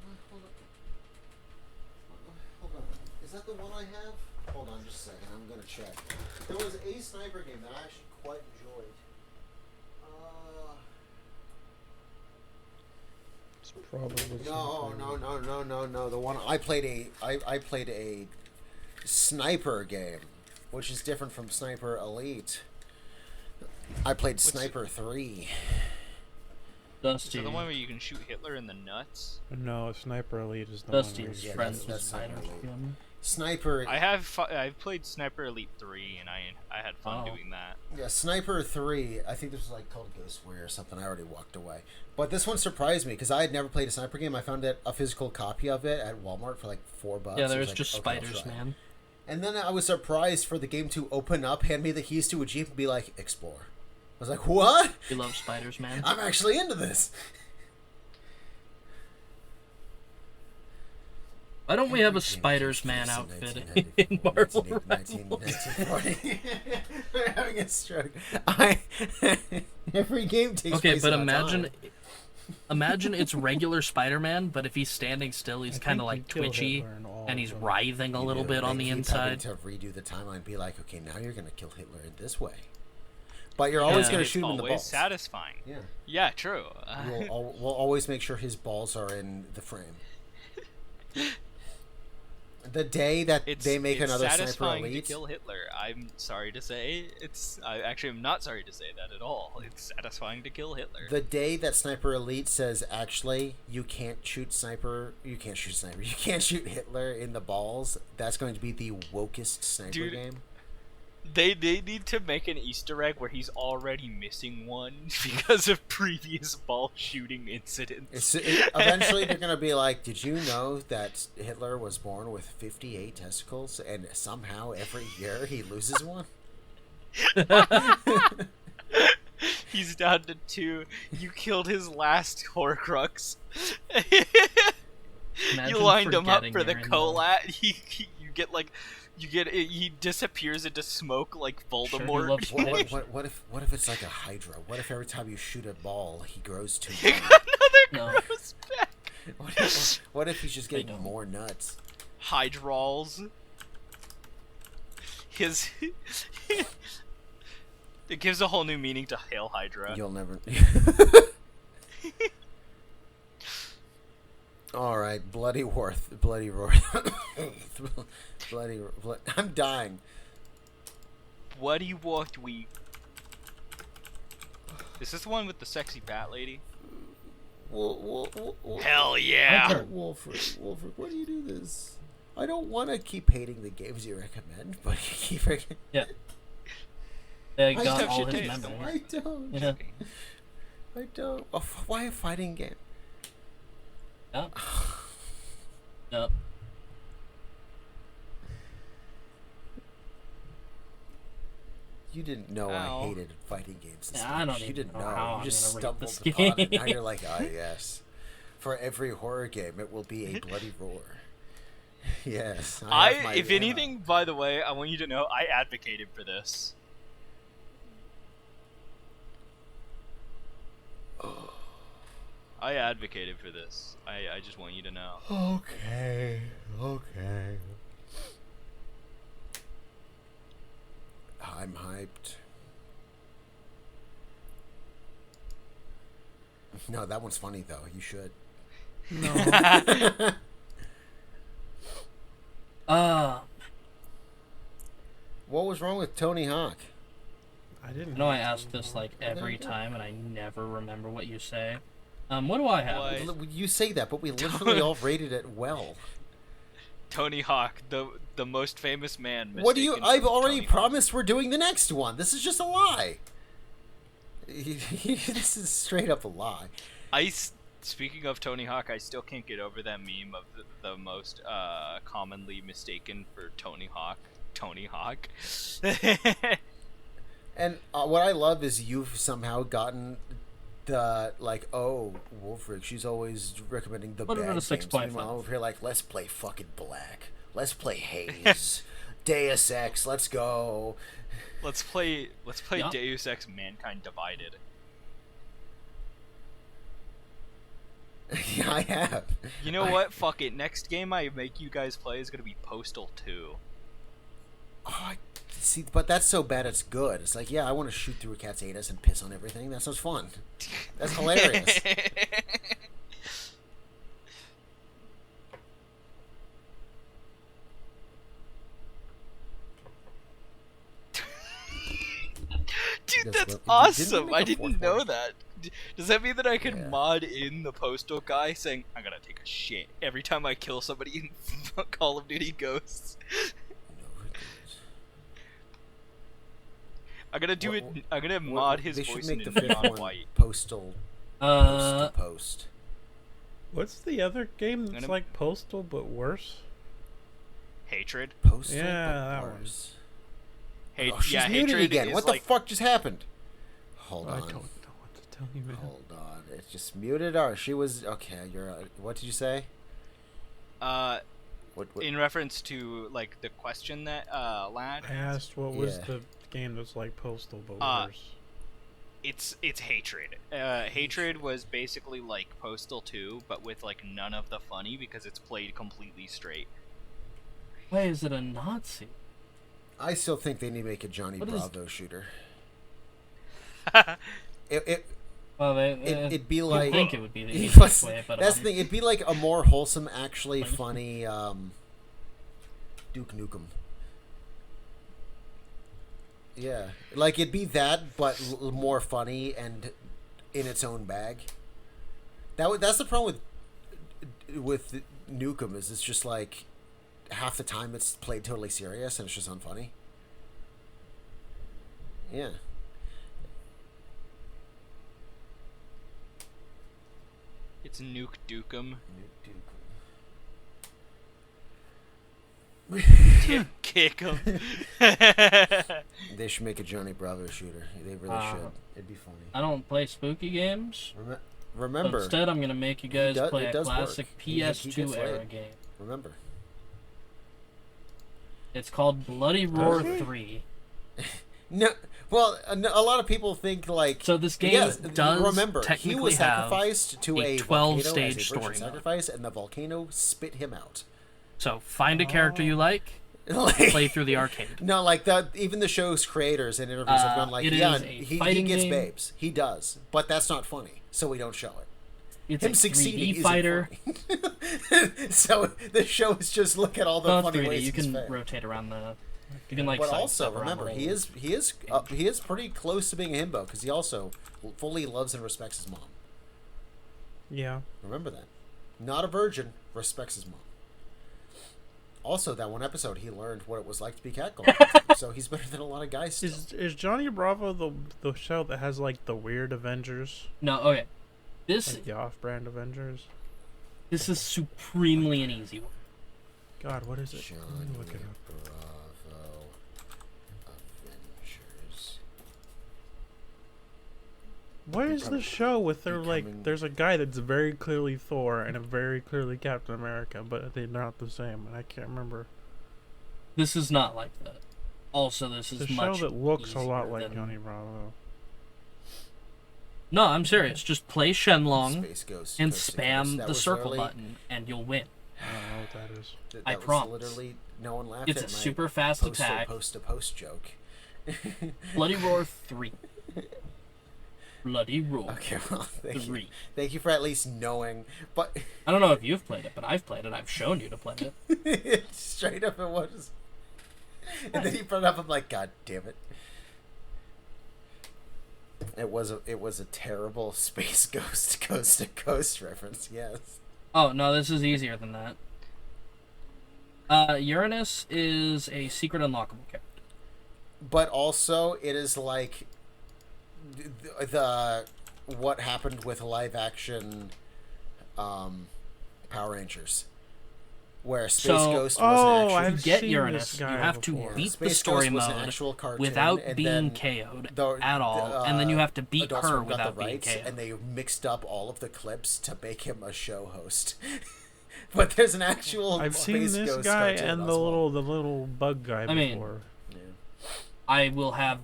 [SPEAKER 1] on. Is that the one I have? Hold on just a second. I'm gonna check. There was a sniper game that I actually quite enjoyed.
[SPEAKER 4] It's probably
[SPEAKER 1] No. The one I played I played a sniper game, which is different from Sniper Elite. I played Sniper 3.
[SPEAKER 3] Dusty.
[SPEAKER 2] Is that the one where you can shoot Hitler in the nuts?
[SPEAKER 4] No, Sniper Elite is the
[SPEAKER 3] Dusty
[SPEAKER 4] one.
[SPEAKER 3] is
[SPEAKER 1] Yeah,
[SPEAKER 3] friends with
[SPEAKER 1] that's
[SPEAKER 3] Spider.
[SPEAKER 1] Sniper Elite.
[SPEAKER 3] Man.
[SPEAKER 1] Sniper.
[SPEAKER 2] I've played Sniper Elite 3, and I had fun
[SPEAKER 3] Oh.
[SPEAKER 2] doing that.
[SPEAKER 1] Yeah, Sniper 3. I think this was like called Ghost Warrior or something. I already walked away. But this one surprised me because I had never played a sniper game. I found a physical copy of it at Walmart for like $4.
[SPEAKER 3] Yeah,
[SPEAKER 1] I
[SPEAKER 3] there's
[SPEAKER 1] was like,
[SPEAKER 3] just
[SPEAKER 1] okay, I'll
[SPEAKER 3] spiders,
[SPEAKER 1] try it.
[SPEAKER 3] man.
[SPEAKER 1] And then I was surprised for the game to open up, hand me the keys to a Jeep, and be like, explore. I was like, what?
[SPEAKER 3] You love spiders, man.
[SPEAKER 1] I'm actually into this.
[SPEAKER 3] Why don't we have a Spiders Man outfit in Marvel Rivals?
[SPEAKER 1] 1940. We're having a stroke. Every game takes
[SPEAKER 3] Okay,
[SPEAKER 1] place
[SPEAKER 3] but
[SPEAKER 1] in a
[SPEAKER 3] imagine,
[SPEAKER 1] time.
[SPEAKER 3] imagine it's regular Spider-Man, but if he's standing still, he's kind of like twitchy, and he's writhing a little bit on the inside.
[SPEAKER 1] To redo the timeline and be like, okay, now you're going to kill Hitler in this way. But you're always
[SPEAKER 3] Yeah.
[SPEAKER 1] going to
[SPEAKER 2] It's
[SPEAKER 1] shoot him in the
[SPEAKER 2] always
[SPEAKER 1] balls.
[SPEAKER 2] satisfying.
[SPEAKER 1] Yeah.
[SPEAKER 2] Yeah, true.
[SPEAKER 1] We'll always make sure his balls are in the frame. The day that they make another Sniper
[SPEAKER 2] satisfying to
[SPEAKER 1] Elite,
[SPEAKER 2] kill Hitler. I'm sorry to say, I'm not sorry to say that at all. It's satisfying to kill Hitler.
[SPEAKER 1] the day that Sniper Elite says, actually, you can't shoot Hitler in the balls, that's going to be the wokest sniper
[SPEAKER 2] Dude,
[SPEAKER 1] game.
[SPEAKER 2] They need to make an Easter egg where he's already missing one because of previous ball shooting incidents.
[SPEAKER 1] Eventually, they're going to be like, did you know that Hitler was born with 58 testicles and somehow every year he loses one?
[SPEAKER 2] He's down to 2. You killed his last Horcrux.
[SPEAKER 3] Imagine
[SPEAKER 2] You lined him up
[SPEAKER 3] forgetting
[SPEAKER 2] for the
[SPEAKER 3] you're in
[SPEAKER 2] Colat. He disappears into smoke like
[SPEAKER 3] Sure, he
[SPEAKER 2] Voldemort.
[SPEAKER 3] loves Spiders.
[SPEAKER 1] What if it's like a Hydra? What if every time you shoot a ball, he grows too
[SPEAKER 2] You
[SPEAKER 1] long?
[SPEAKER 2] got
[SPEAKER 3] No.
[SPEAKER 2] another gross back.
[SPEAKER 1] What if he's just getting
[SPEAKER 3] don't.
[SPEAKER 1] more nuts?
[SPEAKER 2] Hydrals. His it gives a whole new meaning to Hail Hydra.
[SPEAKER 1] You'll never. All right, bloody Roar. I'm dying.
[SPEAKER 2] What do you want, we? Is this the one with the sexy bat lady? Hell yeah!
[SPEAKER 1] Wulfryk, why do you do this? I don't want to keep hating the games you recommend, but you keep freaking.
[SPEAKER 3] Yeah. They
[SPEAKER 1] I
[SPEAKER 3] got
[SPEAKER 1] have
[SPEAKER 3] all
[SPEAKER 2] shit
[SPEAKER 3] his
[SPEAKER 2] taste,
[SPEAKER 3] memories.
[SPEAKER 1] I don't.
[SPEAKER 3] Yeah.
[SPEAKER 1] I don't. Oh, why a fighting game?
[SPEAKER 3] Yep. Yep.
[SPEAKER 1] You didn't know
[SPEAKER 2] Ow.
[SPEAKER 1] I hated fighting games. and
[SPEAKER 3] Yeah,
[SPEAKER 1] stuff.
[SPEAKER 3] I don't
[SPEAKER 1] You
[SPEAKER 3] even
[SPEAKER 1] didn't
[SPEAKER 3] know
[SPEAKER 1] know.
[SPEAKER 3] how
[SPEAKER 1] You
[SPEAKER 3] I'm
[SPEAKER 1] just
[SPEAKER 3] gonna rate this
[SPEAKER 1] stumbled upon it. Now
[SPEAKER 3] game.
[SPEAKER 1] you're like, ah, yes. For every horror game, it will be a bloody roar. Yes. have my
[SPEAKER 2] If
[SPEAKER 1] ammo.
[SPEAKER 2] anything, by the way, I want you to know I advocated for this. I advocated for this. I just want you to know.
[SPEAKER 1] Okay. I'm hyped. No, that one's funny though. You should. What was wrong with Tony Hawk?
[SPEAKER 4] I didn't.
[SPEAKER 3] I know I ask this like every time, and I never remember what you say. What do I have?
[SPEAKER 2] What?
[SPEAKER 1] You say that, but we literally all rated it well.
[SPEAKER 2] Tony Hawk, the most famous man.
[SPEAKER 1] What do you?
[SPEAKER 2] mistaken
[SPEAKER 1] I've
[SPEAKER 2] for
[SPEAKER 1] already
[SPEAKER 2] Tony Hawk.
[SPEAKER 1] promised we're doing the next one. This is just a lie. This is straight up a lie.
[SPEAKER 2] Speaking of Tony Hawk, I still can't get over that meme of the most commonly mistaken for Tony Hawk. Tony Hawk.
[SPEAKER 1] And what I love is you've somehow gotten the like, oh, Wulfryk, she's always recommending the
[SPEAKER 3] Put it
[SPEAKER 1] bad
[SPEAKER 3] at a
[SPEAKER 1] games.
[SPEAKER 3] 6.5.
[SPEAKER 1] Meanwhile, over here, like, let's play fucking Black. Let's play Haze. Deus Ex. Let's go.
[SPEAKER 2] Let's play
[SPEAKER 3] Yeah.
[SPEAKER 2] Deus Ex Mankind Divided.
[SPEAKER 1] Yeah, I have.
[SPEAKER 2] You know what? Fuck it. Next game I make you guys play is gonna be Postal 2.
[SPEAKER 1] Oh, see, but that's so bad it's good. It's like, yeah, I want to shoot through a cat's anus and piss on everything. That sounds fun. That's hilarious.
[SPEAKER 2] Dude,
[SPEAKER 1] That's
[SPEAKER 2] that's
[SPEAKER 1] what- didn't
[SPEAKER 2] awesome!
[SPEAKER 1] we make
[SPEAKER 2] I
[SPEAKER 1] a
[SPEAKER 2] didn't
[SPEAKER 1] fourth
[SPEAKER 2] know
[SPEAKER 1] one?
[SPEAKER 2] that. Does that mean that I can
[SPEAKER 1] Yeah.
[SPEAKER 2] mod in the Postal guy saying, I gotta take a shit every time I kill somebody in Call of Duty Ghosts? I'm gonna do it. I'm gonna mod his
[SPEAKER 1] They should
[SPEAKER 2] voice
[SPEAKER 1] make
[SPEAKER 2] into
[SPEAKER 1] the fifth
[SPEAKER 2] neon
[SPEAKER 1] one
[SPEAKER 2] white.
[SPEAKER 1] Postal post to post.
[SPEAKER 4] What's the other game that's
[SPEAKER 2] Gonna-
[SPEAKER 4] like Postal but worse?
[SPEAKER 2] Hatred.
[SPEAKER 1] Postal,
[SPEAKER 4] Yeah,
[SPEAKER 1] but
[SPEAKER 4] that one.
[SPEAKER 1] worse.
[SPEAKER 2] Hate.
[SPEAKER 1] Oh, she's
[SPEAKER 2] yeah,
[SPEAKER 1] muted
[SPEAKER 2] hatred
[SPEAKER 1] again.
[SPEAKER 2] is
[SPEAKER 1] What
[SPEAKER 2] like.
[SPEAKER 1] the fuck just happened? Hold
[SPEAKER 4] I
[SPEAKER 1] on.
[SPEAKER 4] don't know what to tell you, man.
[SPEAKER 1] Hold on. It's just muted. Or she was okay. You're. What did you say? What?
[SPEAKER 2] In reference to like the question that lad
[SPEAKER 4] I asked what was
[SPEAKER 1] Yeah.
[SPEAKER 4] the game that's like Postal but
[SPEAKER 2] Uh,
[SPEAKER 4] worse.
[SPEAKER 2] it's Hatred. Hatred was basically like Postal 2, but with like none of the funny because it's played completely straight.
[SPEAKER 3] Why is it a Nazi?
[SPEAKER 1] I still think they need to make a Johnny
[SPEAKER 3] What is-
[SPEAKER 1] Bravo shooter. It
[SPEAKER 3] Well,
[SPEAKER 1] it'd be
[SPEAKER 3] you'd
[SPEAKER 1] like.
[SPEAKER 3] think it would be the
[SPEAKER 1] But
[SPEAKER 3] easiest way, but
[SPEAKER 1] that's the thing. It'd be like a more wholesome, actually funny Duke Nukem. Yeah, like it'd be that, but more funny and in its own bag. That's the problem with Nukem is it's just like half the time it's played totally serious and it's just unfunny. Yeah.
[SPEAKER 2] It's Nuke Dukem. Kick him.
[SPEAKER 1] They should make a Johnny Bravo shooter. They really should. It'd be funny.
[SPEAKER 3] I don't play spooky games. So
[SPEAKER 1] Remember,
[SPEAKER 3] instead, I'm gonna make you guys play
[SPEAKER 1] it
[SPEAKER 3] a
[SPEAKER 1] does work.
[SPEAKER 3] classic
[SPEAKER 1] He
[SPEAKER 3] PS2
[SPEAKER 1] gets
[SPEAKER 3] era
[SPEAKER 1] laid.
[SPEAKER 3] game.
[SPEAKER 1] remember.
[SPEAKER 3] It's called Bloody Roar 3.
[SPEAKER 1] No, well, a lot of people think like.
[SPEAKER 3] So this game
[SPEAKER 1] yes,
[SPEAKER 3] does
[SPEAKER 1] remember he
[SPEAKER 3] technically
[SPEAKER 1] was
[SPEAKER 3] have
[SPEAKER 1] sacrificed to
[SPEAKER 3] a
[SPEAKER 1] a
[SPEAKER 3] 12
[SPEAKER 1] volcano
[SPEAKER 3] stage
[SPEAKER 1] as a
[SPEAKER 3] story
[SPEAKER 1] virgin
[SPEAKER 3] mode.
[SPEAKER 1] sacrifice, and the volcano spit him out.
[SPEAKER 3] So find a character you like,
[SPEAKER 1] Like,
[SPEAKER 3] play through the arcade.
[SPEAKER 1] No, like even the show's creators in interviews have gone like,
[SPEAKER 3] it
[SPEAKER 1] yeah,
[SPEAKER 3] is a
[SPEAKER 1] he
[SPEAKER 3] fighting
[SPEAKER 1] gets
[SPEAKER 3] game.
[SPEAKER 1] babes, he does, but that's not funny, so we don't show it.
[SPEAKER 3] It's
[SPEAKER 1] Him
[SPEAKER 3] a
[SPEAKER 1] succeeding
[SPEAKER 3] 3D fighter.
[SPEAKER 1] isn't funny. So the show is just look at all the
[SPEAKER 3] No, it's
[SPEAKER 1] funny
[SPEAKER 3] 3D.
[SPEAKER 1] ways
[SPEAKER 3] You
[SPEAKER 1] he's
[SPEAKER 3] can
[SPEAKER 1] failed.
[SPEAKER 3] rotate around the. You can like.
[SPEAKER 1] But
[SPEAKER 3] side
[SPEAKER 1] also
[SPEAKER 3] step around
[SPEAKER 1] remember,
[SPEAKER 3] the
[SPEAKER 1] he is pretty close to being a himbo because he also fully loves and respects his mom.
[SPEAKER 4] Yeah.
[SPEAKER 1] Remember that. Not a virgin, respects his mom. Also, that one episode, he learned what it was like to be catcalled. So he's better than a lot of guys still.
[SPEAKER 4] Is Johnny Bravo the show that has like the weird Avengers,
[SPEAKER 3] No, okay. This
[SPEAKER 4] like the off-brand Avengers?
[SPEAKER 3] this is supremely an easy one.
[SPEAKER 4] God, what is it?
[SPEAKER 1] Johnny
[SPEAKER 4] Let me look it up.
[SPEAKER 1] Bravo Avengers.
[SPEAKER 4] What is the show with their
[SPEAKER 1] becoming-
[SPEAKER 4] like? There's a guy that's very clearly Thor and a very clearly Captain America, but they're not the same, and I can't remember.
[SPEAKER 3] This is not like that. Also, this is
[SPEAKER 4] It's a
[SPEAKER 3] much
[SPEAKER 4] show that looks a lot
[SPEAKER 3] easier
[SPEAKER 4] like
[SPEAKER 3] than-
[SPEAKER 4] Johnny Bravo.
[SPEAKER 3] No, I'm serious. Just play Shenlong
[SPEAKER 1] Space Ghost.
[SPEAKER 3] and
[SPEAKER 1] Ghost to Ghost.
[SPEAKER 3] spam
[SPEAKER 1] That
[SPEAKER 3] the
[SPEAKER 1] was
[SPEAKER 3] circle
[SPEAKER 1] literally-
[SPEAKER 3] button, and you'll win.
[SPEAKER 4] I don't know what that is.
[SPEAKER 1] that
[SPEAKER 3] I
[SPEAKER 1] was
[SPEAKER 3] promise.
[SPEAKER 1] literally no one laughed
[SPEAKER 3] It's
[SPEAKER 1] at
[SPEAKER 3] a
[SPEAKER 1] my
[SPEAKER 3] super fast
[SPEAKER 1] postal
[SPEAKER 3] attack.
[SPEAKER 1] post-to-post joke.
[SPEAKER 3] Bloody Roar 3. Bloody Roar
[SPEAKER 1] Okay, well, thank you.
[SPEAKER 3] 3.
[SPEAKER 1] Thank you for at least knowing. But
[SPEAKER 3] I don't know if you've played it, but I've played it. I've shown you to play it.
[SPEAKER 1] straight up it was. And then he brought it up. I'm like, God damn it! It was a terrible Space Ghost Coast to Coast reference. Yes.
[SPEAKER 3] Oh, no, this is easier than that. Uranus is a secret unlockable character.
[SPEAKER 1] But also, it is like the what happened with live action Power Rangers. where Space
[SPEAKER 3] So-
[SPEAKER 1] Ghost
[SPEAKER 4] Oh,
[SPEAKER 1] wasn't
[SPEAKER 3] To
[SPEAKER 1] actually...
[SPEAKER 4] I've
[SPEAKER 3] get
[SPEAKER 4] seen
[SPEAKER 3] Uranus,
[SPEAKER 4] this
[SPEAKER 3] you
[SPEAKER 4] guy
[SPEAKER 3] have
[SPEAKER 4] before.
[SPEAKER 3] to beat the
[SPEAKER 1] Space
[SPEAKER 3] story
[SPEAKER 1] Ghost was an
[SPEAKER 3] mode
[SPEAKER 1] actual cartoon,
[SPEAKER 3] without
[SPEAKER 1] and
[SPEAKER 3] being
[SPEAKER 1] then
[SPEAKER 3] KO'd
[SPEAKER 1] the-
[SPEAKER 3] at all, and then you have to beat
[SPEAKER 1] Adult
[SPEAKER 3] her
[SPEAKER 1] Swim got
[SPEAKER 3] without
[SPEAKER 1] the
[SPEAKER 3] being
[SPEAKER 1] rights,
[SPEAKER 3] KO'd.
[SPEAKER 1] and they mixed up all of the clips to make him a show host. But there's an actual
[SPEAKER 4] I've seen
[SPEAKER 1] Space
[SPEAKER 4] this
[SPEAKER 1] Ghost
[SPEAKER 4] guy
[SPEAKER 1] cartoon
[SPEAKER 4] and
[SPEAKER 1] as
[SPEAKER 4] the
[SPEAKER 1] well.
[SPEAKER 4] little bug guy
[SPEAKER 3] I mean,
[SPEAKER 4] before.
[SPEAKER 1] Yeah.
[SPEAKER 3] I will have.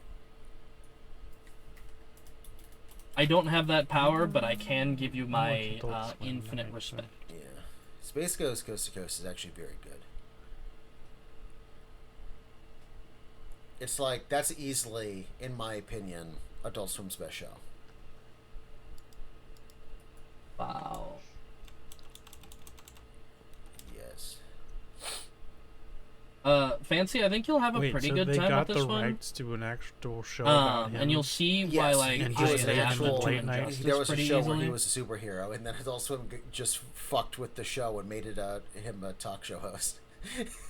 [SPEAKER 3] I don't have that power, but I can give you my
[SPEAKER 4] Adult Swim,
[SPEAKER 3] infinite
[SPEAKER 4] that makes
[SPEAKER 3] respect.
[SPEAKER 1] Yeah. Space Ghost Coast to Coast is actually very good. It's like, that's easily, in my opinion, Adult Swim's best show.
[SPEAKER 3] Wow.
[SPEAKER 1] Yes.
[SPEAKER 3] Fancy, I think you'll have a
[SPEAKER 4] Wait,
[SPEAKER 3] pretty
[SPEAKER 4] so
[SPEAKER 3] good
[SPEAKER 4] they
[SPEAKER 3] time
[SPEAKER 4] got
[SPEAKER 3] with this
[SPEAKER 4] the
[SPEAKER 3] one.
[SPEAKER 4] rights to an actual show about him?
[SPEAKER 3] And you'll see why,
[SPEAKER 1] Yes,
[SPEAKER 3] like,
[SPEAKER 4] and
[SPEAKER 1] he was
[SPEAKER 3] I
[SPEAKER 1] an
[SPEAKER 3] have
[SPEAKER 1] actual
[SPEAKER 3] to do
[SPEAKER 4] late night-
[SPEAKER 3] injustice
[SPEAKER 1] There was a
[SPEAKER 3] pretty
[SPEAKER 1] show
[SPEAKER 3] easily.
[SPEAKER 1] where he was a superhero, and then Adult Swim just fucked with the show and made it him a talk show host.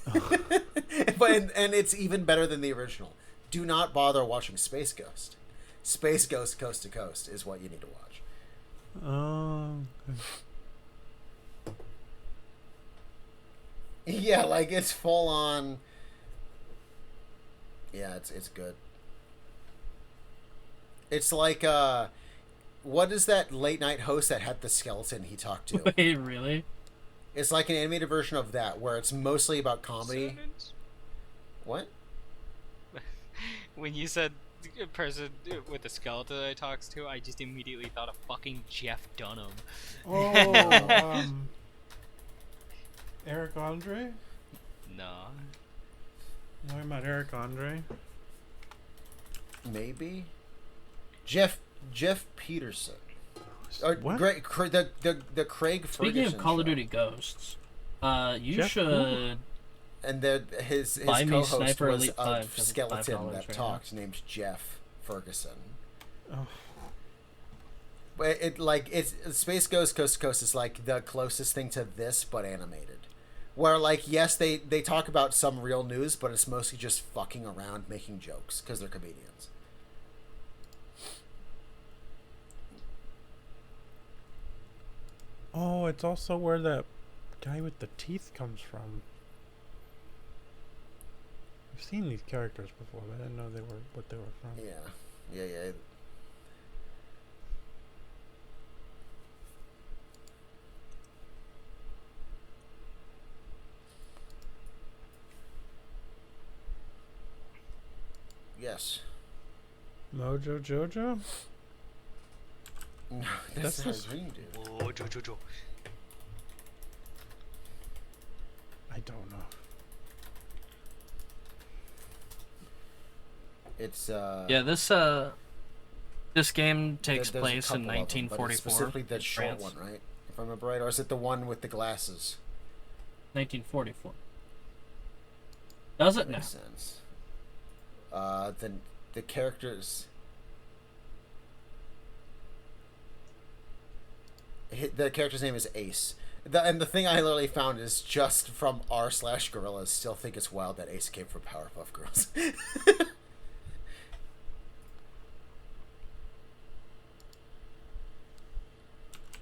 [SPEAKER 1] And it's even better than the original. Do not bother watching Space Ghost. Space Ghost Coast to Coast is what you need to watch.
[SPEAKER 4] Oh.
[SPEAKER 1] Yeah, like it's full on. Yeah, it's good. It's like what is that late night host that had the skeleton he talked to?
[SPEAKER 3] Wait, really?
[SPEAKER 1] It's like an animated version of that where it's mostly about comedy. What?
[SPEAKER 2] When you said a person with a skeleton that I talks to, I just immediately thought of fucking Jeff Dunham.
[SPEAKER 4] Oh, Eric Andre?
[SPEAKER 2] No.
[SPEAKER 4] You talking about Eric Andre?
[SPEAKER 1] Maybe. Jeff Peterson. Or
[SPEAKER 4] What?
[SPEAKER 1] The Craig
[SPEAKER 3] Speaking
[SPEAKER 1] Ferguson
[SPEAKER 3] of Call of
[SPEAKER 1] show.
[SPEAKER 3] Duty Ghosts, you
[SPEAKER 4] Jeff
[SPEAKER 3] should.
[SPEAKER 4] who?
[SPEAKER 1] And his
[SPEAKER 3] Buy me
[SPEAKER 1] co-host
[SPEAKER 3] Sniper
[SPEAKER 1] was
[SPEAKER 3] Elite
[SPEAKER 1] a
[SPEAKER 3] 5 'cause it's
[SPEAKER 1] skeleton
[SPEAKER 3] $5
[SPEAKER 1] that
[SPEAKER 3] right now.
[SPEAKER 1] talked named Jeff Ferguson.
[SPEAKER 4] Oh.
[SPEAKER 1] But it's Space Ghost Coast to Coast is like the closest thing to this, but animated. Where like yes, they talk about some real news, but it's mostly just fucking around, making jokes because they're comedians.
[SPEAKER 4] Oh, it's also where that guy with the teeth comes from. I've seen these characters before, but I didn't know what they were from.
[SPEAKER 1] Yeah. Yes.
[SPEAKER 4] Mojo Jojo?
[SPEAKER 1] No,
[SPEAKER 4] That's
[SPEAKER 1] that's
[SPEAKER 4] just-
[SPEAKER 1] not Ring Dude.
[SPEAKER 2] Whoa, Jojo.
[SPEAKER 4] I don't know.
[SPEAKER 1] It's
[SPEAKER 3] Yeah, this game takes
[SPEAKER 1] there's a
[SPEAKER 3] place in
[SPEAKER 1] couple of them, but it's
[SPEAKER 3] 1944.
[SPEAKER 1] specifically the
[SPEAKER 3] in
[SPEAKER 1] short
[SPEAKER 3] France.
[SPEAKER 1] one, right? If I remember right, or is it the one with the glasses?
[SPEAKER 3] 1944. Does it now?
[SPEAKER 1] Makes sense. Then the characters. The character's name is Ace. And the thing I literally found is just from r/gorillas. Still think it's wild that Ace came from Powerpuff Girls.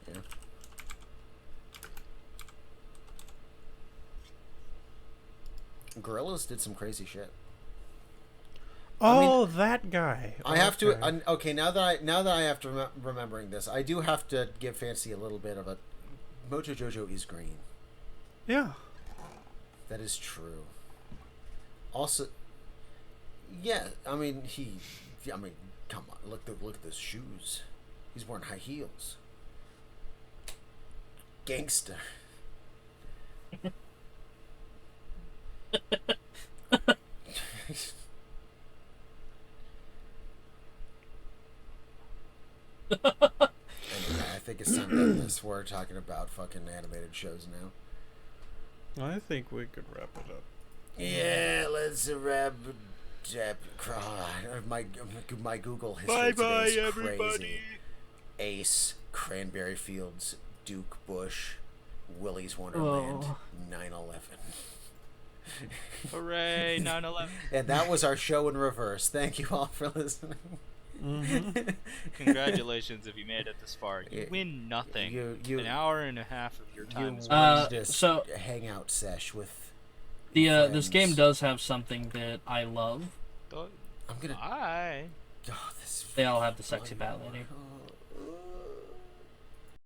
[SPEAKER 1] Yeah. Gorillas did some crazy shit.
[SPEAKER 4] Oh, that guy.
[SPEAKER 1] I have to.
[SPEAKER 4] Okay.
[SPEAKER 1] Okay, now that I have to remembering this, I do have to give Fancy a little bit of a. Mojo Jojo is green.
[SPEAKER 4] Yeah.
[SPEAKER 1] That is true. Also, yeah. I mean, come on. Look at those shoes. He's wearing high heels. Gangster. Anyway, I think it's time to end this. We're talking about fucking animated shows now.
[SPEAKER 4] I think we could wrap it up.
[SPEAKER 1] Yeah, let's wrap. My Google history
[SPEAKER 2] Bye
[SPEAKER 1] today
[SPEAKER 2] bye,
[SPEAKER 1] is
[SPEAKER 2] everybody.
[SPEAKER 1] crazy. Ace, Cranberry Fields, Duke Bush, Willy's Wonderland,
[SPEAKER 3] Oh.
[SPEAKER 1] 9/11.
[SPEAKER 2] Hooray, 9/11.
[SPEAKER 1] And that was our show in reverse. Thank you all for listening.
[SPEAKER 2] Congratulations if you made it this far. You
[SPEAKER 1] It-
[SPEAKER 2] win nothing.
[SPEAKER 1] you-
[SPEAKER 2] An hour and a half of your time
[SPEAKER 1] You
[SPEAKER 2] is
[SPEAKER 1] wanted to
[SPEAKER 3] so-
[SPEAKER 1] hangout sesh with.
[SPEAKER 3] This game
[SPEAKER 1] friends.
[SPEAKER 3] does have something that I love.
[SPEAKER 2] wasted.
[SPEAKER 1] I'm gonna.
[SPEAKER 2] Bye.
[SPEAKER 1] Oh, this
[SPEAKER 3] They all have the sexy bat lady.
[SPEAKER 1] Oh,